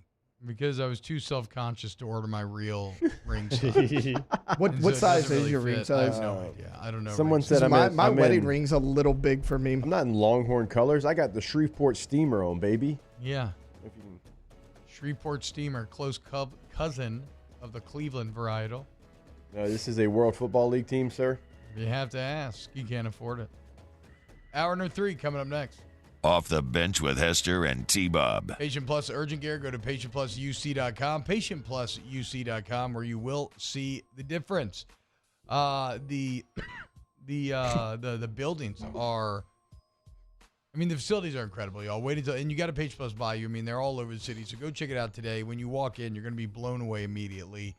Because I was too self-conscious to order my real ring size. What size is your ring size? I have no idea. I don't know. Someone said my wedding ring's a little big for me. I'm not in Longhorn colors. I got the Shreveport Steamer on, baby. Yeah. Shreveport Steamer, close cousin of the Cleveland varietal. This is a World Football League team, sir. You have to ask. You can't afford it. Hour number 3 coming up next. Off the Bench with Hester and T-Bob. Patient Plus Urgent Care. Go to patientplusuc.com. Patientplusuc.com, where you will see the difference. The buildings are. I mean, the facilities are incredible, y'all. Wait until, and you got a Patient Plus by you. I mean, they're all over the city, so go check it out today. When you walk in, you're going to be blown away immediately.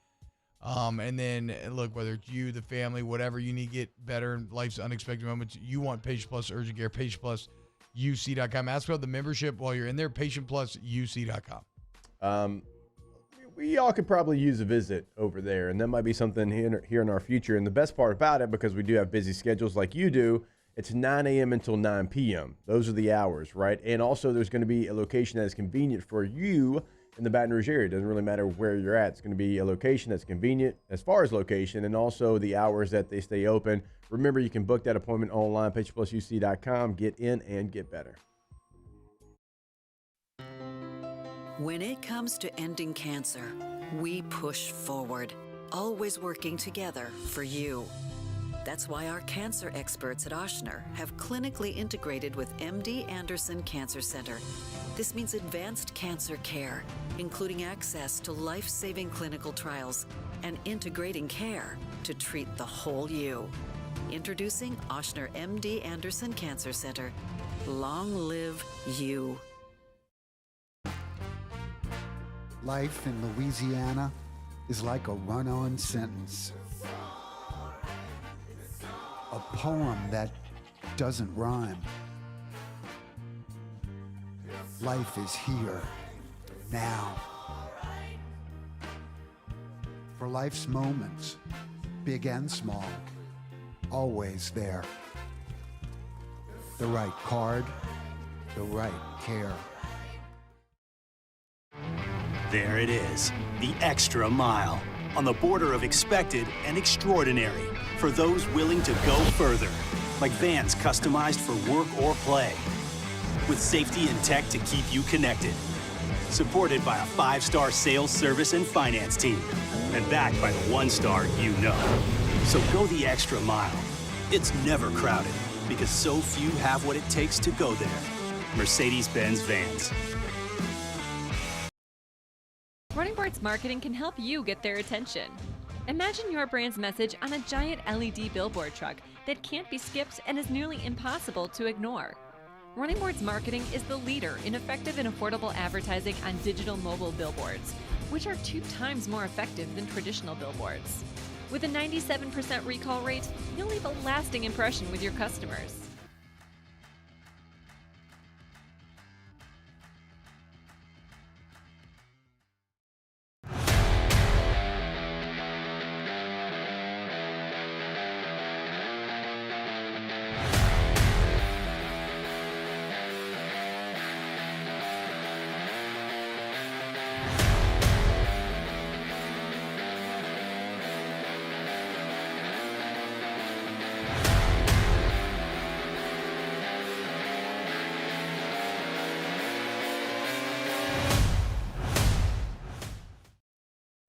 And then look, whether it's you, the family, whatever you need to get better in life's unexpected moments, you want Patient Plus Urgent Care. Patient Plus. UC.com. Ask about the membership while you're in there. PatientPlusUC.com. We all could probably use a visit over there, and that might be something here in our future. And the best part about it, because we do have busy schedules like you do, it's 9 a.m. until 9 p.m. Those are the hours, right? And also there's going to be a location that is convenient for you in the Baton Rouge area. It doesn't really matter where you're at. It's going to be a location that's convenient as far as location, and also the hours that they stay open. Remember, you can book that appointment online, patientplusuc.com. Get in and get better. When it comes to ending cancer, we push forward, always working together for you. That's why our cancer experts at Ochsner have clinically integrated with MD Anderson Cancer Center. This means advanced cancer care, including access to life-saving clinical trials and integrating care to treat the whole you. Introducing Ochsner MD Anderson Cancer Center. Long live you. Life in Louisiana is like a run-on sentence. A poem that doesn't rhyme. Life is here, now. For life's moments, big and small, always there. The right card, the right care. There it is, the extra mile, on the border of expected and extraordinary, for those willing to go further, like vans customized for work or play, with safety and tech to keep you connected, supported by a 5-star sales, service, and finance team, and backed by the 1-star you know. So go the extra mile. It's never crowded, because so few have what it takes to go there. Mercedes-Benz Vans. Running Boards Marketing can help you get their attention. Imagine your brand's message on a giant LED billboard truck that can't be skipped and is nearly impossible to ignore. Running Boards Marketing is the leader in effective and affordable advertising on digital mobile billboards, which are 2 times more effective than traditional billboards. With a 97% recall rate, you'll leave a lasting impression with your customers.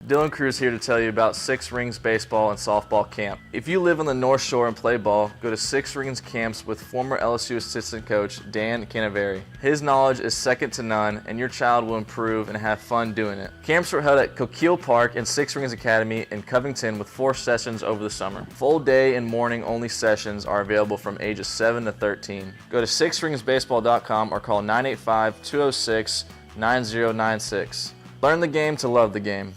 Dylan Cruz here to tell you about Six Rings Baseball and Softball Camp. If you live on the North Shore and play ball, go to Six Rings Camps with former LSU assistant coach Dan Canaveri. His knowledge is second to none, and your child will improve and have fun doing it. Camps were held at Coquille Park and Six Rings Academy in Covington with 4 sessions over the summer. Full day and morning only sessions are available from ages 7 to 13. Go to sixringsbaseball.com or call 985-206-9096. Learn the game to love the game.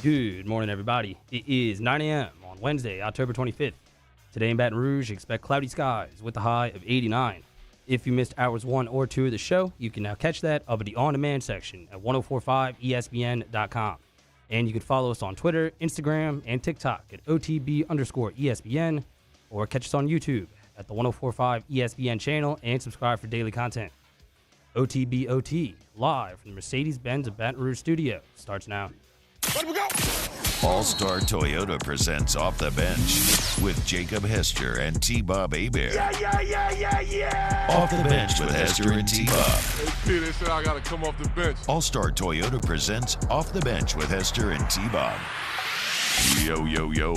Good morning, everybody. It is 9 a.m. on Wednesday, October 25th. Today in Baton Rouge, expect cloudy skies with a high of 89. If you missed hours 1 or 2 of the show, you can now catch that up at the on-demand section at 1045ESPN.com. And you can follow us on Twitter, Instagram, and TikTok at OTB_ESPN, or catch us on YouTube at the 1045 ESPN channel and subscribe for daily content. OTBOT, live from the Mercedes-Benz of Baton Rouge studio, starts now. All-Star Toyota presents Off the Bench with Jacob Hester and T-Bob Hebert. Yeah. Off the Bench with Hester and T-Bob. Hey, P, they said I got to come off the bench. All-Star Toyota presents Off the Bench with Hester and T-Bob. Yo, yo, yo.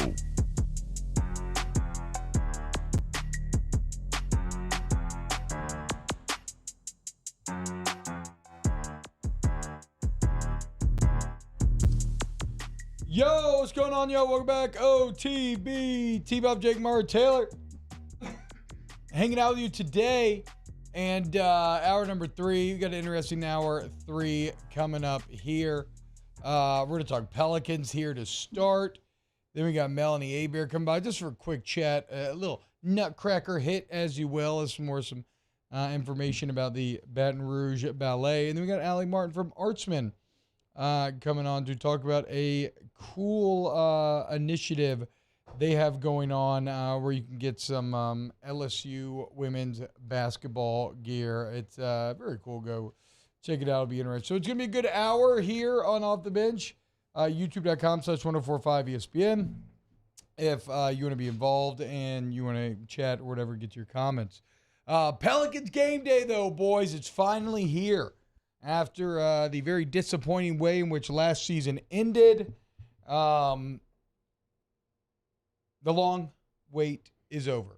Yo, what's going on, yo? Welcome back. OTB, T-Bob, Jake Murray, Taylor. Hanging out with you today. And hour number 3. We got an interesting hour 3 coming up here. We're going to talk Pelicans here to start. Then we got Melanie Hebert coming by just for a quick chat. A little nutcracker hit, as you will, as some information about the Baton Rouge Ballet. And then we got Allie Martin from Artsman coming on to talk about a cool initiative they have going on where you can get some LSU women's basketball gear. It's very cool. Go check it out. It'll be interesting. So it's going to be a good hour here on Off the Bench. YouTube.com/1045ESPN. If you want to be involved and you want to chat or whatever, get your comments. Pelicans game day, though, boys. It's finally here. After the very disappointing way in which last season ended, the long wait is over.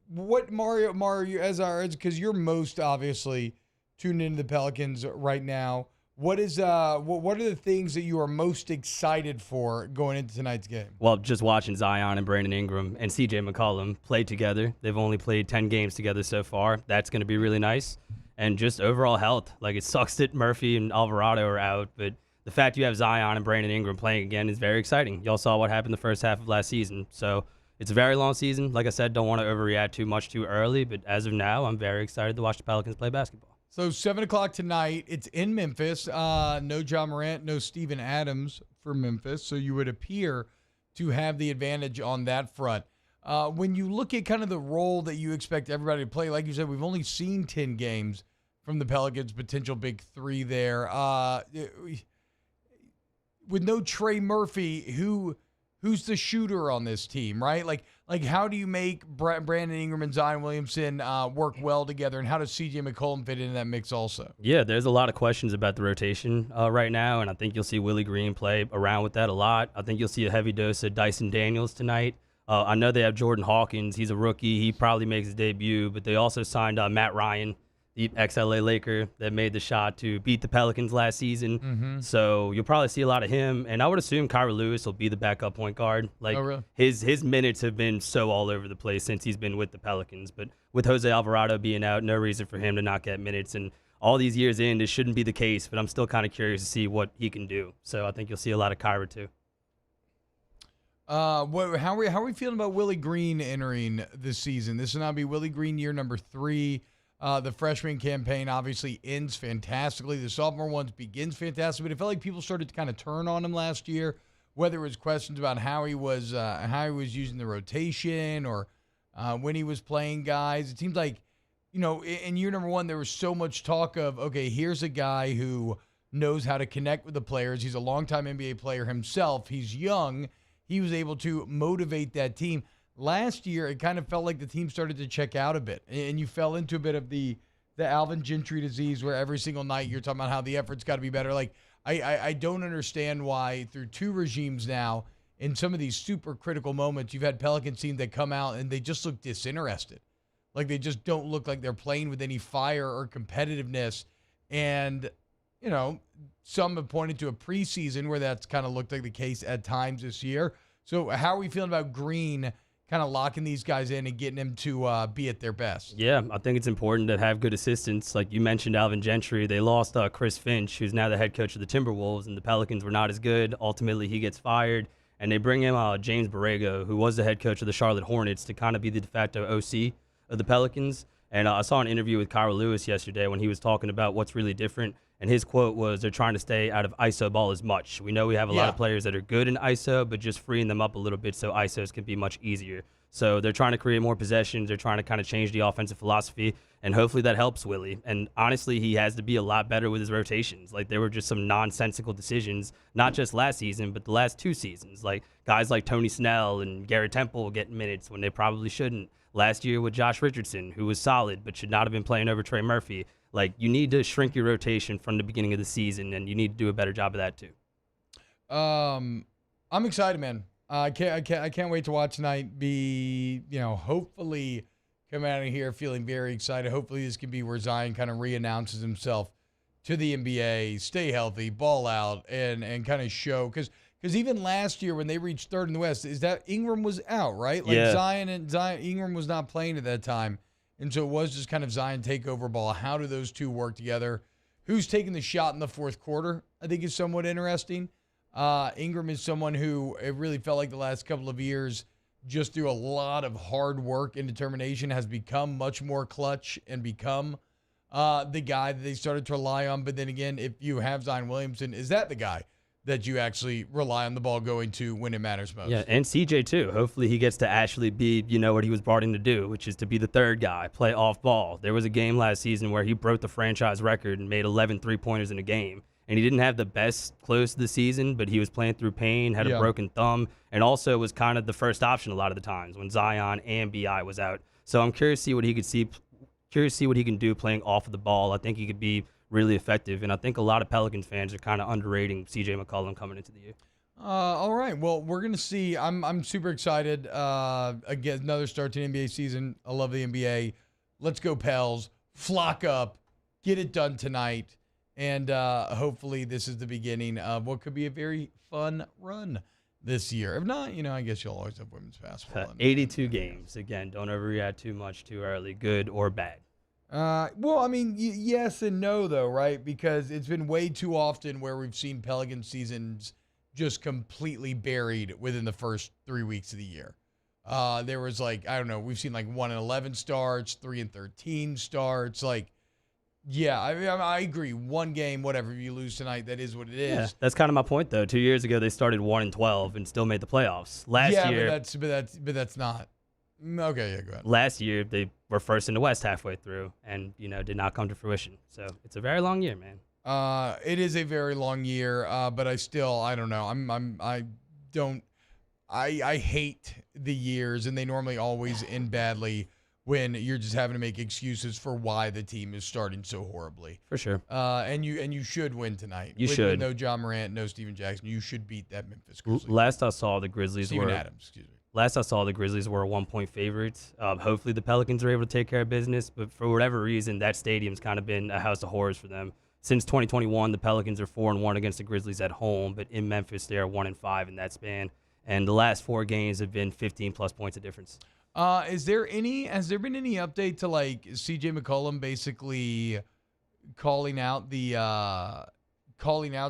What Mario, because you're most obviously tuned into the Pelicans right now. What are the things that you are most excited for going into tonight's game? Well, just watching Zion and Brandon Ingram and CJ McCollum play together. They've only played 10 games together so far. That's going to be really nice. And just overall health. Like, it sucks that Murphy and Alvarado are out, but the fact you have Zion and Brandon Ingram playing again is very exciting. Y'all saw what happened the first half of last season. So it's a very long season. Like I said, don't want to overreact too much too early, but as of now, I'm very excited to watch the Pelicans play basketball. So 7 o'clock tonight, it's in Memphis. No John Morant, no Steven Adams for Memphis, so you would appear to have the advantage on that front. When you look at kind of the role that you expect everybody to play, like you said, we've only seen 10 games from the Pelicans' potential big 3 there. With no Trey Murphy, who's the shooter on this team, right? Like Like, how do you make Brandon Ingram and Zion Williamson work well together, and how does C.J. McCollum fit into that mix also? Yeah, there's a lot of questions about the rotation right now, and I think you'll see Willie Green play around with that a lot. I think you'll see a heavy dose of Dyson Daniels tonight. I know they have Jordan Hawkins. He's a rookie. He probably makes his debut, but they also signed Matt Ryan, the ex-LA Laker that made the shot to beat the Pelicans last season. Mm-hmm. So you'll probably see a lot of him. And I would assume Kyra Lewis will be the backup point guard. Like, oh, really? His minutes have been so all over the place since he's been with the Pelicans. But with Jose Alvarado being out, no reason for him to not get minutes. And all these years in, this shouldn't be the case, but I'm still kind of curious to see what he can do. So I think you'll see a lot of Kyra too. How are we feeling about Willie Green entering this season? This will now be Willie Green year number 3. The freshman campaign obviously ends fantastically. The sophomore one begins fantastic, but it felt like people started to kind of turn on him last year, whether it was questions about how he was using the rotation or when he was playing guys. It seems like, in year number 1, there was so much talk of, okay, here's a guy who knows how to connect with the players. He's a longtime NBA player himself. He's young. He was able to motivate that team. Last year, it kind of felt like the team started to check out a bit, and you fell into a bit of the Alvin Gentry disease where every single night you're talking about how the effort's got to be better. Like, I don't understand why through 2 regimes now, in some of these super critical moments, you've had Pelicans teams that come out and they just look disinterested. Like, they just don't look like they're playing with any fire or competitiveness. And, some have pointed to a preseason where that's kind of looked like the case at times this year. So how are we feeling about Green kind of locking these guys in and getting them to be at their best? Yeah, I think it's important to have good assistants. Like you mentioned, Alvin Gentry. They lost Chris Finch, who's now the head coach of the Timberwolves, and the Pelicans were not as good. Ultimately, he gets fired, and they bring in James Borrego, who was the head coach of the Charlotte Hornets, to kind of be the de facto OC of the Pelicans. And I saw an interview with Kyra Lewis yesterday when he was talking about what's really different. And his quote was, they're trying to stay out of ISO ball as much. We know we have a lot of players that are good in ISO, but just freeing them up a little bit so ISOs can be much easier. So they're trying to create more possessions. They're trying to kind of change the offensive philosophy, and hopefully that helps Willie. And honestly, he has to be a lot better with his rotations. Like, there were just some nonsensical decisions, not just last season, but the last 2 seasons. Like, guys like Tony Snell and Garrett Temple getting minutes when they probably shouldn't. Last year with Josh Richardson, who was solid but should not have been playing over Trey Murphy. Like, you need to shrink your rotation from the beginning of the season, and you need to do a better job of that too. I'm excited, man. I can't wait to watch tonight. Hopefully come out of here feeling very excited. Hopefully this can be where Zion kind of reannounces himself to the NBA, stay healthy, ball out, and kind of show. Because even last year when they reached 3rd in the West, is that Ingram was out, right? Like, yeah. Ingram was not playing at that time. And so it was just kind of Zion takeover ball. How do those two work together? Who's taking the shot in the 4th quarter, I think, is somewhat interesting. Ingram is someone who it really felt like the last couple of years, just through a lot of hard work and determination, has become much more clutch and become the guy that they started to rely on. But then again, if you have Zion Williamson, is that the guy that you actually rely on the ball going to when it matters most? Yeah, and CJ too. Hopefully he gets to actually be, what he was brought in to do, which is to be the 3rd guy, play off ball. There was a game last season where he broke the franchise record and made 11 3-pointers in a game. And he didn't have the best close to the season, but he was playing through pain, had a broken thumb, and also was kind of the first option a lot of the times when Zion and BI was out. So I'm curious to see what he can do playing off of the ball. I think he could be really effective, and I think a lot of Pelicans fans are kind of underrating C.J. McCollum coming into the year. All right. Well, we're going to see. I'm super excited. Again, another start to the NBA season. I love the NBA. Let's go, Pels. Flock up. Get it done tonight. And hopefully this is the beginning of what could be a very fun run this year. If not, I guess you'll always have women's basketball. 82 games. Again, don't overreact too much too early, good or bad. Well, I mean, yes and no, though, right? Because it's been way too often where we've seen Pelican seasons just completely buried within the first 3 weeks of the year. There was we've seen 1-11 starts, 3-13 starts. Yeah, I agree. One game, whatever, if you lose tonight, that is what it is. Yeah, that's kind of my point, though. 2 years ago, they started 1-12 and still made the playoffs. Last year, but that's not. Okay, yeah, go ahead. Last year, they were first in the West halfway through, and did not come to fruition. So it's a very long year, man. It is a very long year, but I don't know. I hate the years, and they normally always end badly when you're just having to make excuses for why the team is starting so horribly. For sure. And you should win tonight. You with should. No John Morant, no Steven Jackson. You should beat that Memphis Grizzlies. Last I saw, the Grizzlies Steven were Adams, excuse me. Last I saw, the Grizzlies were a 1-point favorites. Hopefully the Pelicans are able to take care of business, but for whatever reason, that stadium's kind of been a house of horrors for them. Since 2021, the Pelicans are 4-1 against the Grizzlies at home, but in Memphis, they are 1-5 in that span. And the last 4 games have been 15-plus points of difference. Has there been any update to like CJ McCollum basically calling out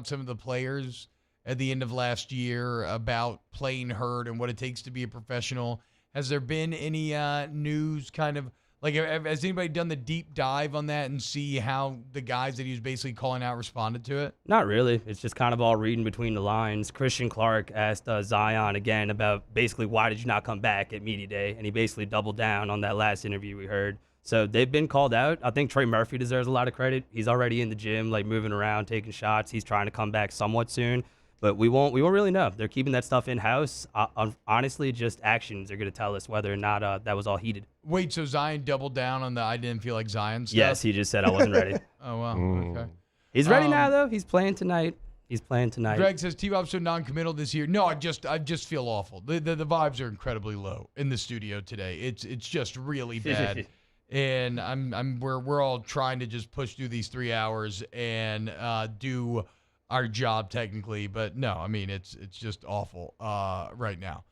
some of the players at the end of last year about playing hurt and what it takes to be a professional? Has there been any news kind of like, has anybody done the deep dive on that and see how the guys that he was basically calling out responded to it? Not really. It's just kind of all reading between the lines. Christian Clark asked Zion again about basically why did you not come back at media day, and he basically doubled down on that last interview we heard. So they've been called out. I think Trey Murphy deserves a lot of credit. He's already in the gym, like moving around, taking shots. He's trying to come back somewhat soon. But we won't really know. They're keeping that stuff in-house. Honestly, just actions are going to tell us whether or not that was all heated. Wait, so Zion doubled down on the I didn't feel like Zion stuff? Yes, he just said I wasn't ready. Oh, wow. Okay. He's ready now, though. He's playing tonight. Greg says T-Bob's so non-committal this year. No, I just feel awful. The vibes are incredibly low in the studio today. It's just really bad. And we're all trying to just push through these 3 hours and do our job technically, but no, I mean it's just awful right now.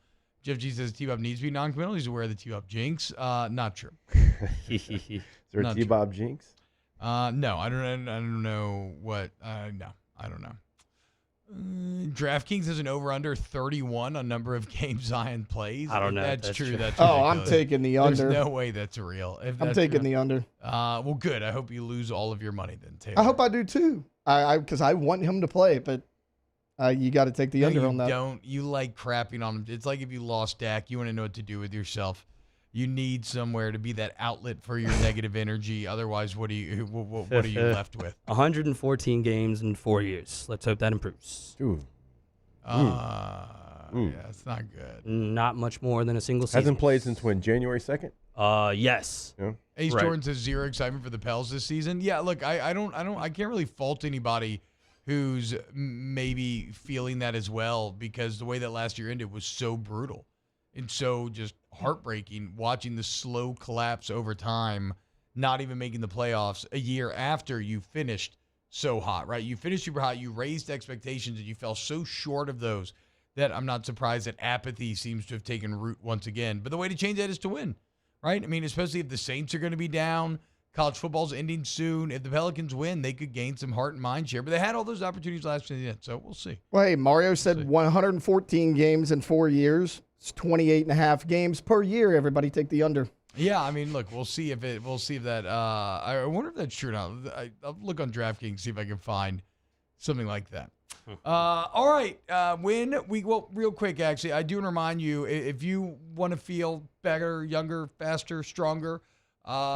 Jeff G says T-Bob needs to be non-committal. He's aware of the T-Bob jinx. Not true. Is there a T-Bob jinx? No, I don't know what. No, I don't know. DraftKings has an over/under 31 on number of games Zion plays. I don't know. That's true. That's I'm ridiculous. taking the under. There's no way that's real. I'm taking the under. Well, good. I hope you lose all of your money then, Taylor. I hope I do too. Because I want him to play, but you got to take the under on that. You like crapping on him. It's like if you lost Dak, you want to know what to do with yourself. You need somewhere to be that outlet for your negative energy. Otherwise, what are you left with? 114 games in 4 years. Let's hope that improves. Ooh. Yeah, it's not good. Not much more than a single season. Hasn't played since when? January 2nd? Yes. Yeah. Ace Jordan says zero excitement for the Pels this season. Yeah, look, I can't really fault anybody who's maybe feeling that as well, because the way that last year ended was so brutal and so just heartbreaking, watching the slow collapse over time, not even making the playoffs a year after you finished so hot, right? You finished super hot, you raised expectations, and you fell so short of those that I'm not surprised that apathy seems to have taken root once again. But the way to change that is to win, right? I mean, especially if the Saints are going to be down, college football's ending soon. If the Pelicans win, they could gain some heart and mind share. But they had all those opportunities last year, so we'll see. Well, hey, Mario said 114 games in 4 years. It's 28.5 games per year. Everybody take the under. Yeah, I mean, look, we'll see if that. I wonder if that's true or not. I'll look on DraftKings, see if I can find something like that. All right, real quick, actually, I do want to remind you, if you want to feel better, younger, faster, stronger,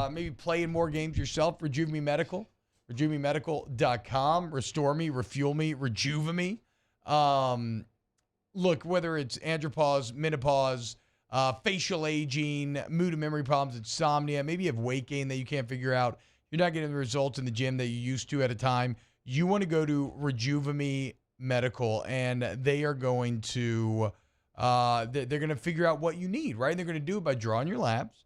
maybe playing more games yourself, Rejuve Me Medical, RejuveMeMedical.com, Restore Me, Refuel Me, Rejuve Me. Look, whether it's andropause, menopause, facial aging, mood and memory problems, insomnia, maybe you have weight gain that you can't figure out, you're not getting the results in the gym that you used to at a time, you want to go to Rejuve Me Medical, and they are going to they're going to figure out what you need, right? And they're going to do it by drawing your labs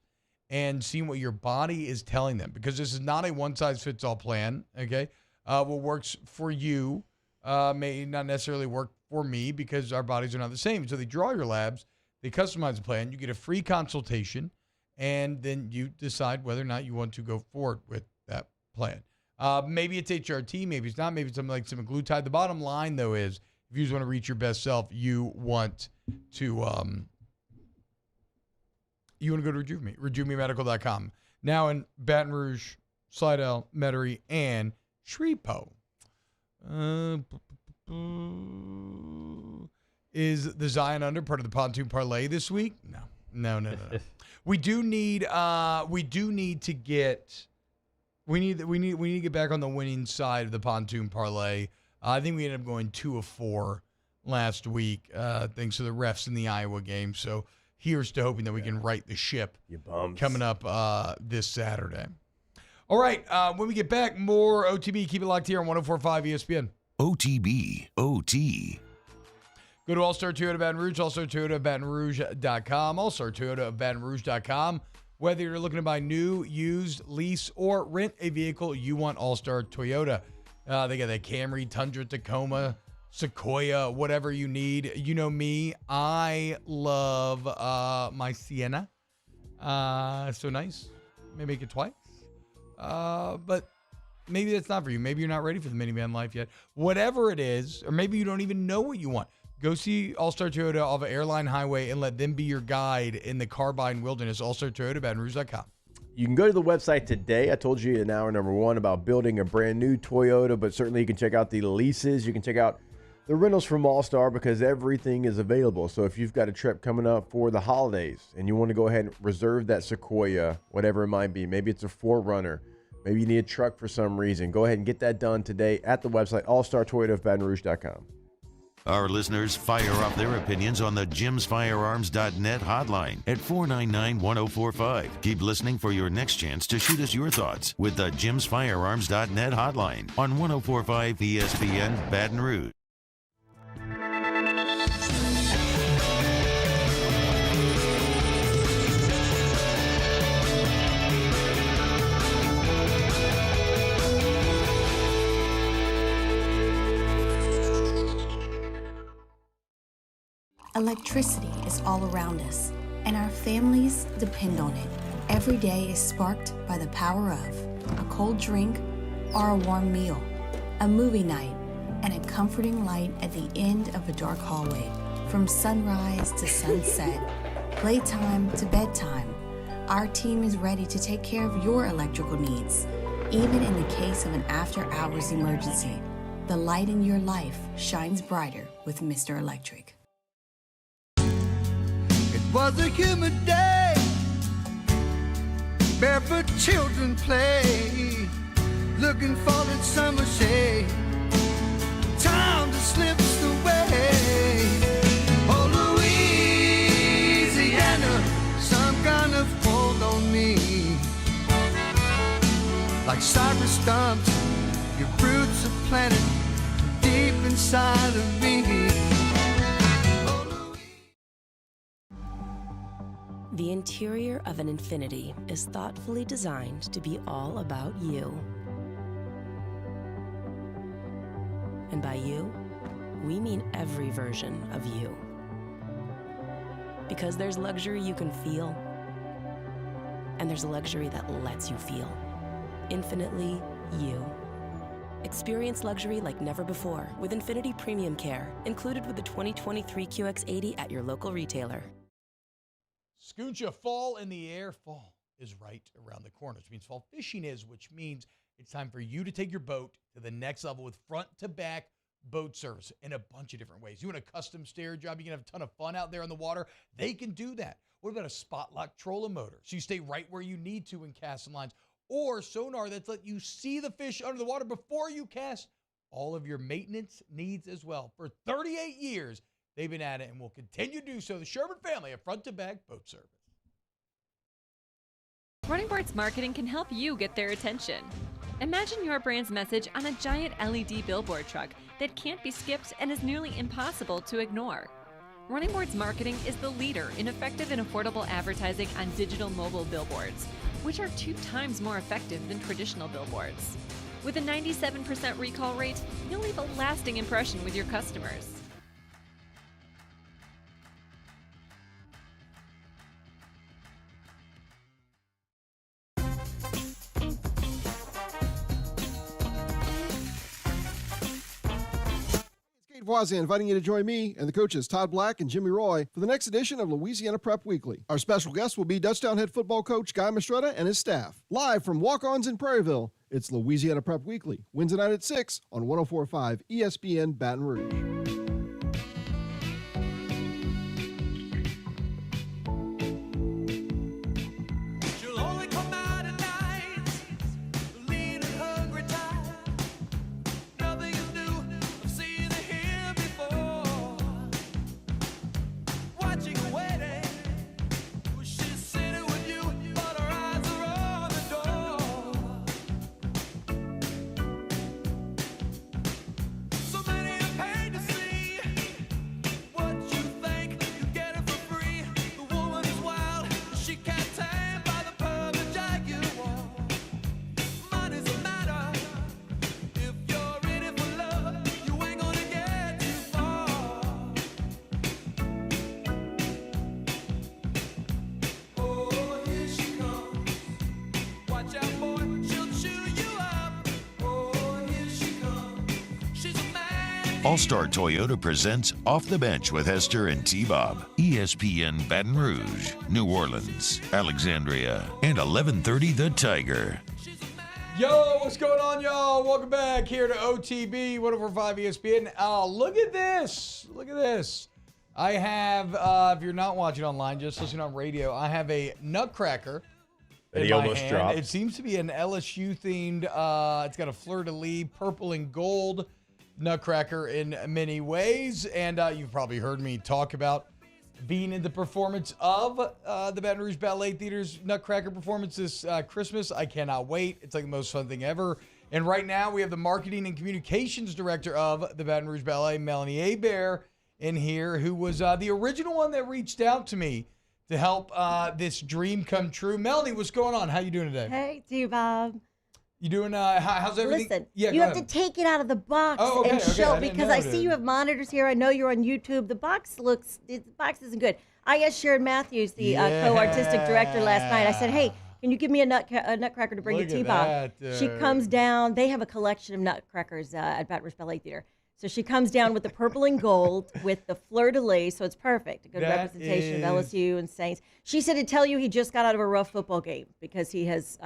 and seeing what your body is telling them, because this is not a one-size-fits-all plan, okay? What works for you may not necessarily work for me, because our bodies are not the same. So they draw your labs, they customize the plan, you get a free consultation, and then you decide whether or not you want to go forward with that plan. Maybe it's HRT, maybe it's not, maybe it's something like semaglutide. The bottom line, though, is if you just want to reach your best self, you want to go to Rejuve Me, RejuveMeMedical.com. Now in Baton Rouge, Slidell, Metairie, and Shreveport. Is the Zion under part of the pontoon parlay this week? No. We need to get back on the winning side of the pontoon parlay. I think we ended up going 2 of 4 last week, thanks to the refs in the Iowa game. So here's to hoping that we can right the ship coming up this Saturday. All right, when we get back, more OTB. Keep it locked here on 104.5 ESPN. OTB, OT. Go to All-Star Toyota Baton Rouge, All-Star Toyota Baton Rouge.com, All-Star Toyota of Baton Rouge.com. Whether you're looking to buy new, used, lease, or rent a vehicle, you want All-Star Toyota. They got that Camry, Tundra, Tacoma, Sequoia, whatever you need. You know me, I love my Sienna. So nice. Maybe make it twice. But maybe that's not for you. Maybe you're not ready for the minivan life yet. Whatever it is, or maybe you don't even know what you want. Go see All-Star Toyota off of Airline Highway and let them be your guide in the carbine wilderness. All-Star Toyota, BatonRouge.com. You can go to the website today. I told you in hour number 1 about building a brand new Toyota, but certainly you can check out the leases. You can check out the rentals from All-Star because everything is available. So if you've got a trip coming up for the holidays and you want to go ahead and reserve that Sequoia, whatever it might be, maybe it's a 4Runner, maybe you need a truck for some reason, go ahead and get that done today at the website, All-Star Toyota of BatonRouge.com. Our listeners fire off their opinions on the jimsfirearms.net hotline at 499-1045. Keep listening for your next chance to shoot us your thoughts with the jimsfirearms.net hotline on 104.5 ESPN Baton Rouge. Electricity is all around us, and our families depend on it. Every day is sparked by the power of a cold drink or a warm meal, a movie night, and a comforting light at the end of a dark hallway. From sunrise to sunset, playtime to bedtime, our team is ready to take care of your electrical needs. Even in the case of an after-hours emergency, the light in your life shines brighter with Mr. Electric. Was a humid day, barefoot children play, looking for that summer shade, time just slips away. Oh, Louisiana, some kind of hold on me, like cypress stumps, your roots are planted deep inside of me. The interior of an Infiniti is thoughtfully designed to be all about you. And by you, we mean every version of you. Because there's luxury you can feel, and there's luxury that lets you feel. Infinitely you. Experience luxury like never before with Infiniti Premium Care, included with the 2023 QX80 at your local retailer. Scooncha, fall in the air. Fall is right around the corner, which means fall fishing is, which means it's time for you to take your boat to the next level with front-to-back boat service in a bunch of different ways. You want a custom stair job, you can have a ton of fun out there on the water. They can do that. What about a spot lock trolling motor? So you stay right where you need to in casting lines. Or sonar that's let you see the fish under the water before you cast. All of your maintenance needs as well. For 38 years, they've been at it and will continue to do so. The Sherman family of front-to-back boat service. Running Boards Marketing can help you get their attention. Imagine your brand's message on a giant LED billboard truck that can't be skipped and is nearly impossible to ignore. Running Boards Marketing is the leader in effective and affordable advertising on digital mobile billboards, which are 2 times more effective than traditional billboards. With a 97% recall rate, you'll leave a lasting impression with your customers. Voisin inviting you to join me and the coaches Todd Black and Jimmy Roy for the next edition of Louisiana Prep Weekly. Our special guest will be Dutchtown head football coach Guy Mastretta and his staff. Live from Walk-Ons in Prairieville, it's Louisiana Prep Weekly, Wednesday night at 6 on 104.5 ESPN Baton Rouge. All-Star Toyota presents Off the Bench with Hester and T-Bob. ESPN Baton Rouge, New Orleans, Alexandria, and 1130 The Tiger. Yo, what's going on, y'all? Welcome back here to OTB 104.5 ESPN. Oh, look at this. Look at this. I have, if you're not watching online, just listening on radio, I have a Nutcracker that in he my almost hand. dropped. It seems to be an LSU themed, it's got a fleur-de-lis, purple and gold Nutcracker in many ways. And you've probably heard me talk about being in the performance of the Baton Rouge Ballet Theater's Nutcracker performance this Christmas. I cannot wait. It's like the most fun thing ever. And right now we have the marketing and communications director of the Baton Rouge Ballet, Melanie Hebert, in here, who was the original one that reached out to me to help this dream come true. Melanie, what's going on? How you doing today? Hey, T-Bob. You doing, how's everything? Listen, yeah, you have to take it out of the box and show, because I see you have monitors here. I know you're on YouTube. The box isn't good. I asked Sharon Matthews, the co-artistic director, last night. I said, hey, can you give me a nutcracker to bring to T-Bob? She comes down. They have a collection of nutcrackers at Baton Rouge Ballet Theater. So she comes down with the purple and gold with the fleur-de-lis, so it's perfect. A good representation of LSU and Saints. She said to tell you he just got out of a rough football game because he has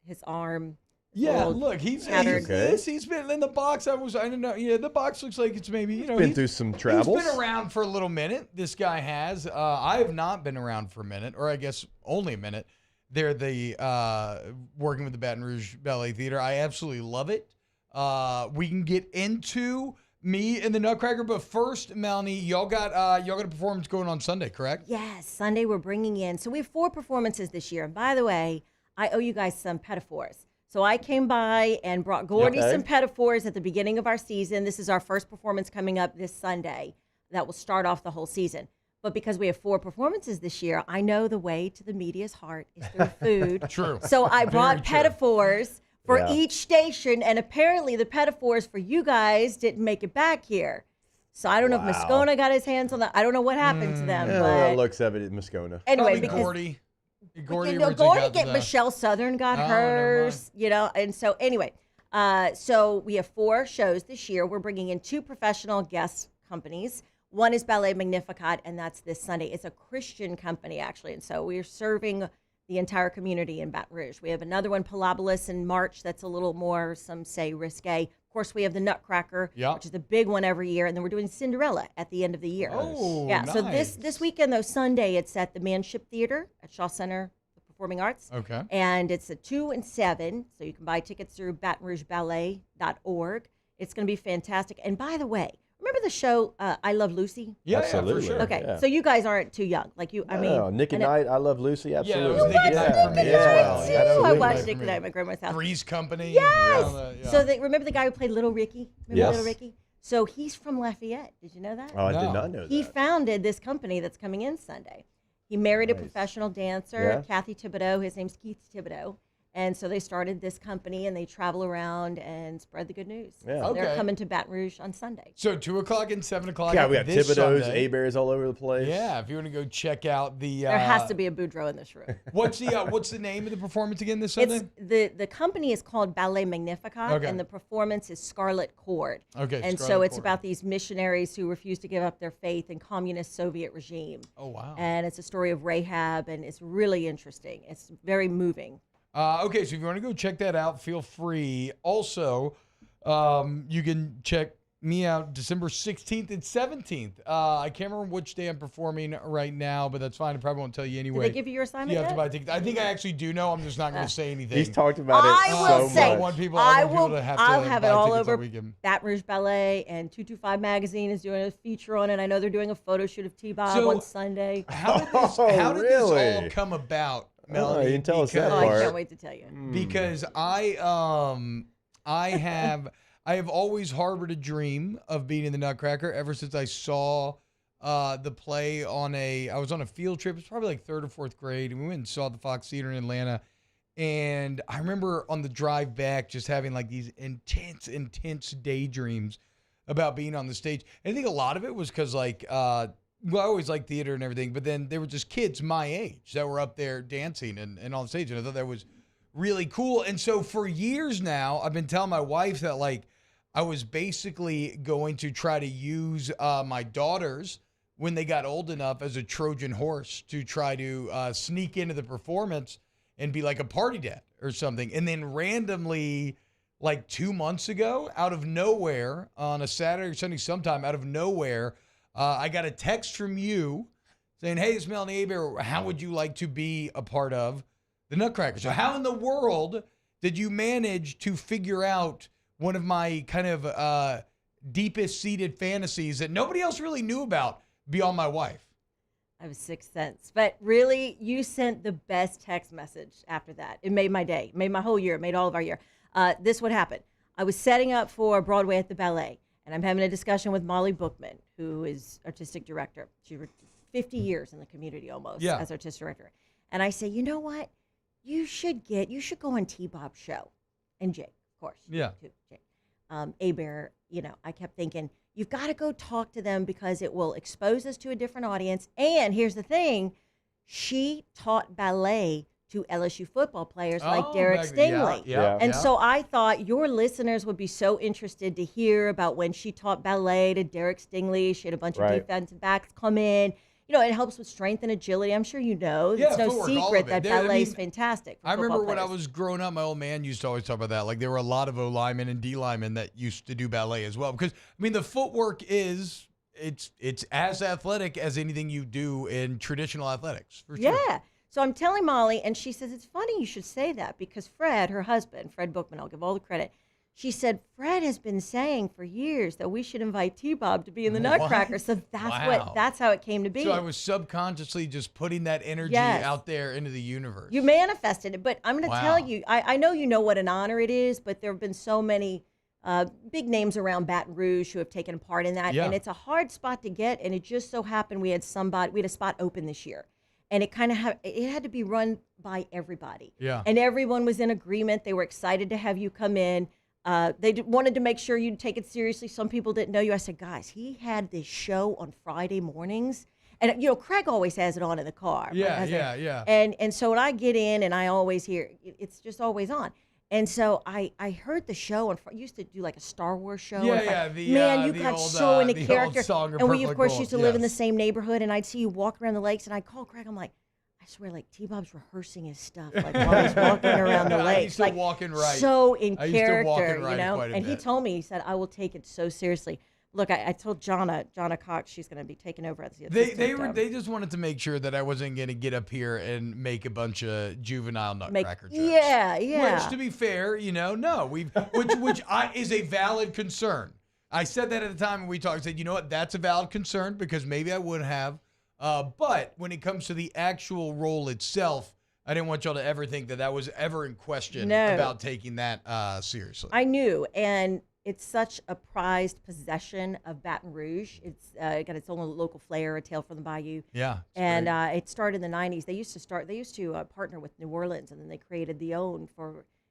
his arm. Yeah, look, he's been in the box. I don't know. Yeah, the box looks like it's maybe, he's been through some travels. He's been around for a little minute. This guy has. I have not been around for a minute, or I guess only a minute. They're working with the Baton Rouge Ballet Theater. I absolutely love it. We can get into me and the Nutcracker, but first, Melanie, y'all got a performance going on Sunday, correct? Yes, Sunday we're bringing in. So we have 4 performances this year. And by the way, I owe you guys some pedophores. So I came by and brought Gordy some pedophores at the beginning of our season. This is our first performance coming up this Sunday that will start off the whole season. But because we have 4 performances this year, I know the way to the media's heart is through food. True. So I brought pedophores for each station, and apparently the pedophores for you guys didn't make it back here. So I don't know if Moscona got his hands on that. I don't know what happened to them. But looks of it at Moscona. Anyway, because Gordy Michelle Southern got hers, and so anyway, so we have 4 shows this year. We're bringing in 2 professional guest companies. One is Ballet Magnificat, and that's this Sunday. It's a Christian company, actually, and so we're serving the entire community in Baton Rouge. We have another one, Pilabolus, in March. That's a little more, some say, risque. Of course, we have the Nutcracker, which is the big one every year, and then we're doing Cinderella at the end of the year. Oh, yeah. Nice. So this weekend, though, Sunday, it's at the Manship Theater at Shaw Center, the Performing Arts. Okay. And it's a 2 and 7, so you can buy tickets through BatonRougeBallet.org. It's going to be fantastic. And by the way, remember the show I Love Lucy? Yeah, absolutely. For sure. Okay, so you guys aren't too young, like you. Nick and Knight, I Love Lucy, absolutely. Yeah, it was Nick and Knight for me as well. I watched Nick and Knight at my grandma's house. Three's Company. Yes. So remember the guy who played Little Ricky? Remember Little Ricky? So he's from Lafayette. Did you know that? Oh, I did not know that. He founded this company that's coming in Sunday. He married a professional dancer, Kathy Thibodeau. His name's Keith Thibodeau. And so they started this company, and they travel around and spread the good news. Yeah. So they're coming to Baton Rouge on Sunday. So 2 o'clock and 7 o'clock. Yeah, we got Thibodeau's, Heberts all over the place. Yeah, if you want to go check out the. There has to be a Boudreaux in this room. What's the name of the performance again this Sunday? The company is called Ballet Magnificat, and the performance is Scarlet Cord. Okay. And so it's about these missionaries who refuse to give up their faith in communist Soviet regime. Oh wow! And it's a story of Rahab, and it's really interesting. It's very moving. Okay, so if you want to go check that out, feel free. Also, you can check me out December 16th and 17th. I can't remember which day I'm performing right now, but that's fine. I probably won't tell you anyway. Did they give you your assignment You have yet? to buy tickets. I think I actually do know. I'm just not going to say anything. He's talked about it so much. I want people to have to I'll have it buy all tickets over. that weekend. Baton Rouge Ballet and 225 Magazine is doing a feature on it. I know they're doing a photo shoot of T-Bob on Sunday. How did this all come about? Melanie, you can tell us that I part. can't wait to tell you. Because I have always harbored a dream of being in the Nutcracker ever since I saw the play I was on a field trip. It was probably like 3rd or 4th grade, and we went and saw the Fox Theater in Atlanta. And I remember on the drive back just having like these intense daydreams about being on the stage. And I think a lot of it was because I always liked theater and everything, but then there were just kids my age that were up there dancing and on stage, and I thought that was really cool. And so for years now, I've been telling my wife that I was basically going to try to use my daughters when they got old enough as a Trojan horse to try to sneak into the performance and be like a party dad or something. And then randomly, like 2 months ago, out of nowhere, on a Saturday or Sunday sometime, out of nowhere, I got a text from you saying, hey, it's Melanie Hebert. How would you like to be a part of the Nutcracker? So how in the world did you manage to figure out one of my kind of deepest seated fantasies that nobody else really knew about beyond my wife? I have a sixth sense. But really, you sent the best text message after that. It made my day. It made my whole year. It made all of our year. This would happen. I was setting up for Broadway at the ballet, and I'm having a discussion with Molly Bookman, who is artistic director. She worked 50 years in the community almost as artistic director. And I say, you know what? You should go on T-Bob's show. And Jake, of course. Yeah. Too, Jake. Hebert, I kept thinking, you've got to go talk to them because it will expose us to a different audience. And here's the thing. She taught ballet to LSU football players like Derek Stingley. And so I thought your listeners would be so interested to hear about when she taught ballet to Derek Stingley. She had a bunch of defensive backs come in. It helps with strength and agility. I'm sure you know. It's no secret that ballet is fantastic. I remember when I was growing up, my old man used to always talk about that. Like, there were a lot of O linemen and D linemen that used to do ballet as well. Because, the footwork is, it's as athletic as anything you do in traditional athletics. For sure. Yeah. So I'm telling Molly, and she says, it's funny you should say that because Fred, her husband, Fred Bookman, I'll give all the credit. She said, Fred has been saying for years that we should invite T-Bob to be in the Nutcracker. So that's how it came to be. So I was subconsciously just putting that energy out there into the universe. You manifested it. But I'm going to tell you, I know you know what an honor it is, but there have been so many big names around Baton Rouge who have taken part in that. And it's a hard spot to get. And it just so happened we had a spot open this year. And it kind of had to be run by everybody. Yeah. And everyone was in agreement. They were excited to have you come in. They wanted to make sure you'd take it seriously. Some people didn't know you. I said, guys, he had this show on Friday mornings. And, Craig always has it on in the car. Yeah. And so when I get in and I always hear, it's just always on. And so I heard the show, and used to do like a Star Wars show. Man, you got so into character. And we, of course, used to live in the same neighborhood, and I'd see you walk around the lakes, and I'd call Craig. I'm like, I swear, like, T-Bob's rehearsing his stuff, like, while he's walking around the lakes. I used to walk in right. So in character, quite a And bit. he told me, he said, I will take it so seriously. Look, I told Jonna Cox she's going to be taking over as the assistant. They just wanted to make sure that I wasn't going to get up here and make a bunch of juvenile Nutcracker jokes. Yeah. Which, to be fair, no, which is a valid concern. I said that at the time when we talked. I said, you know what, that's a valid concern because maybe I would have. But when it comes to the actual role itself, I didn't want y'all to ever think that was ever in question about taking that seriously. I knew, and it's such a prized possession of Baton Rouge. It's got its own local flair, A Tale from the Bayou. Yeah. And it started in the 90s. They used to partner with New Orleans, and then they created the own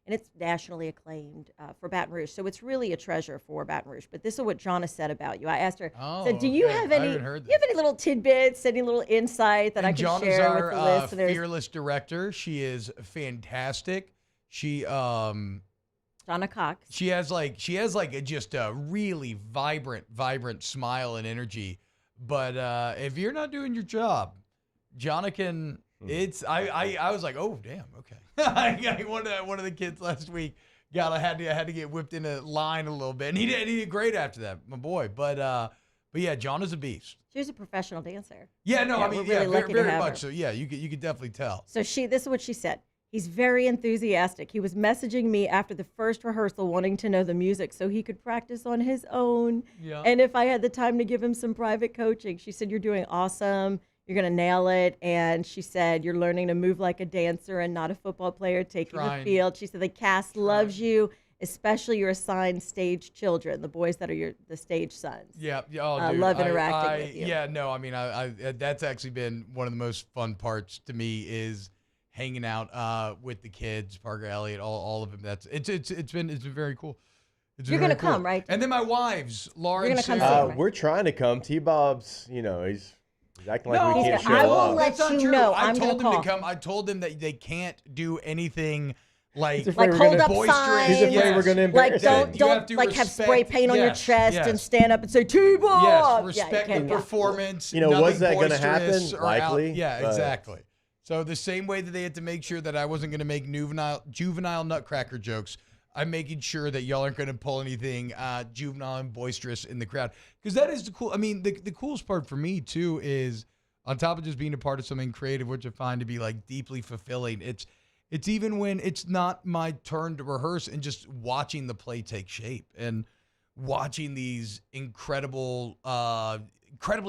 and it's nationally acclaimed for Baton Rouge. So it's really a treasure for Baton Rouge. But this is what Jonna said about you. I asked her, do you have any little tidbits, any little insight that I can Jonna's share with the listeners? Fearless director. She is fantastic. She Jonna Cox. She has just a really vibrant smile and energy. But if you're not doing your job, Jonna can. I was like, oh damn, okay. One of the kids last week had to get whipped into line a little bit, and he did great after that, my boy. But yeah, Jonna's a beast. She's a professional dancer. Yeah, no, we're really lucky very to have much her. so. Yeah, you could definitely tell. So this is what she said. He's very enthusiastic. He was messaging me after the first rehearsal wanting to know the music so he could practice on his own. Yeah. And if I had the time to give him some private coaching. She said, you're doing awesome. You're going to nail it. And she said, you're learning to move like a dancer and not a football player taking the field. She said, the cast loves you, especially your assigned stage children, the boys that are the stage sons. Yeah. Dude, love interacting with you. Yeah, no, I that's actually been one of the most fun parts to me is hanging out with the kids, Parker, Elliott, all of them. It's been very cool. You're going to come, right? And then my wives, Laura and Sarah. Sarah. We're trying to come. T-Bob's, he's acting like we can't show I will up. let That's not you true. know. I I'm told going them to to come. I told them that they can't do anything like hold up boisterous. signs. He's afraid we're going to embarrass Like don't have have spray paint on your chest and stand up and say T-ball. Yes, respect the performance. Was that going to happen? Likely. Exactly. So the same way that they had to make sure that I wasn't going to make juvenile nutcracker jokes, I'm making sure that y'all aren't going to pull anything juvenile and boisterous in the crowd. Because that is the cool. I mean, the coolest part for me, too, is on top of just being a part of something creative, which I find to be like deeply fulfilling, it's even when it's not my turn to rehearse and just watching the play take shape and watching these incredibly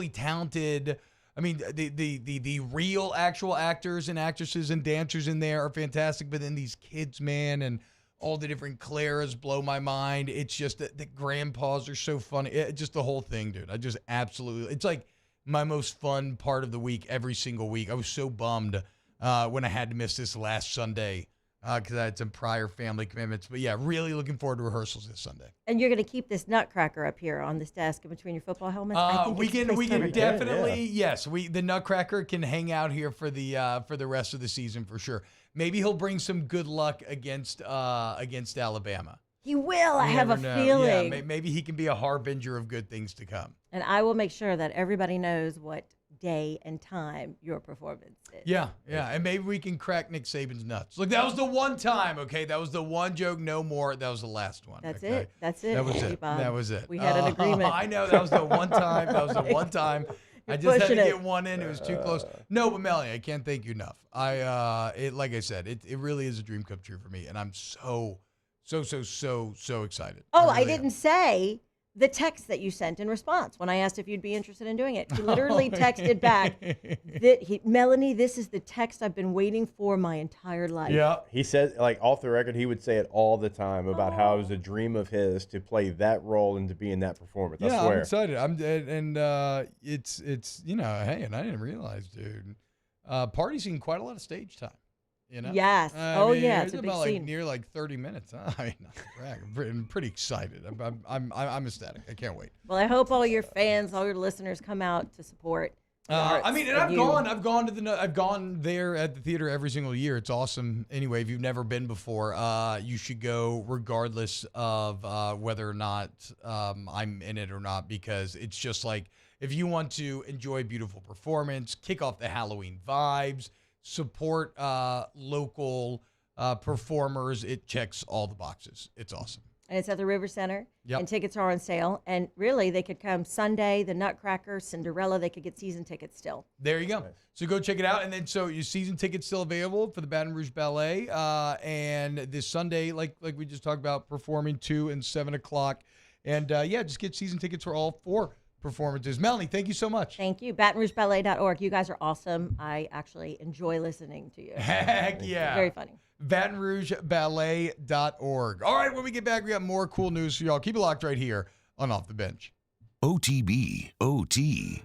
talented. I mean, the real actual actors and actresses and dancers in there are fantastic, but then these kids, man, and all the different Claras blow my mind. It's just that the grandpas are so funny. Just the whole thing, dude. I just absolutely, it's like my most fun part of the week every single week. I was so bummed when I had to miss this last Sunday because I had some prior family commitments. But yeah, really looking forward to rehearsals this Sunday. And you're going to keep this nutcracker up here on this desk in between your football helmets? I think we can definitely, yes. The nutcracker can hang out here for the rest of the season for sure. Maybe he'll bring some good luck against Alabama. He will. I have a feeling. Yeah, maybe he can be a harbinger of good things to come. And I will make sure that everybody knows what day and time your performance is. Yeah. And maybe we can crack Nick Saban's nuts. Look, that was the one time, okay? That was the one joke, no more. That was the last one. That's okay? it. That was it. We had an agreement. I know. That was the one time. I just had to get one in. It was too close. No, but Melanie, I can't thank you enough. Like I said, it really is a dream come true for me, and I'm so excited. Oh, I didn't say the text that you sent in response when I asked if you'd be interested in doing it. He literally texted back that Melanie, this is the text I've been waiting for my entire life. Yeah. He said, like off the record, he would say it all the time about how it was a dream of his to play that role and to be in that performance. Yeah, I swear. I'm excited. It's hey, and I didn't realize, dude. Party's seen quite a lot of stage time. You know? Yes. It's a big about scene. near 30 minutes. I mean, I'm pretty excited. I'm ecstatic. I can't wait. Well, I hope all your fans, all your listeners come out to support. I've gone there at the theater every single year. It's awesome. Anyway, if you've never been before, you should go regardless of whether or not I'm in it or not, because it's just like if you want to enjoy beautiful performance, kick off the Halloween vibes, support local performers, it checks all the boxes. It's awesome. And it's at the River Center. Yep. And tickets are on sale. And really, they could come Sunday, the Nutcracker, Cinderella. They could get season tickets still. There you go. Nice. So go check it out. And then so your season tickets still available for the Baton Rouge Ballet. And this Sunday, like we just talked about, performing 2 and 7 o'clock. And just get season tickets for all 4 performances. Melanie, thank you so much. Thank you. BatonRougeBallet.org. You guys are awesome. I actually enjoy listening to you. Heck yeah. Very funny. BatonRougeBallet.org. All right, when we get back, we got more cool news for y'all. Keep it locked right here on Off the Bench. OTB, OT.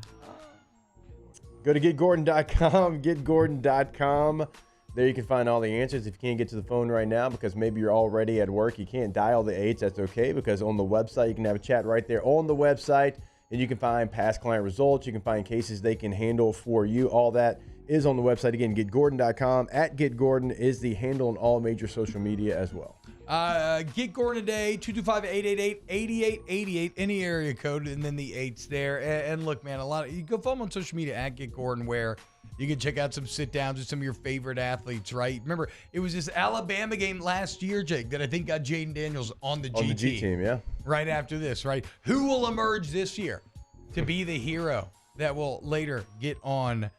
Go to getgordon.com, getgordon.com. There you can find all the answers. If you can't get to the phone right now because maybe you're already at work, you can't dial the 8s, that's okay, because on the website, you can have a chat right there on the website, and you can find past client results. You can find cases they can handle for you. All that is on the website. Again, getgordon.com. At getgordon is the handle on all major social media as well. Get Gordon today, 225-888-8888, any area code, and then the 8's there. And look, man, you go follow him on social media at Get Gordon, where you can check out some sit-downs with some of your favorite athletes, right? Remember, it was this Alabama game last year, Jake, that I think got Jaden Daniels on the G team. On the G team, yeah. Right after this, right? Who will emerge this year to be the hero that will later get on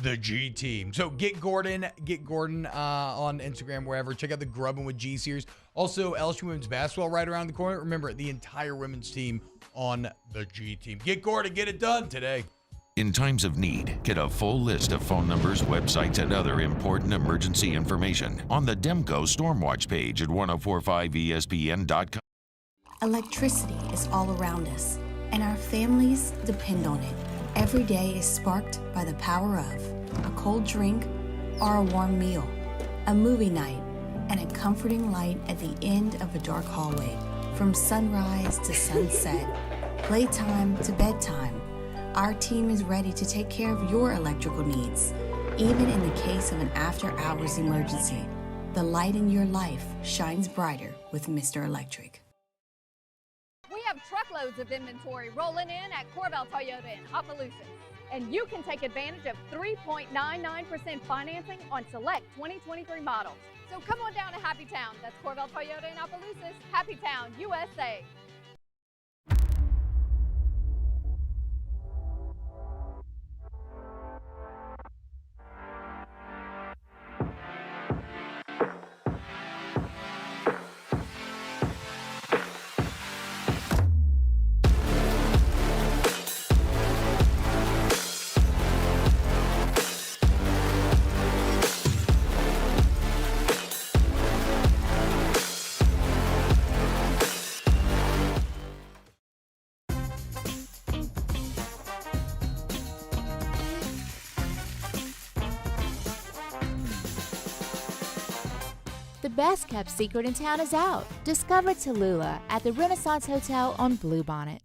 the G team? So Get Gordon on Instagram, wherever. Check out the Grubbin' with G series. Also, LSU women's basketball right around the corner. Remember, the entire women's team on the G team. Get Gordon, get it done today. In times of need, get a full list of phone numbers, websites, and other important emergency information on the Demco Stormwatch page at 1045ESPN.com. Electricity is all around us, and our families depend on it. Every day is sparked by the power of a cold drink or a warm meal, a movie night, and a comforting light at the end of a dark hallway. From sunrise to sunset, playtime to bedtime, our team is ready to take care of your electrical needs, even in the case of an after-hours emergency. The light in your life shines brighter with Mr. Electric. We have truckloads of inventory rolling in at Corvell Toyota in Opelousas. And you can take advantage of 3.99% financing on select 2023 models. So come on down to Happy Town. That's Corvell Toyota in Opelousas, Happy Town, USA. The best kept secret in town is out. Discover Tallulah at the Renaissance Hotel on Bluebonnet.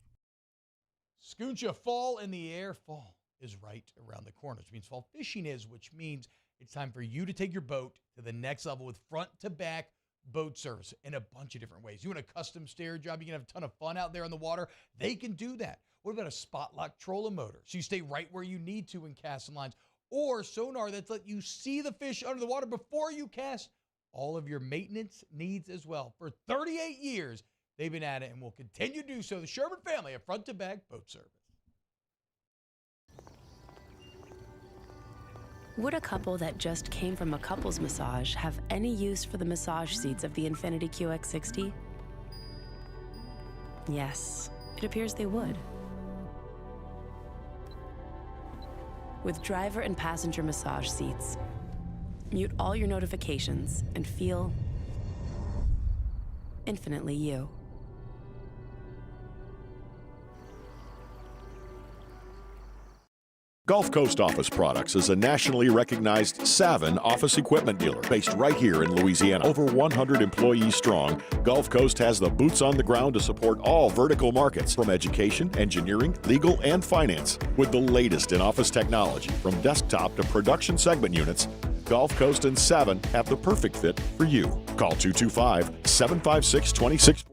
Scooncha, fall in the air. Fall is right around the corner, which means fall fishing is, which means it's time for you to take your boat to the next level with front-to-back boat service in a bunch of different ways. You want a custom stair job, you can have a ton of fun out there on the water. They can do that. What about a spot lock trolling motor? So you stay right where you need to in casting lines. Or sonar that's let you see the fish under the water before you cast. All of your maintenance needs as well. For 38 years, they've been at it and will continue to do so. The Sherman family of front-to-back boat service. Would a couple that just came from a couples massage have any use for the massage seats of the Infiniti QX60? Yes, it appears they would. With driver and passenger massage seats, mute all your notifications and feel infinitely you. Gulf Coast Office Products is a nationally recognized Savin office equipment dealer based right here in Louisiana. Over 100 employees strong, Gulf Coast has the boots on the ground to support all vertical markets from education, engineering, legal, and finance. With the latest in office technology from desktop to production segment units, Gulf Coast and Savin have the perfect fit for you. Call 225-756-2640.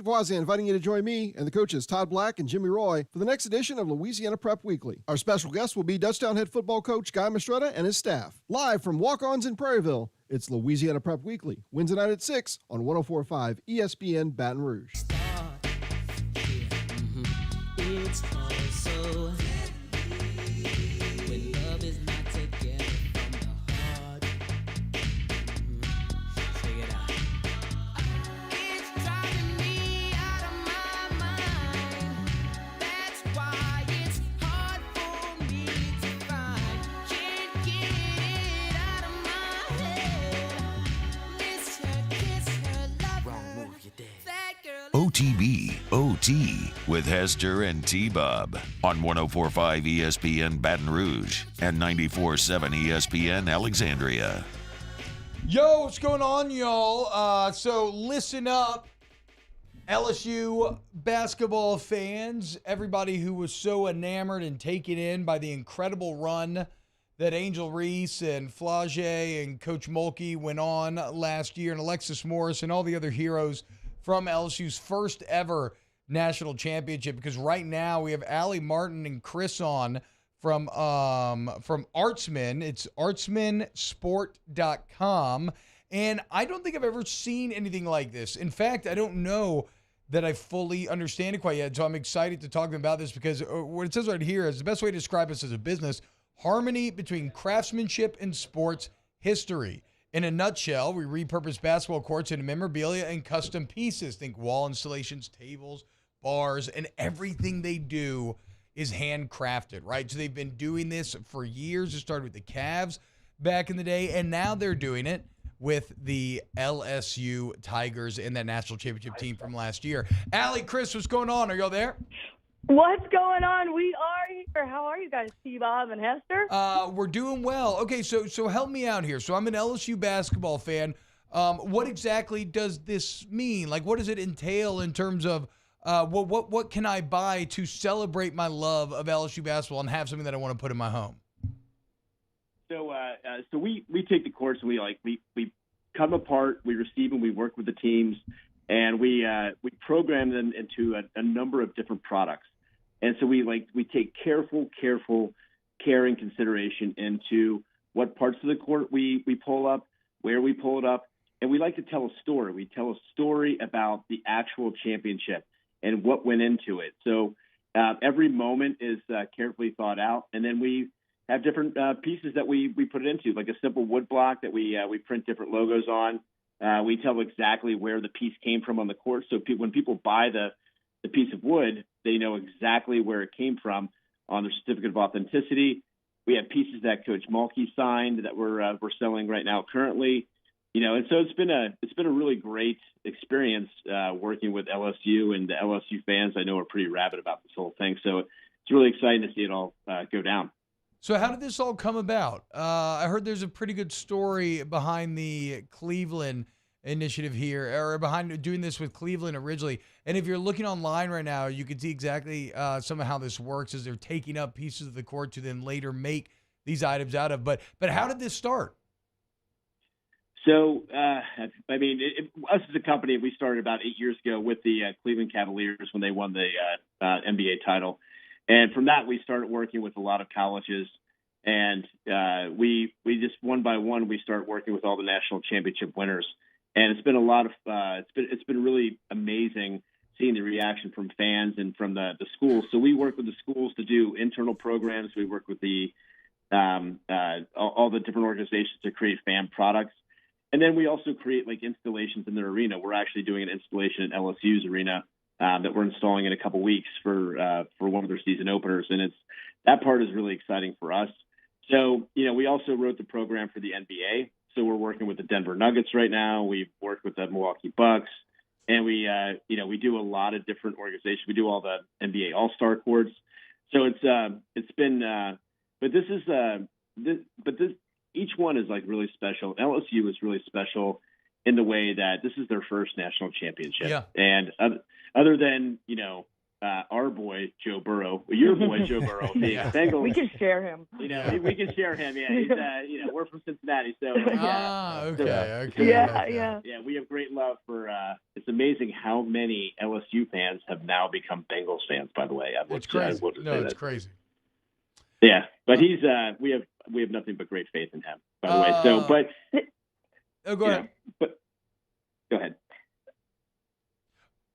Voisin inviting you to join me and the coaches Todd Black and Jimmy Roy for the next edition of Louisiana Prep Weekly. Our special guest will be Dutchtown head football coach Guy Mastretta and his staff. Live from Walk-Ons in Prairieville, it's Louisiana Prep Weekly, Wednesday night at 6 on 104.5 ESPN Baton Rouge. It's also when love is not together from the heart. Check it out. It's driving me out of my mind. That's why it's hard for me to find. Can't get it out of my head. Miss her, kiss her, love her. Wrong move, you did. That girl. OTB OT with Hester and T-Bob on 104.5 ESPN Baton Rouge and 94.7 ESPN Alexandria. Yo, what's going on, y'all? So listen up, LSU basketball fans, everybody who was so enamored and taken in by the incredible run that Angel Reese and Flage and Coach Mulkey went on last year, and Alexis Morris and all the other heroes from LSU's first ever national championship, because right now we have Allie Martin and Chris on from Artsman. It's artsmansport.com, and I don't think I've ever seen anything like this. In fact, I don't know that I fully understand it quite yet, so I'm excited to talk to them about this, because what it says right here is the best way to describe us as a business: harmony between craftsmanship and sports history. In a nutshell, we repurpose basketball courts into memorabilia and custom pieces. Think wall installations, tables, bars, and everything they do is handcrafted, right? So they've been doing this for years. It started with the Cavs back in the day, and now they're doing it with the LSU Tigers and that national championship team from last year. Allie, Chris, what's going on? Are y'all there? What's going on? We are here. How are you guys, T-Bob and Hester? We're doing well. Okay, so help me out here. So I'm an LSU basketball fan. What exactly does this mean? Like, what does it entail in terms of what can I buy to celebrate my love of LSU basketball and have something that I want to put in my home? So we take the courts. We cut them apart, we receive them, we work with the teams, and we program them into a number of different products. And so we take careful care and consideration into what parts of the court we pull up, where we pull it up, and we like to tell a story. We tell a story about the actual championship and what went into it. So every moment is carefully thought out, and then we have different pieces that we put it into, like a simple wood block that we print different logos on. We tell exactly where the piece came from on the court, so when people buy the piece of wood, they know exactly where it came from on their certificate of authenticity. We have pieces that Coach Mulkey signed that we're selling right now currently. And so it's been a really great experience working with LSU, and the LSU fans I know are pretty rabid about this whole thing. So it's really exciting to see it all go down. So how did this all come about? I heard there's a pretty good story behind the Cleveland initiative here, or behind doing this with Cleveland originally. And if you're looking online right now, you can see exactly some of how this works as they're taking up pieces of the court to then later make these items out of. But how did this start? So, us as a company, we started about 8 years ago with the Cleveland Cavaliers when they won the NBA title. And from that, we started working with a lot of colleges. And we just one by one, we started working with all the national championship winners. And it's been a lot of it's been really amazing seeing the reaction from fans and from the schools. So we work with the schools to do internal programs. We work with the all the different organizations to create fan products. And then we also create installations in their arena. We're actually doing an installation in LSU's arena that we're installing in a couple weeks for one of their season openers. And that part is really exciting for us. So, we also wrote the program for the NBA. So we're working with the Denver Nuggets right now. We've worked with the Milwaukee Bucks, and we do a lot of different organizations. We do all the NBA All-Star courts. So it's been, each one is really special. LSU is really special in the way that this is their first national championship. Yeah. And other than, our boy, Joe Burrow, your boy, Joe Burrow, being a Bengals. We can share him. We can share him. Yeah. He's, we're from Cincinnati. So, okay. Yeah. We have great love for, it's amazing how many LSU fans have now become Bengals fans, by the way. It's crazy. It's crazy. Yeah. But he's, we have nothing but great faith in him, by the way. So, but. Go ahead. But go ahead.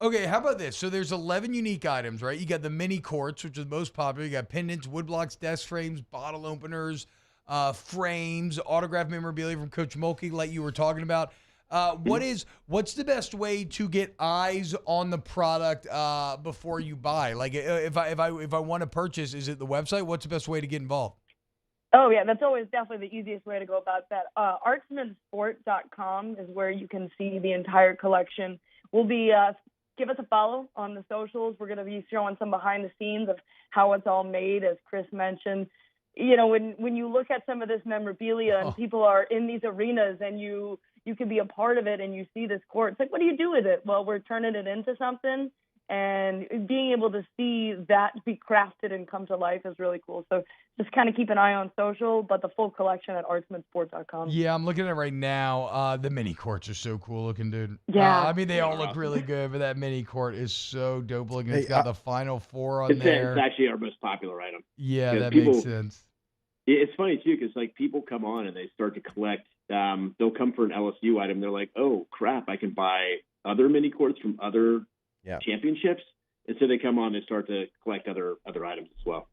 Okay, how about this? So there's 11 unique items, right? You got the mini courts, which are the most popular. You got pendants, wood blocks, desk frames, bottle openers, frames, autographed memorabilia from Coach Mulkey, like you were talking about. What's the best way to get eyes on the product before you buy? Like if I want to purchase, is it the website? What's the best way to get involved? Oh, yeah, that's always definitely the easiest way to go about that. Artsmansport.com is where you can see the entire collection. We'll be give us a follow on the socials. We're going to be showing some behind the scenes of how it's all made, as Chris mentioned. When you look at some of this memorabilia and people are in these arenas and you can be a part of it and you see this court, it's like, what do you do with it? Well, we're turning it into something, and being able to see that be crafted and come to life is really cool. So just kind of keep an eye on social, but the full collection at artsmansport.com. Yeah, I'm looking at it right now. The mini courts are so cool looking, dude. Yeah. They all look really good, but that mini court is so dope looking. It's got the Final Four on there. It's actually our most popular item. Yeah, that makes sense. It's funny, too, because people come on and they start to collect. They'll come for an LSU item. They're like, oh, crap, I can buy other mini courts from other championships. And so they come on and start to collect other items as well.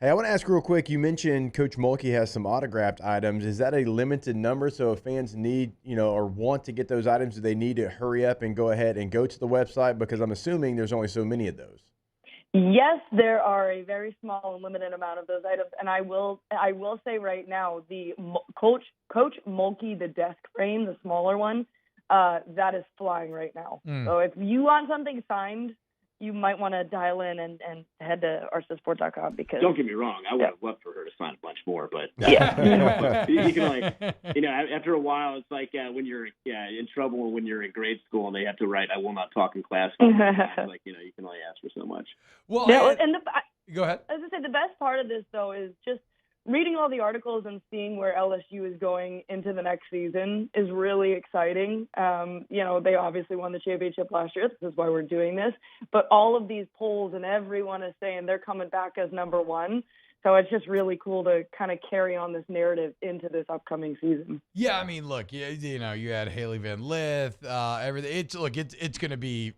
Hey, I want to ask real quick, you mentioned Coach Mulkey has some autographed items. Is that a limited number? So if fans need, or want to get those items, do they need to hurry up and go ahead and go to the website? Because I'm assuming there's only so many of those. Yes, there are a very small and limited amount of those items. And I will say right now, the Coach Mulkey, the desk frame, the smaller one, that is flying right now. So if you want something signed, you might want to dial in and head to artsmansport.com, because don't get me wrong, I would have loved for her to sign a bunch more, but you can after a while, it's like when you're in trouble or when you're in grade school and they have to write, "I will not talk in class." You can only ask for so much. Well, go ahead. I was gonna say the best part of this though is just reading all the articles and seeing where LSU is going into the next season is really exciting. They obviously won the championship last year. This is why we're doing this. But all of these polls and everyone is saying they're coming back as number one. So it's just really cool to kind of carry on this narrative into this upcoming season. Yeah, I mean, look, you had Haley Van Lith, everything. It's gonna be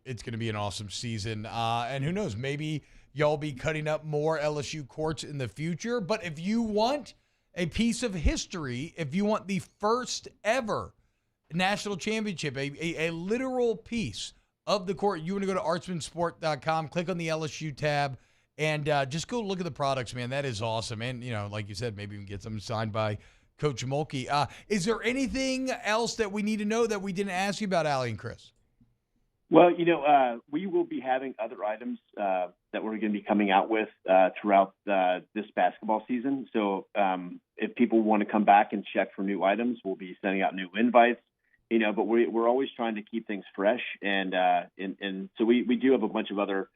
an awesome season. And who knows, maybe y'all be cutting up more LSU courts in the future. But if you want a piece of history, if you want the first ever national championship, a literal piece of the court, you want to go to artsmansport.com, click on the LSU tab, and just go look at the products, man. That is awesome. And, like you said, maybe we can get something signed by Coach Mulkey. Is there anything else that we need to know that we didn't ask you about, Allie and Chris? Well, we will be having other items that we're going to be coming out with throughout this basketball season. So if people want to come back and check for new items, we'll be sending out new invites. But we're always trying to keep things fresh, and so we do have a bunch of other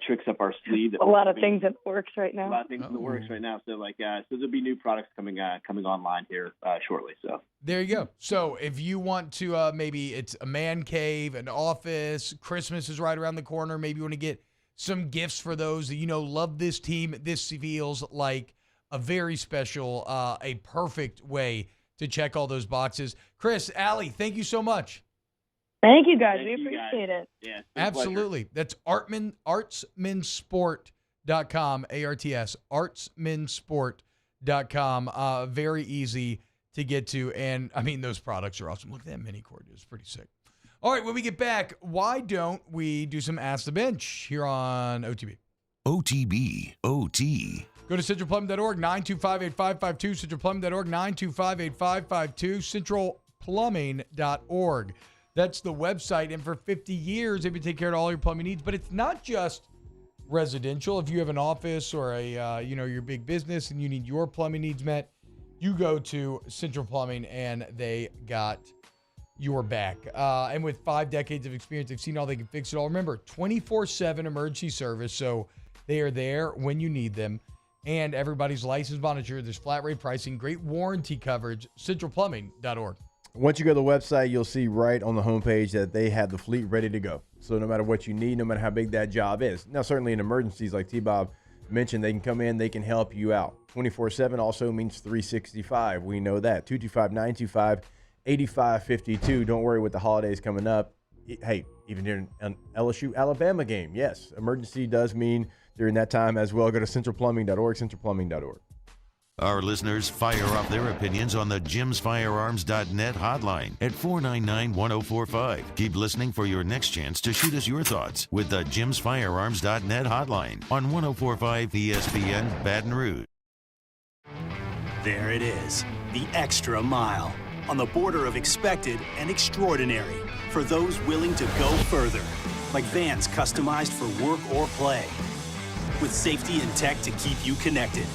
tricks up our sleeve. A lot of things in the works right now. A lot of things in the works right now. So so there'll be new products coming online here shortly. So there you go. So if you want to, maybe it's a man cave, an office, Christmas is right around the corner. Maybe you want to get some gifts for those that love this team. This feels like a very special, a perfect way to check all those boxes. Chris, Allie, thank you so much. Thank you, guys. We appreciate it. Yeah, absolutely. That's artsmansport.com, ARTS, artsmansport.com. Very easy to get to. And, those products are awesome. Look at that mini cord. It's pretty sick. All right, when we get back, why don't we do some Ask the Bench here on OTB? OTB, OT. Go to centralplumbing.org, 925-8552, centralplumbing.org, 925-8552, centralplumbing.org. That's the website. And for 50 years, they've been taking care of all your plumbing needs. But it's not just residential. If you have an office or your big business and you need your plumbing needs met, you go to Central Plumbing and they got your back. And with 5 decades of experience, they've seen all they can fix it all. Remember, 24/7 emergency service. So they are there when you need them. And everybody's license monitored. There's flat rate pricing, great warranty coverage, centralplumbing.org. Once you go to the website, you'll see right on the homepage that they have the fleet ready to go. So no matter what you need, no matter how big that job is. Now, certainly in emergencies, like T-Bob mentioned, they can come in, they can help you out. 24/7 also means 365. We know that. 225-925-8552. Don't worry with the holidays coming up. Hey, even during an LSU-Alabama game, yes, emergency does mean during that time as well. Go to centralplumbing.org, centralplumbing.org. Our listeners fire off their opinions on the jimsfirearms.net hotline at 499-1045. Keep listening for your next chance to shoot us your thoughts with the jimsfirearms.net hotline on 1045 ESPN Baton Rouge. There it is, the extra mile, on the border of expected and extraordinary for those willing to go further, like vans customized for work or play, with safety and tech to keep you connected.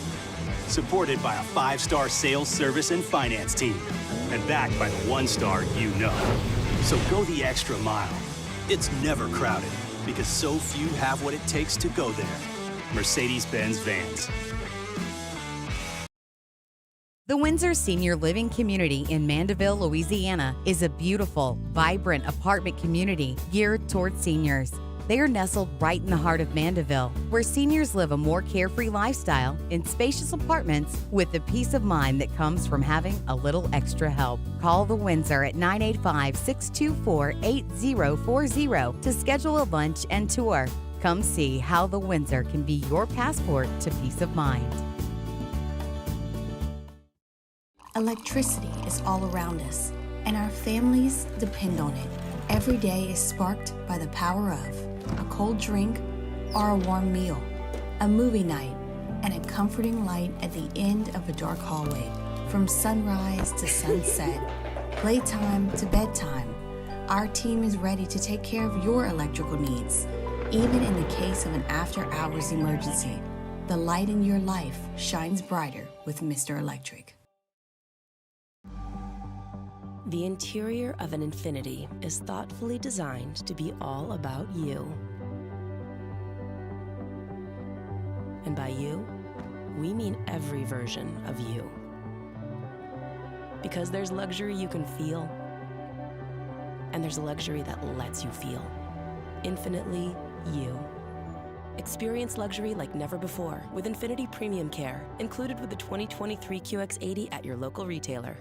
Supported by a 5-star sales, service, and finance team. And backed by the 1-star you know. So go the extra mile. It's never crowded because so few have what it takes to go there. Mercedes-Benz Vans. The Windsor Senior Living Community in Mandeville, Louisiana is a beautiful, vibrant apartment community geared towards seniors. They are nestled right in the heart of Mandeville, where seniors live a more carefree lifestyle in spacious apartments with the peace of mind that comes from having a little extra help. Call the Windsor at 985-624-8040 to schedule a lunch and tour. Come see how the Windsor can be your passport to peace of mind. Electricity is all around us, and our families depend on it. Every day is sparked by the power of a cold drink or a warm meal, a movie night, and a comforting light at the end of a dark hallway. From sunrise to sunset, playtime to bedtime, our team is ready to take care of your electrical needs. Even in the case of an after-hours emergency, the light in your life shines brighter with Mr. Electric. The interior of an Infiniti is thoughtfully designed to be all about you. And by you, we mean every version of you. Because there's luxury you can feel, and there's luxury that lets you feel. Infinitely you. Experience luxury like never before with Infinity Premium Care, included with the 2023 QX80 at your local retailer.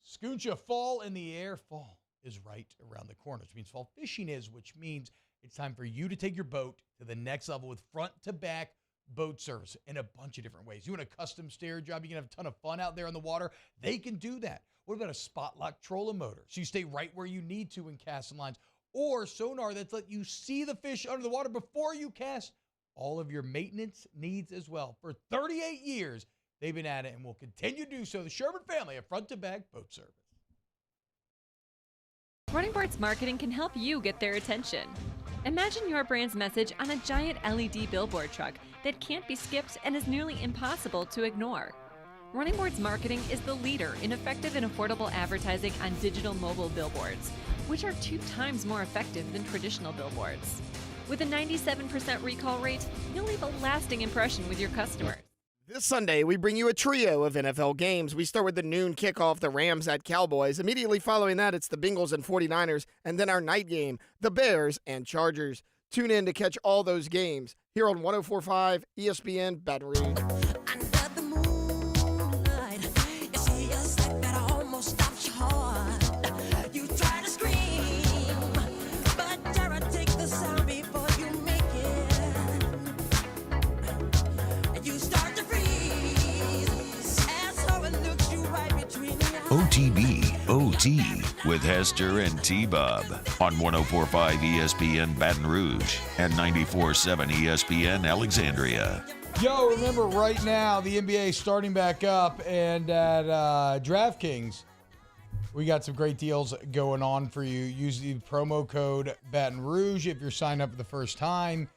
Scooncha, fall in the air. Fall is right around the corner, which means fall fishing is, which means it's time for you to take your boat to the next level with front-to-back boat service in a bunch of different ways. You want a custom stair job, you can have a ton of fun out there on the water. They can do that. What about a spot lock trolling motor? So you stay right where you need to in casting lines. Or sonar that's let you see the fish under the water before you cast. All of your maintenance needs as well. For 38 years, they've been at it and will continue to do so. The Sherman family of front-to-back boat service. Running Boards Marketing can help you get their attention. Imagine your brand's message on a giant LED billboard truck that can't be skipped and is nearly impossible to ignore. Running Boards Marketing is the leader in effective and affordable advertising on digital mobile billboards, which are 2 times more effective than traditional billboards. With a 97% recall rate, you'll leave a lasting impression with your customers. This Sunday, we bring you a trio of NFL games. We start with the noon kickoff, the Rams at Cowboys. Immediately following that, it's the Bengals and 49ers. And then our night game, the Bears and Chargers. Tune in to catch all those games here on 104.5 ESPN Baton Rouge. OTB OT with Hester and T-Bob on 104.5 ESPN Baton Rouge and 94.7 ESPN Alexandria. Yo, remember right now the NBA is starting back up, and at DraftKings, we got some great deals going on for you. Use the promo code Baton Rouge if you're signed up for the first time.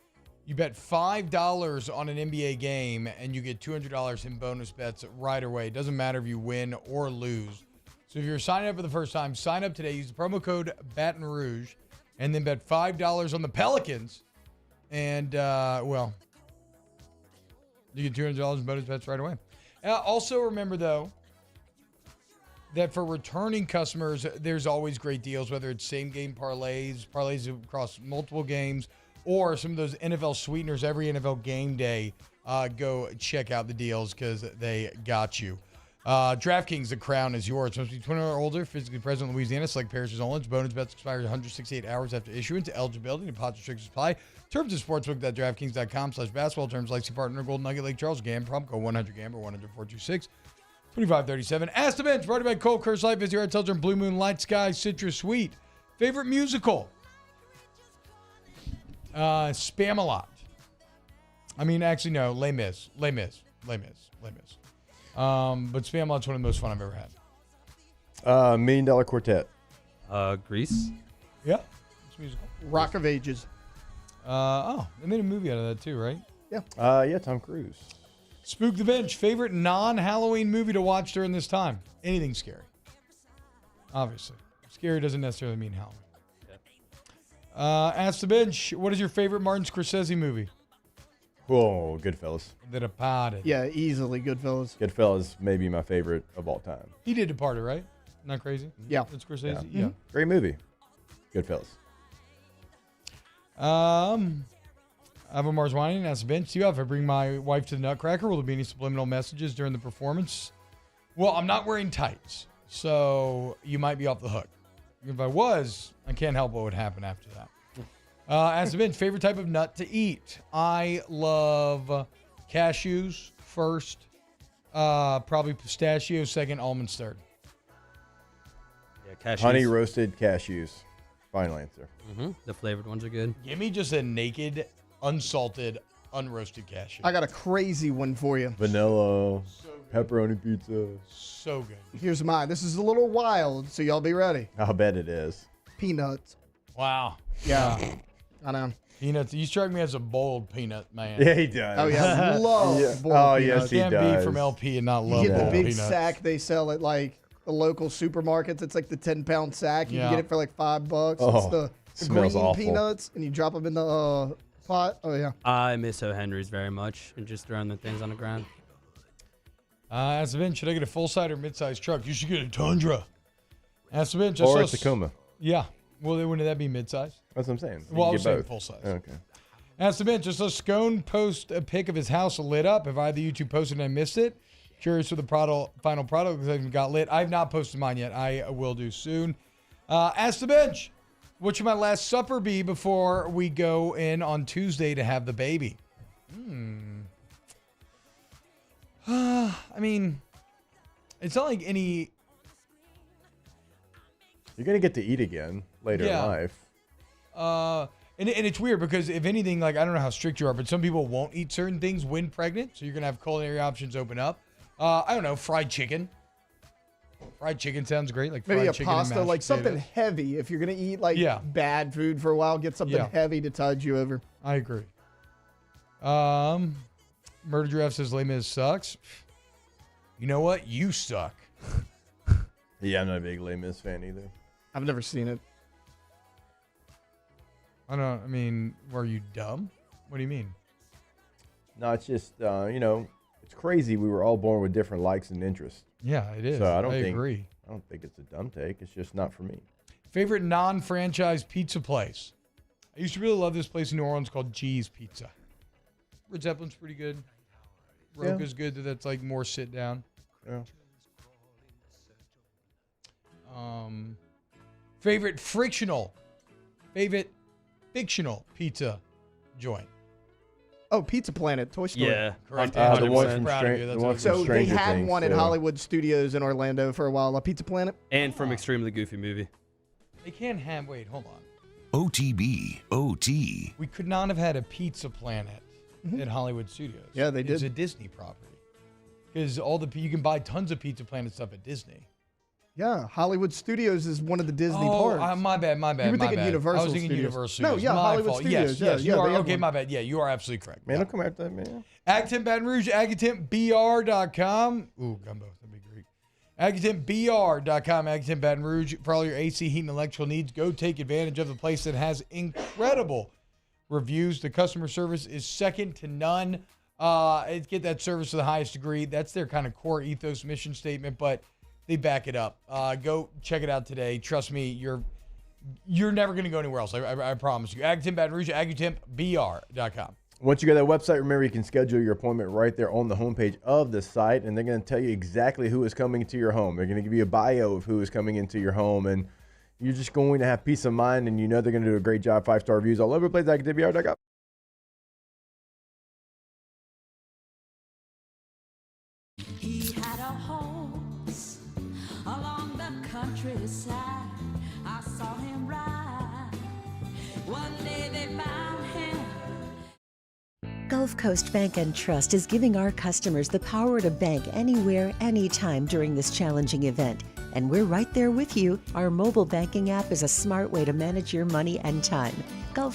You bet $5 on an NBA game, and you get $200 in bonus bets right away. It doesn't matter if you win or lose. So if you're signing up for the first time, sign up today. Use the promo code Baton Rouge, and then bet $5 on the Pelicans. And, well, you get $200 in bonus bets right away. Also remember, though, that for returning customers, there's always great deals, whether it's same-game parlays across multiple games, or some of those NFL sweeteners every NFL game day. Go check out the deals because they got you. DraftKings, the crown is yours. Must be 21 or older, physically present in Louisiana. Select pairs only. Bonus bets expire 168 hours after issuance. Eligibility and deposit restrictions apply. Terms of sportsbook.draftkings.com/basketball. Terms licensed partner Golden Nugget Lake Charles. Gam promo code 100GAMBLER 100-426-2537. Ask the Bench. Brought to you by Cole Curse Life. Visit your hotel during Blue Moon Light Sky Citrus Suite. Favorite musical? Spam-A-Lot. I mean, actually, no. Les Mis. But Spam-A-Lot's one of the most fun I've ever had. $1 Million Quartet. Grease. Yeah. It's musical. Rock of Ages. They made a movie out of that too, right? Yeah. Yeah, Tom Cruise. Spook the Bench. Favorite non-Halloween movie to watch during this time? Anything scary. Obviously. Scary doesn't necessarily mean Halloween. Ask the Bench. What is your favorite Martin Scorsese movie? Whoa, Goodfellas. The Departed. Yeah, easily Goodfellas. Goodfellas may be my favorite of all time. He did Departed, right? Not crazy? Yeah. It's Scorsese? Yeah. Yeah. Great movie. Goodfellas. Ava Marzwani, Ask the Bench. See, if I bring my wife to the Nutcracker, will there be any subliminal messages during the performance? Well, I'm not wearing tights, so you might be off the hook. If I was, I can't help what would happen after that. Ask the Bench, favorite type of nut to eat? I love cashews first, probably pistachio second, almonds third. Yeah, cashews. Honey roasted cashews. Final answer. Mm-hmm. The flavored ones are good. Give me just a naked, unsalted, unroasted cashew. I got a crazy one for you. Vanilla, pepperoni pizza. So good. Here's mine. This is a little wild, so y'all be ready. I'll bet it is. Peanuts. Wow. Yeah. I know. Peanuts. You strike me as a bold peanut man. Yeah, he does. Oh, yeah. Love boiled Oh, peanuts. yes, he Can't does. be from LP and not love You get the boiled big peanuts. sack they sell at like the local supermarkets. It's like the 10-pound sack. You Yeah. can get it for like $5. Oh, It's the smells green awful. peanuts, and you drop them in the Pot. Oh, yeah. I miss O. Henry's very much and just throwing the things on the ground. Ask the bench, should I get a full-size or mid-size truck? You should get a Tundra. Ask the bench. Or a Tacoma. Yeah. Well, wouldn't that be mid-size? That's what I'm saying. Well, I was saying full-size. Okay. Ask the bench. Just saw Scone post a pic of his house lit up. If either you two posted and I missed it, curious for the final product because I haven't got lit. I have not posted mine yet. I will do soon. Ask the bench. What should my last supper be before we go in on Tuesday to have the baby? I mean, it's not like any. You're going to get to eat again later in life. And it's weird because if anything, like, I don't know how strict you are, but some people won't eat certain things when pregnant. So you're going to have culinary options open up. I don't know, fried chicken. Fried chicken sounds great. Like maybe fried a chicken and pasta, mashed like something potatoes. heavy. If you're going to eat like bad food for a while, get something heavy to tide you over. I agree. Murder Giraffe says Les Mis sucks. You know what? You suck. Yeah, I'm not a big Les Mis fan either. I've never seen it. I mean, were you dumb? What do you mean? No, it's just, it's crazy. We were all born with different likes and interests. Yeah, it is. So I agree. I don't think it's a dumb take. It's just not for me. Favorite non-franchise pizza place? I used to really love this place in New Orleans called G's Pizza. Red Zeppelin's pretty good. Roca's good. That's like more sit down. Yeah. Favorite fictional pizza joint. Oh, Pizza Planet, Toy Story. Yeah, correct. The one from So they Stranger had Things, one at too. Hollywood Studios in Orlando for a while, a Pizza Planet. And from Extremely Goofy Movie. They can't have. Wait, hold on. OTB, OT. We could not have had a Pizza Planet at Hollywood Studios. Yeah, they did. It's a Disney property. Because you can buy tons of Pizza Planet stuff at Disney. Yeah, Hollywood Studios is one of the Disney parks. My bad. You were thinking Universal I was thinking Studios. Universal No, Studios. yeah, My Hollywood fault. Studios. Yes, you are. they have Okay, one. my bad. Yeah, you are absolutely correct. Man, don't come after that, man. Agatemp Baton Rouge, AgaTempBR.com. Ooh, gumbo. That'd be great. AgaTempBR.com, Agatemp Baton Rouge. For all your AC, heat, and electrical needs, go take advantage of the place that has incredible reviews. The customer service is second to none. Get that service to the highest degree. That's their kind of core ethos mission statement, but they back it up. Go check it out today. Trust me, you're never going to go anywhere else. I promise you. Agatemp Baton Rouge, AgaTempBR.com. Once you go to that website, remember you can schedule your appointment right there on the homepage of the site, and they're going to tell you exactly who is coming to your home. They're going to give you a bio of who is coming into your home, and you're just going to have peace of mind, and you know they're going to do a great job. 5-star reviews all over the place. AgaTempBR.com. He had a horse along the countryside. I saw him ride. One day they found him. Gulf Coast Bank and Trust is giving our customers the power to bank anywhere, anytime during this challenging event. And we're right there with you. Our mobile banking app is a smart way to manage your money and time. Gulf